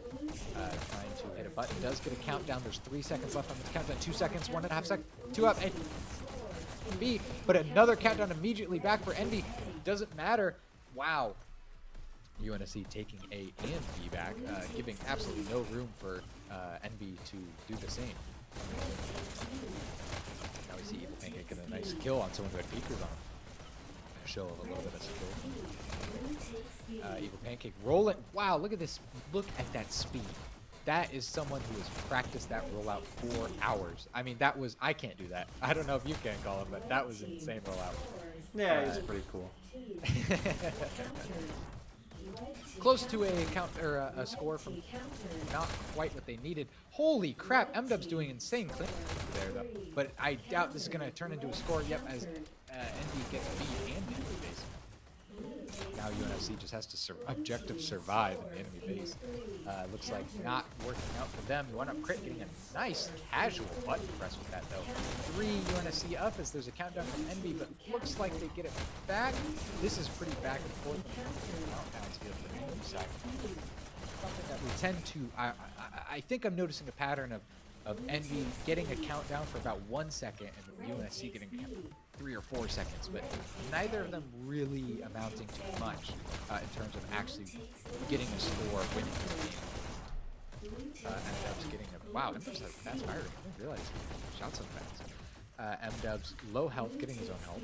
Trying to hit a button. Does get a countdown. There's 3 seconds left on this countdown. 2 seconds, 1.5 seconds. 2 up. And B. But another countdown immediately back for NB. Doesn't matter. Wow. UNSC taking A and B back, giving absolutely no room for NB to do the same. Now we see Evil Pancake get a nice kill on someone who had beakers on him. Show of a little bit of skill. Evil Pancake rolling. Wow, look at this. Look at that speed. That is someone who has practiced that rollout for hours. I mean, that was, I can't do that. I don't know if you can, Colin, but that was an insane rollout. Yeah, he's pretty cool. Close to a count or a score from not quite what they needed. Holy crap! M-Dub's doing insane clean there though. But I doubt this is going to turn into a score. Yep, as ND gets B and the enemy base. Now UNSC just has to objective survive in the enemy base. Looks like not working out for them. 1-up crit getting a nice casual button press with that though. 3 UNSC up as there's a countdown from NB, but looks like they get it back. This is pretty back and forth. Countdowns here for the enemy side. Something that we tend to, I think I'm noticing a pattern of NB getting a countdown for about 1 second and UNSC getting 3 or 4 seconds, but neither of them really amounting to much in terms of actually getting a score, winning the game. M-Dub's getting a, wow, M-Dub's has fast firing. I didn't realize he shot so fast. M-Dub's low health, getting his own health.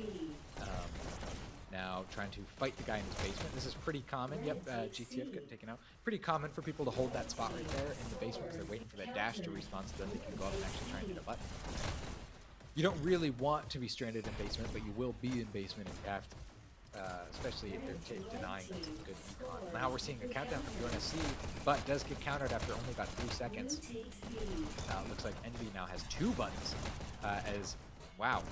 Now trying to fight the guy in his basement. This is pretty common. Yep, GTF getting taken out. Pretty common for people to hold that spot right there in the basement because they're waiting for that dash to respawn so then they can go up and actually try and hit a button. You don't really want to be stranded in basement, but you will be in basement if you have to. especially if they're denying them some good econ. Now we're seeing a countdown from UNSC, but does get countered after only about 3 seconds. Looks like Envy now has 2 buttons, as, wow,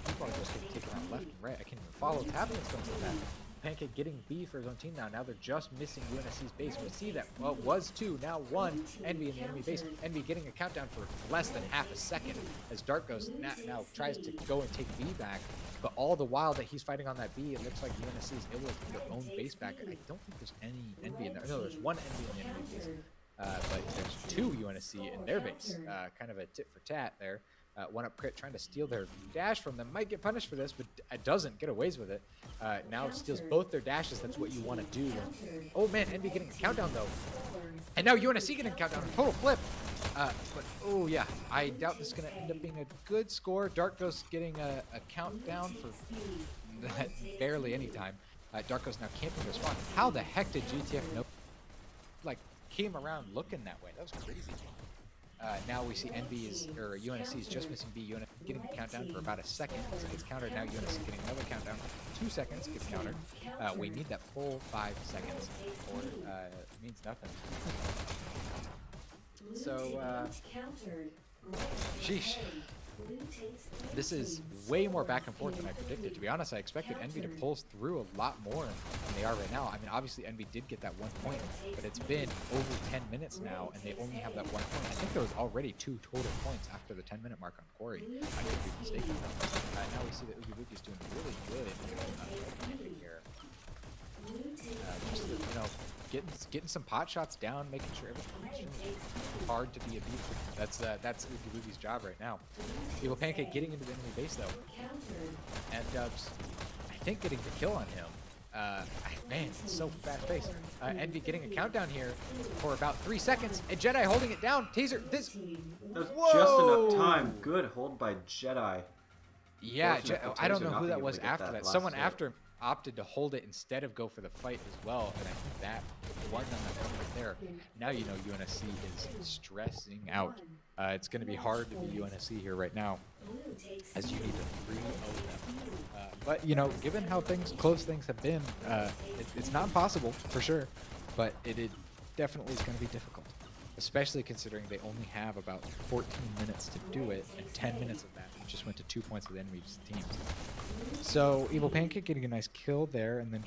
people are just getting taken out left and right. I can't even follow what's happening with that. Pancake getting B for his own team now. Now they're just missing UNSC's base. We see that, well, it was 2, now 1. Envy in the enemy base. Envy getting a countdown for less than half a second as Dark Ghost now tries to go and take B back. But all the while that he's fighting on that B, it looks like UNSC is able to get their own base back. I don't think there's any Envy in there. No, there's 1 Envy in the enemy base. But there's 2 UNSC in their base. Kind of a tit for tat there. 1-up crit trying to steal their dash from them. Might get punished for this, but it doesn't. Get aways with it. Now steals both their dashes. That's what you want to do. Oh man, Envy getting a countdown though. And now UNSC getting a countdown. Total flip. But oh yeah, I doubt this is going to end up being a good score. Dark Ghost getting a countdown for barely any time. Dark Ghost now camping their spawn. How the heck did GTF know? Like, came around looking that way. That was crazy. Now we see or UNSC is just missing B. UNSC getting a countdown for about a second. So it gets countered. Now UNSC getting another countdown. 2 seconds gets countered. We need that full 5 seconds, or it means nothing. So, sheesh. This is way more back and forth than I predicted. To be honest, I expected Envy to pull through a lot more than they are right now. I mean, obviously Envy did get that 1 point, but it's been over 10 minutes now, and they only have that 1 point. I think there was already 2 total points after the 10-minute mark on Quarry. I could be mistaken though. Now we see that Oogie Boogie's doing really good here. Just, you know, getting some pot shots down, making sure everything's hard to be a beat. That's Oogie Boogie's job right now. Evil Pancake getting into the enemy base though, and Dubs, I think, getting the kill on him. Man, it's so fast-paced. Envy getting a countdown here for about 3 seconds, and Jedi holding it down. Taser, this. That was just enough time. Good hold by Jedi. Yeah, I don't know who that was after that. Someone after him opted to hold it instead of go for the fight as well, and I think that won them that one right there. Now you know UNSC is stressing out. It's going to be hard to be UNSC here right now, as you need to 3-0 them. But you know, given how close things have been, it's not impossible for sure, but it definitely is going to be difficult, especially considering they only have about 14 minutes to do it, and 10 minutes of that just went to 2 points of the enemy's teams. So Evil Pancake getting a nice kill there, and then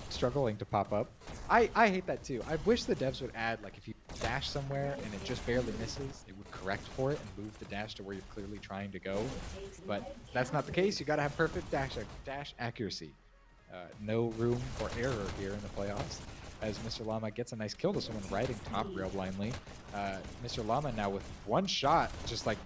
struggling to pop up. I hate that too. I wish the devs would add, like, if you dash somewhere and it just barely misses, it would correct for it and move the dash to where you're clearly trying to go. But that's not the case. You gotta have perfect dash accuracy. No room for error here in the playoffs, as Mr. Llama gets a nice kill to someone riding top rail blindly. Mr. Llama now with 1 shot, just like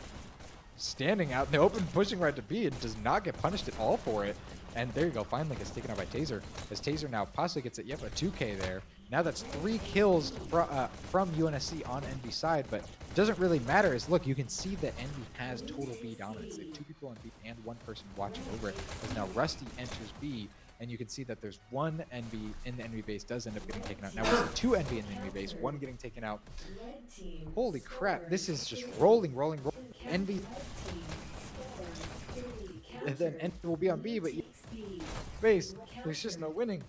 standing out in the open, pushing right to B, and does not get punished at all for it. And there you go, finally gets taken out by Taser, as Taser now possibly gets it. Yep, a 2K there. Now that's 3 kills from UNSC on Envy's side, but it doesn't really matter. As look, you can see that Envy has total B dominance. They have 2 people on B and 1 person watching over it. As now Rusty enters B, and you can see that there's 1 Envy in the enemy base does end up getting taken out. Now we see 2 Envy in the enemy base, 1 getting taken out. Holy crap, this is just rolling. Envy, and then Envy will be on B, but base, there's just no winning.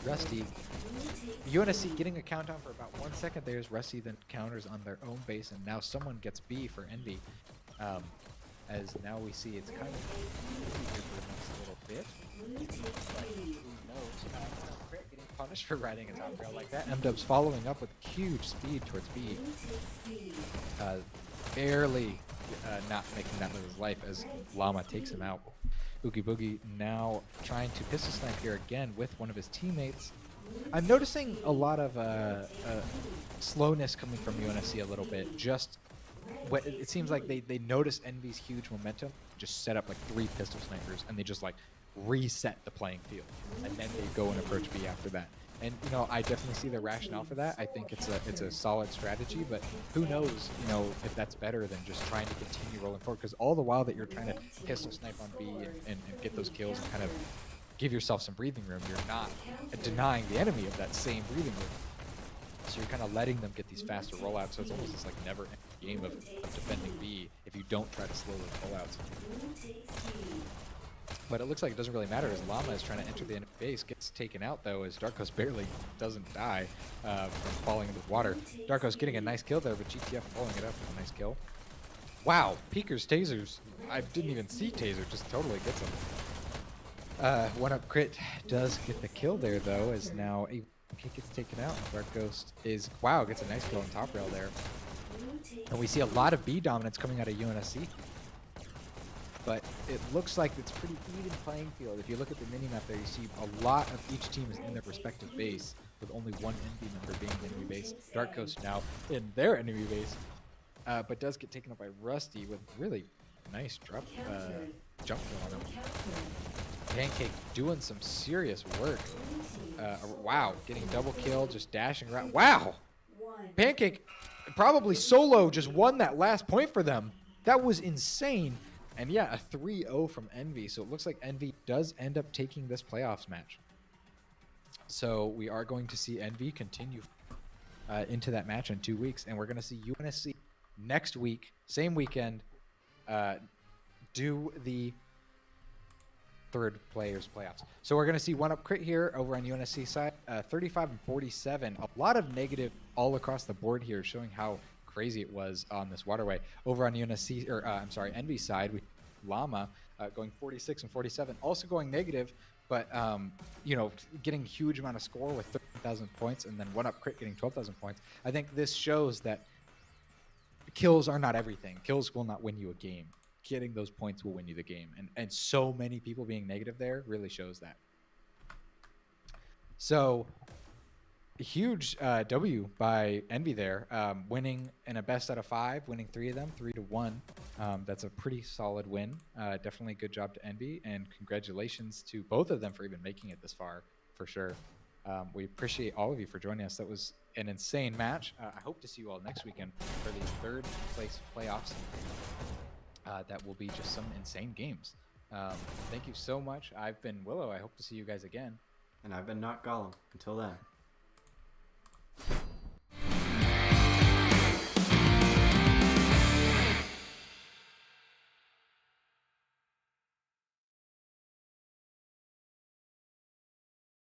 Rusty, UNSC getting a countdown for about 1 second. There's Rusty, then counters on their own base, and now someone gets B for Envy. As now we see it's kind of here for the next little bit. But who knows? Crit getting punished for riding a top rail like that. M-Dub's following up with huge speed towards B. Barely not making that with his life as Llama takes him out. Oogie Boogie now trying to pistol snipe here again with one of his teammates. I'm noticing a lot of slowness coming from UNSC a little bit. Just it seems like they notice Envy's huge momentum, just set up like 3 pistol snipers, and they just like reset the playing field, and then they go and approach B after that. And you know, I definitely see the rationale for that. I think it's a solid strategy, but who knows, you know, if that's better than just trying to continue rolling forward, because all the while that you're trying to pistol snipe on B and get those kills and kind of give yourself some breathing room, you're not denying the enemy of that same breathing room. So you're kind of letting them get these faster rollouts, so it's almost this like never ending game of defending B if you don't try to slow those rollouts. but it looks like it doesn't really matter as Llama is trying to enter the enemy base. Gets taken out though as Darkos barely doesn't die from falling into the water. Darkos getting a nice kill there, but GTF following it up with a nice kill. Wow, Peekers, tasers. I didn't even see taser, just totally gets him. One up crit does get the kill there though, as now a kick gets taken out. Dark Ghost is, wow, gets a nice kill on top rail there. And we see a lot of B dominance coming out of UNSC. But it looks like it's pretty even playing field. If you look at the mini-map there, you see a lot of each team is in their respective base, with only one enemy member being the enemy base. Dark Ghost now in their enemy base, but does get taken up by Rusty with really nice jump kill on him. Pancake doing some serious work. Wow, getting double kill, just dashing around. Wow! Pancake probably solo just won that last point for them. That was insane. And yeah, a 3-0 from Envy. So it looks like Envy does end up taking this playoffs match. So we are going to see Envy continue into that match in 2 weeks. And we're going to see UNSC next week, same weekend, do the third players playoffs. So we're going to see one up crit here over on UNSC side, 35 and 47. A lot of negative all across the board here, showing how crazy it was on this Waterway. Over on UNSC, or I'm sorry, Envy side, we Llama going 46 and 47, also going negative, but you know, getting huge amount of score with 13,000 points, and then one up crit getting 12,000 points. I think this shows that kills are not everything. Kills will not win you a game. Getting those points will win you the game, and so many people being negative there really shows that. So a huge W by Envy there, winning in a best out of 5, winning 3 of them, 3-1. That's a pretty solid win. Definitely a good job to Envy, and congratulations to both of them for even making it this far, for sure. We appreciate all of you for joining us. That was an insane match. I hope to see you all next weekend for the third place playoffs. That will be just some insane games. Thank you so much. I've been Willow. I hope to see you guys again. And I've been Notgollum. Until then.